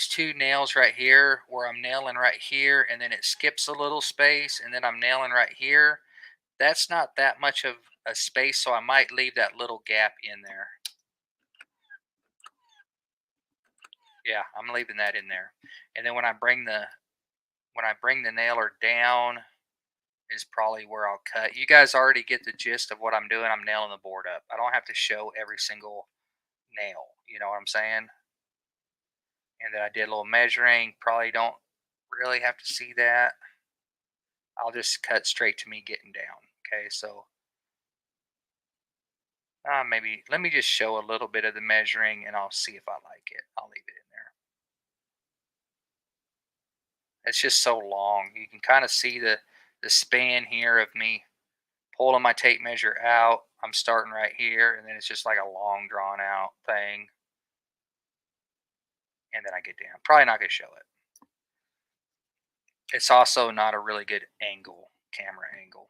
two nails right here, where I'm nailing right here, and then it skips a little space, and then I'm nailing right here. That's not that much of a space, so I might leave that little gap in there. Yeah, I'm leaving that in there. And then when I bring the nailer down is probably where I'll cut. You guys already get the gist of what I'm doing. I'm nailing the board up. I don't have to show every single nail. You know what I'm saying? And then I did a little measuring. Probably don't really have to see that. I'll just cut straight to me getting down. Okay, so maybe let me just show a little bit of the measuring and I'll see if I like it. I'll leave it in there. It's just so long. You can kind of see the span here of me pulling my tape measure out. I'm starting right here, and then it's just like a long drawn out thing. And then I get down. Probably not going to show it. It's also not a really good angle, camera angle.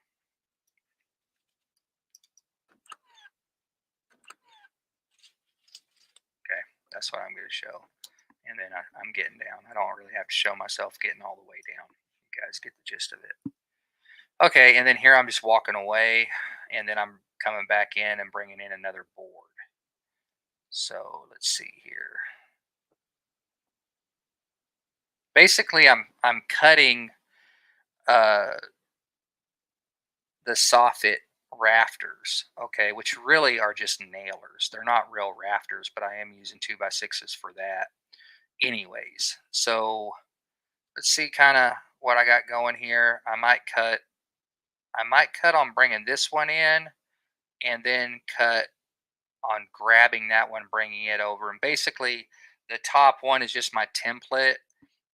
Okay, that's what I'm going to show. And then I'm getting down. I don't really have to show myself getting all the way down. You guys get the gist of it. Okay, and then here I'm just walking away, and then I'm coming back in and bringing in another board. So let's see here. Basically, I'm cutting the soffit rafters, okay, which really are just nailers. They're not real rafters, but I am using 2x6s for that anyways. So let's see kind of what I got going here. I might cut on bringing this one in and then cut on grabbing that one, bringing it over. And basically the top one is just my template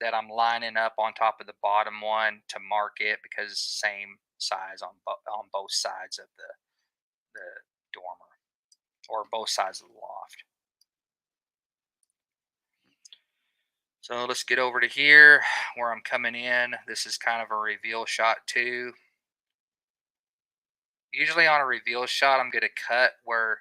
that I'm lining up on top of the bottom one to mark it because it's the same size on both sides of the dormer or both sides of the loft. So let's get over to here where I'm coming in. This is kind of a reveal shot too. Usually on a reveal shot, I'm going to cut where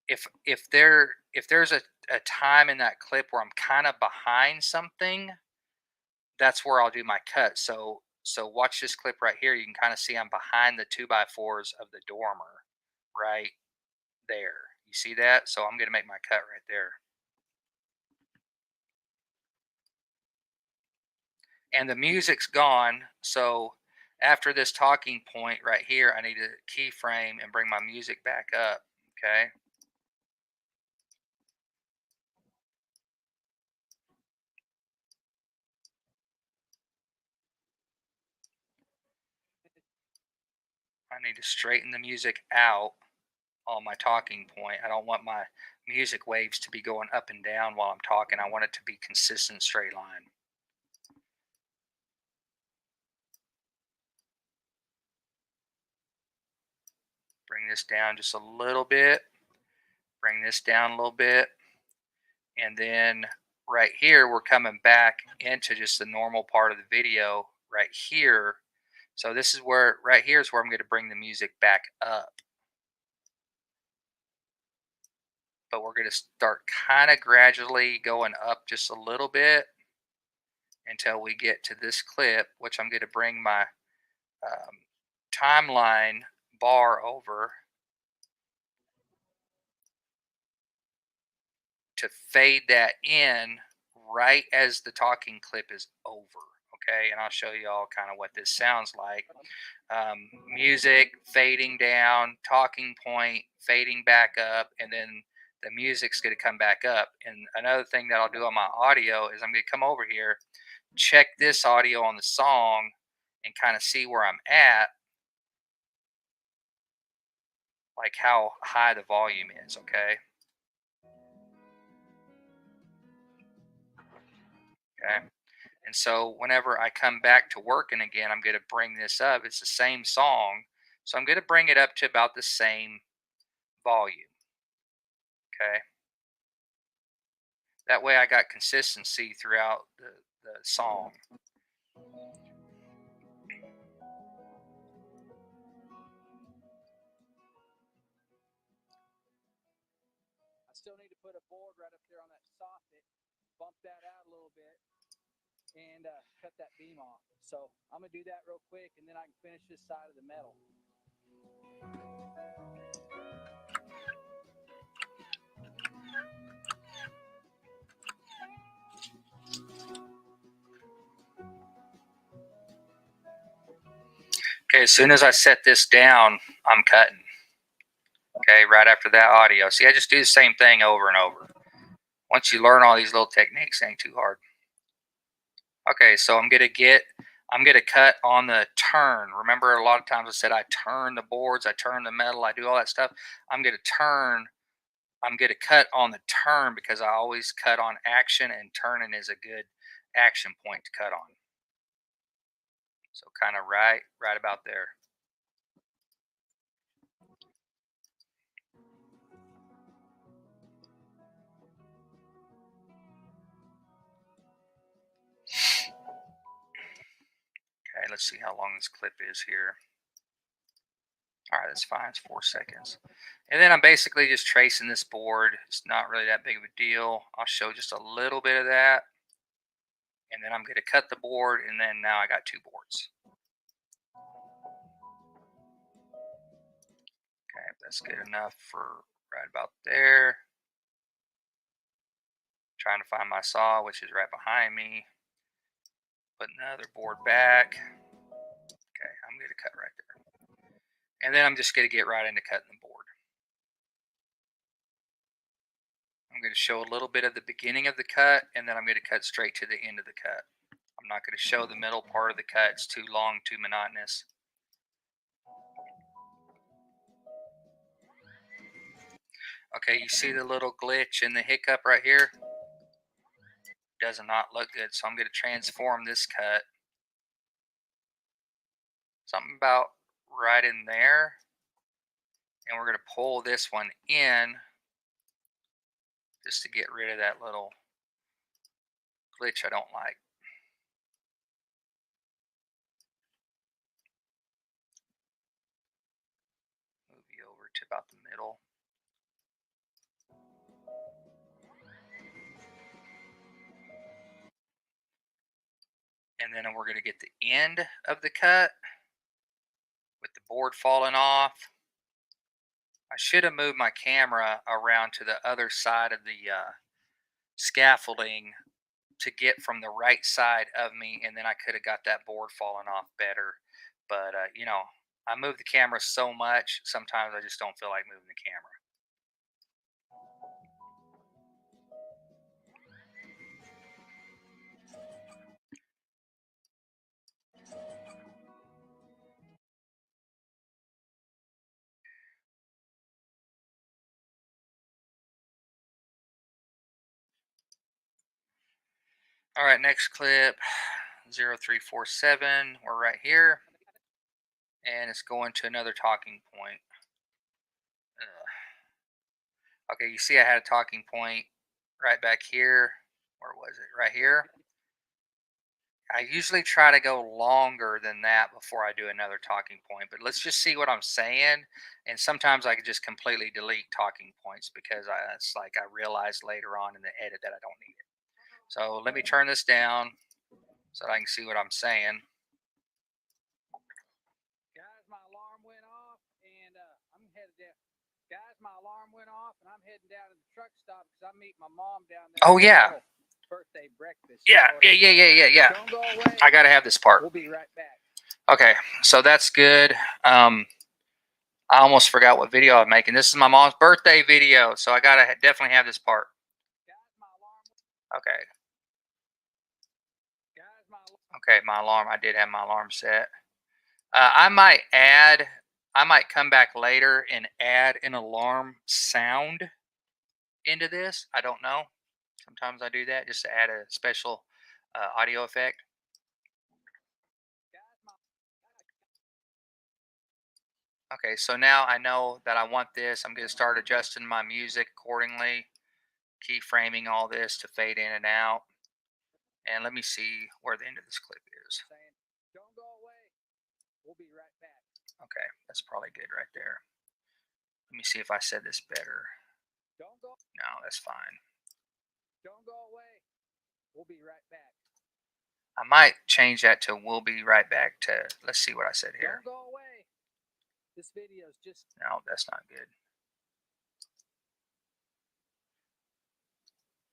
if there's a time in that clip where I'm kind of behind something, that's where I'll do my cut. So watch this clip right here. You can kind of see I'm behind the 2x4s of the dormer right there. You see that? So I'm going to make my cut right there. And the music's gone. So after this talking point right here, I need to keyframe and bring my music back up. Okay. I need to straighten the music out on my talking point. I don't want my music waves to be going up and down while I'm talking. I want it to be consistent straight line. Bring this down just a little bit. Bring this down a little bit. And then right here, we're coming back into just the normal part of the video right here. So this is where, right here is where I'm going to bring the music back up. But we're going to start kind of gradually going up just a little bit until we get to this clip, which I'm going to bring my timeline bar over to fade that in right as the talking clip is over. Okay, and I'll show you all kind of what this sounds like. Music fading down, talking point fading back up, and then the music's going to come back up. And another thing that I'll do on my audio is I'm going to come over here, check this audio on the song, and kind of see where I'm at, like how high the volume is. Okay. Okay. And so whenever I come back to working again, I'm going to bring this up. It's the same song. So I'm going to bring it up to about the same volume. Okay. That way I got consistency throughout the song. I still need to put a board right up there on that soffit, bump that out a little bit, and cut that beam off. So I'm going to do that real quick, and then I can finish this side of the metal. Okay, as soon as I set this down, I'm cutting. Okay, right after that audio. See, I just do the same thing over and over. Once you learn all these little techniques, it ain't too hard. Okay, so I'm gonna cut on the turn. Remember, a lot of times I said I turn the boards, I turn the metal, I do all that stuff. I'm gonna cut on the turn because I always cut on action, and turning is a good action point to cut on. So kind of right about there. Okay, let's see how long this clip is here. All right, that's fine. It's 4 seconds. And then I'm basically just tracing this board. It's not really that big of a deal. I'll show just a little bit of that. And then I'm going to cut the board, and then now I got 2 boards. Okay, that's good enough for right about there. Trying to find my saw, which is right behind me. Putting the other board back. Okay, I'm going to cut right there. And then I'm just going to get right into cutting the board. I'm going to show a little bit of the beginning of the cut, and then I'm going to cut straight to the end of the cut. I'm not going to show the middle part of the cut. It's too long, too monotonous. Okay, you see the little glitch and the hiccup right here? Does not look good, so I'm going to transform this cut. Something about right in there. And we're going to pull this one in just to get rid of that little glitch I don't like. Move you over to about the middle. And then we're going to get the end of the cut with the board falling off. I should have moved my camera around to the other side of the scaffolding to get from the right side of me, and then I could have got that board falling off better. But, you know, I move the camera so much, sometimes I just don't feel like moving the camera. All right, next clip, 0347. We're right here, and it's going to another talking point. Okay, you see I had a talking point right back here. Where was it? Right here. I usually try to go longer than that before I do another talking point, but let's just see what I'm saying. And sometimes I can just completely delete talking points because it's like I realize later on in the edit that I don't need it. So let me turn this down so that I can see what I'm saying. Guys, my alarm went off, and I'm headed down. Guys, my alarm went off, and I'm heading down to the truck stop because I'm meeting my mom down there. Oh, yeah. Birthday breakfast. Yeah. Don't go away. I got to have this part. We'll be right back. Okay, so that's good. I almost forgot what video I'm making. This is my mom's birthday video, so I got to definitely have this part. Okay. Okay, my alarm. I did have my alarm set. I might come back later and add an alarm sound into this. I don't know. Sometimes I do that just to add a special audio effect. Okay, so now I know that I want this. I'm going to start adjusting my music accordingly, keyframing all this to fade in and out. And let me see where the end of this clip is. Don't go away. We'll be right back. Okay, that's probably good right there. Let me see if I said this better. Don't go. No, that's fine. Don't go away. We'll be right back. I might change that to "we'll be right back" to, let's see what I said here. Don't go away. This video is just. No, that's not good.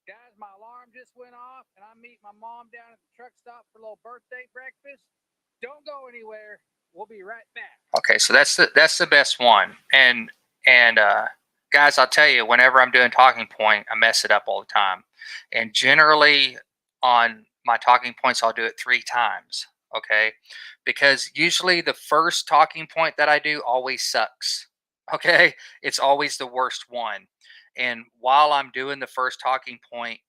Guys, my alarm just went off, and I'm meeting my mom down at the truck stop for a little birthday breakfast. Don't go anywhere. We'll be right back. Okay, so that's the best one. And guys, I'll tell you, whenever I'm doing talking point, I mess it up all the time. And generally on my talking points, I'll do it 3 times. Okay, because usually the first talking point that I do always sucks. Okay, it's always the worst one. And while I'm doing the first talking point,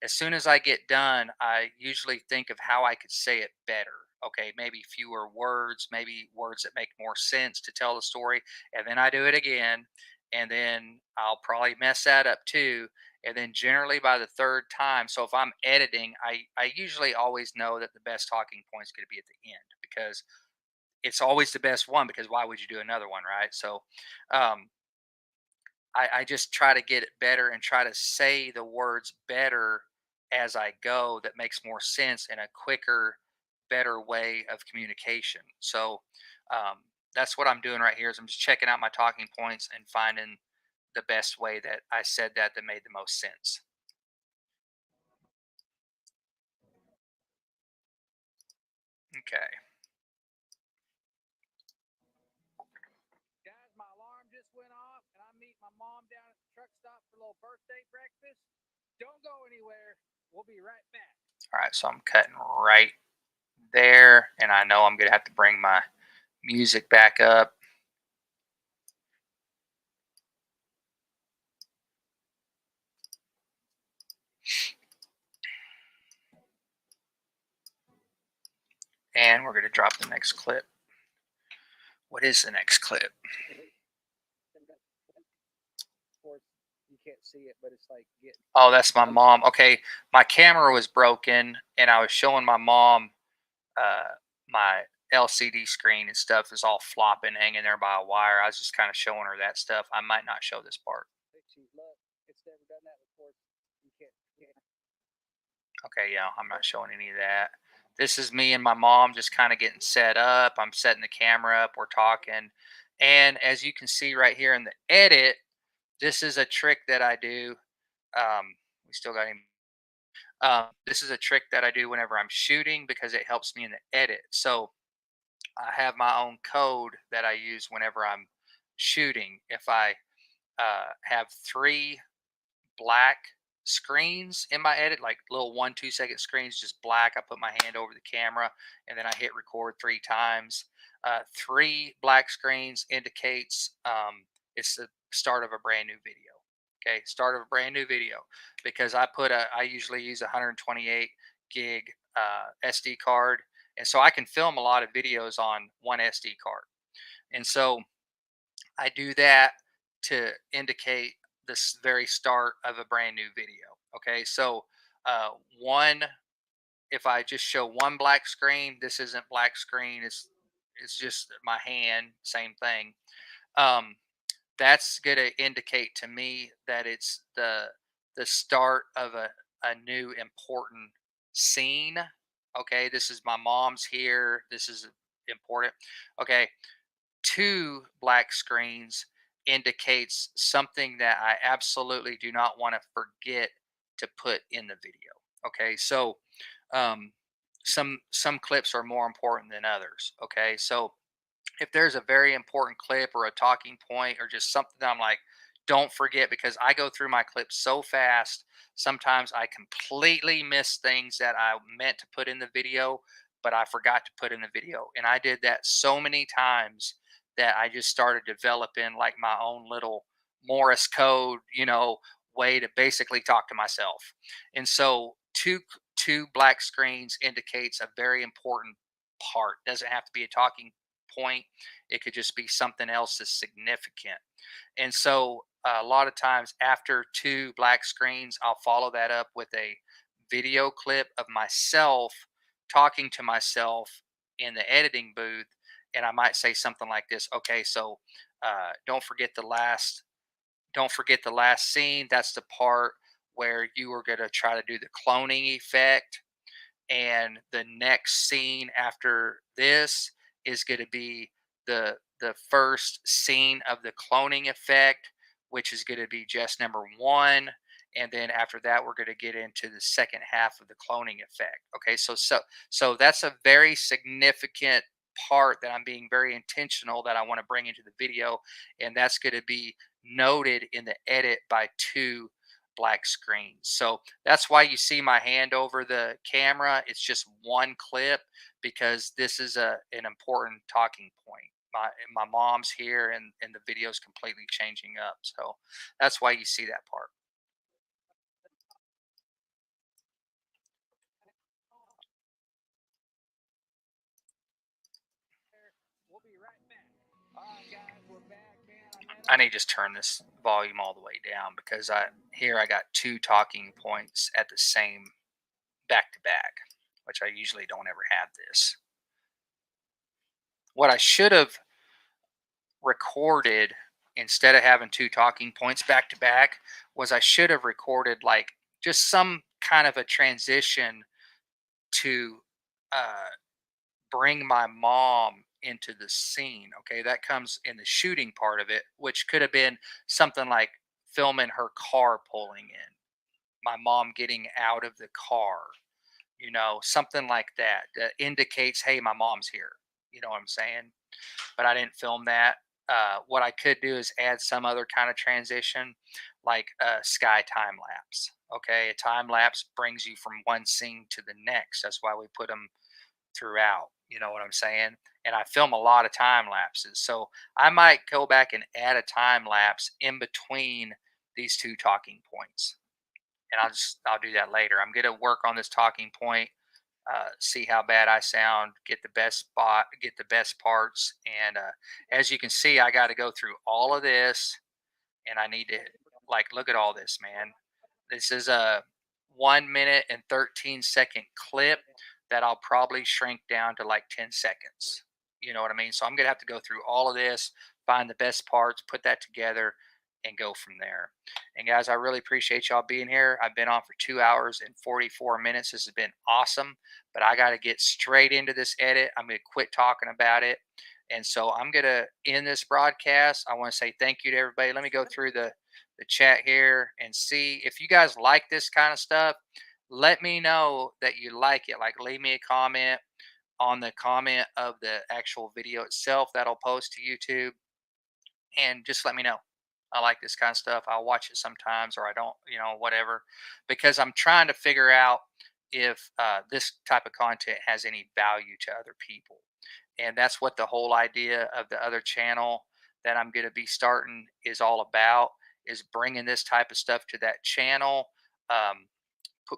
as soon as I get done, I usually think of how I could say it better. Okay, maybe fewer words, maybe words that make more sense to tell the story. And then I do it again. And then I'll probably mess that up too. And then generally by the 3rd time, so if I'm editing, I usually always know that the best talking point is going to be at the end because it's always the best one, because why would you do another one, right? So I just try to get it better and try to say the words better as I go that makes more sense in a quicker, better way of communication. So that's what I'm doing right here is I'm just checking out my talking points and finding the best way that I said that made the most sense. Okay. Guys, my alarm just went off, and I'm meeting my mom down at the truck stop for a little birthday breakfast. Don't go anywhere. We'll be right back. All right, so I'm cutting right there, and I know I'm going to have to bring my music back up. And we're going to drop the next clip. What is the next clip? You can't see it, but it's like getting. Oh, that's my mom. Okay, my camera was broken, and I was showing my mom my LCD screen and stuff is all flopping, hanging there by a wire. I was just kind of showing her that stuff. I might not show this part. It's never done that before. You can't. Okay, yeah, I'm not showing any of that. This is me and my mom just kind of getting set up. I'm setting the camera up. We're talking. And as you can see right here in the edit, this is a trick that I do. We still got him. This is a trick that I do whenever I'm shooting because it helps me in the edit. So I have my own code that I use whenever I'm shooting. If I have 3 black screens in my edit, like little 1-2 second screens, just black, I put my hand over the camera and then I hit record 3 times. 3 black screens indicates it's the start of a brand new video. Okay, start of a brand new video, because I usually use 128 gig SD card, and so I can film a lot of videos on one SD card. And so I do that to indicate this very start of a brand new video. Okay, so uh, one, if I just show one black screen, this isn't black screen. It's just my hand. Same thing. Um, that's going to indicate to me that it's the start of a new important scene. Okay, this is my mom's here. This is important. Okay, two black screens indicates something that I absolutely do not want to forget to put in the video. Okay, so um, some clips are more important than others. Okay, so if there's a very important clip or a talking point or just something that I'm like, don't forget, because I go through my clips so fast. Sometimes I completely miss things that I meant to put in the video, but I forgot to put in the video. And I did that so many times that I just started developing like my own little Morse code, way to basically talk to myself. And so two black screens indicates a very important part. Doesn't have to be a talking point. It could just be something else that's significant. And so a lot of times after two black screens, I'll follow that up with a video clip of myself talking to myself in the editing booth. And I might say something like this. Okay, so don't forget the last scene. That's the part where you are going to try to do the cloning effect, and the next scene after this is going to be the first scene of the cloning effect, which is going to be just number one. And then after that, we're going to get into the second half of the cloning effect. Okay, so that's a very significant part that I'm being very intentional that I want to bring into the video, and that's going to be noted in the edit by two black screens. So that's why you see my hand over the camera. It's just one clip because this is an important talking point. My mom's here, and the video is completely changing up. So that's why you see that part. We'll be right back. All right, guys, we're back, man. I need to just turn this volume all the way down because I got two talking points at the same back to back, which I usually don't ever have this. What I should have recorded instead of having two talking points back to back was I should have recorded like just some kind of a transition to bring my mom into the scene. Okay, that comes in the shooting part of it, which could have been something like filming her car pulling in, my mom getting out of the car, something like that that indicates, hey, my mom's here. You know what I'm saying? But I didn't film that. What I could do is add some other kind of transition, like a sky time lapse. Okay, a time lapse brings you from one scene to the next. That's why we put them throughout. You know what I'm saying? And I film a lot of time lapses. So I might go back and add a time lapse in between these two talking points. And I'll do that later. I'm going to work on this talking point, see how bad I sound, get the best spot, get the best parts. And as you can see, I got to go through all of this, and I need to look at all this, man. This is a 1 minute and 13-second clip that I'll probably shrink down to like 10 seconds. You know what I mean? So I'm going to have to go through all of this, find the best parts, put that together, and go from there. And guys, I really appreciate y'all being here. I've been on for 2 hours and 44 minutes. This has been awesome, but I got to get straight into this edit. I'm going to quit talking about it. And so I'm going to end this broadcast. I want to say thank you to everybody. Let me go through the chat here and see if you guys like this kind of stuff. Let me know that you like it. Like, leave me a comment on the comment of the actual video itself that I'll post to YouTube, and just let me know. I like this kind of stuff. I'll watch it sometimes, or I don't, whatever, because I'm trying to figure out if this type of content has any value to other people. And that's what the whole idea of the other channel that I'm going to be starting is all about, is bringing this type of stuff to that channel.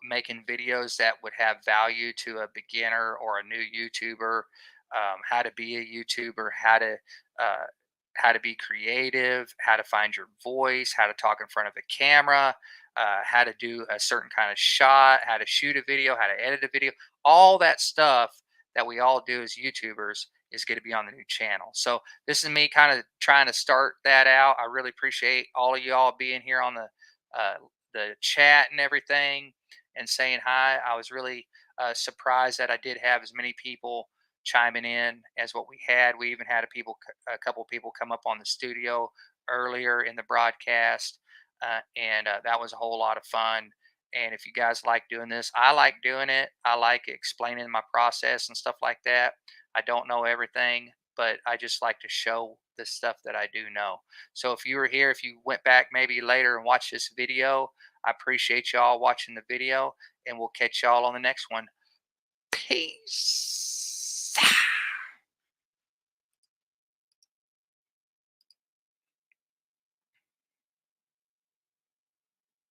making videos that would have value to a beginner or a new YouTuber, how to be a YouTuber, uh, how to be creative, how to find your voice, how to talk in front of a camera, how to do a certain kind of shot, how to shoot a video, how to edit a video. All that stuff that we all do as YouTubers is going to be on the new channel. So this is me kind of trying to start that out. I really appreciate all of y'all being here on the chat and everything and saying hi. I was really surprised that I did have as many people chiming in as what we had. We even had a couple people come up on the studio earlier in the broadcast, and that was a whole lot of fun. And if you guys like doing this, I like doing it. I like explaining my process and stuff like that. I don't know everything, but I just like to show the stuff that I do know. So if you were here, if you went back maybe later and watched this video, I appreciate y'all watching the video, and we'll catch y'all on the next one. Peace.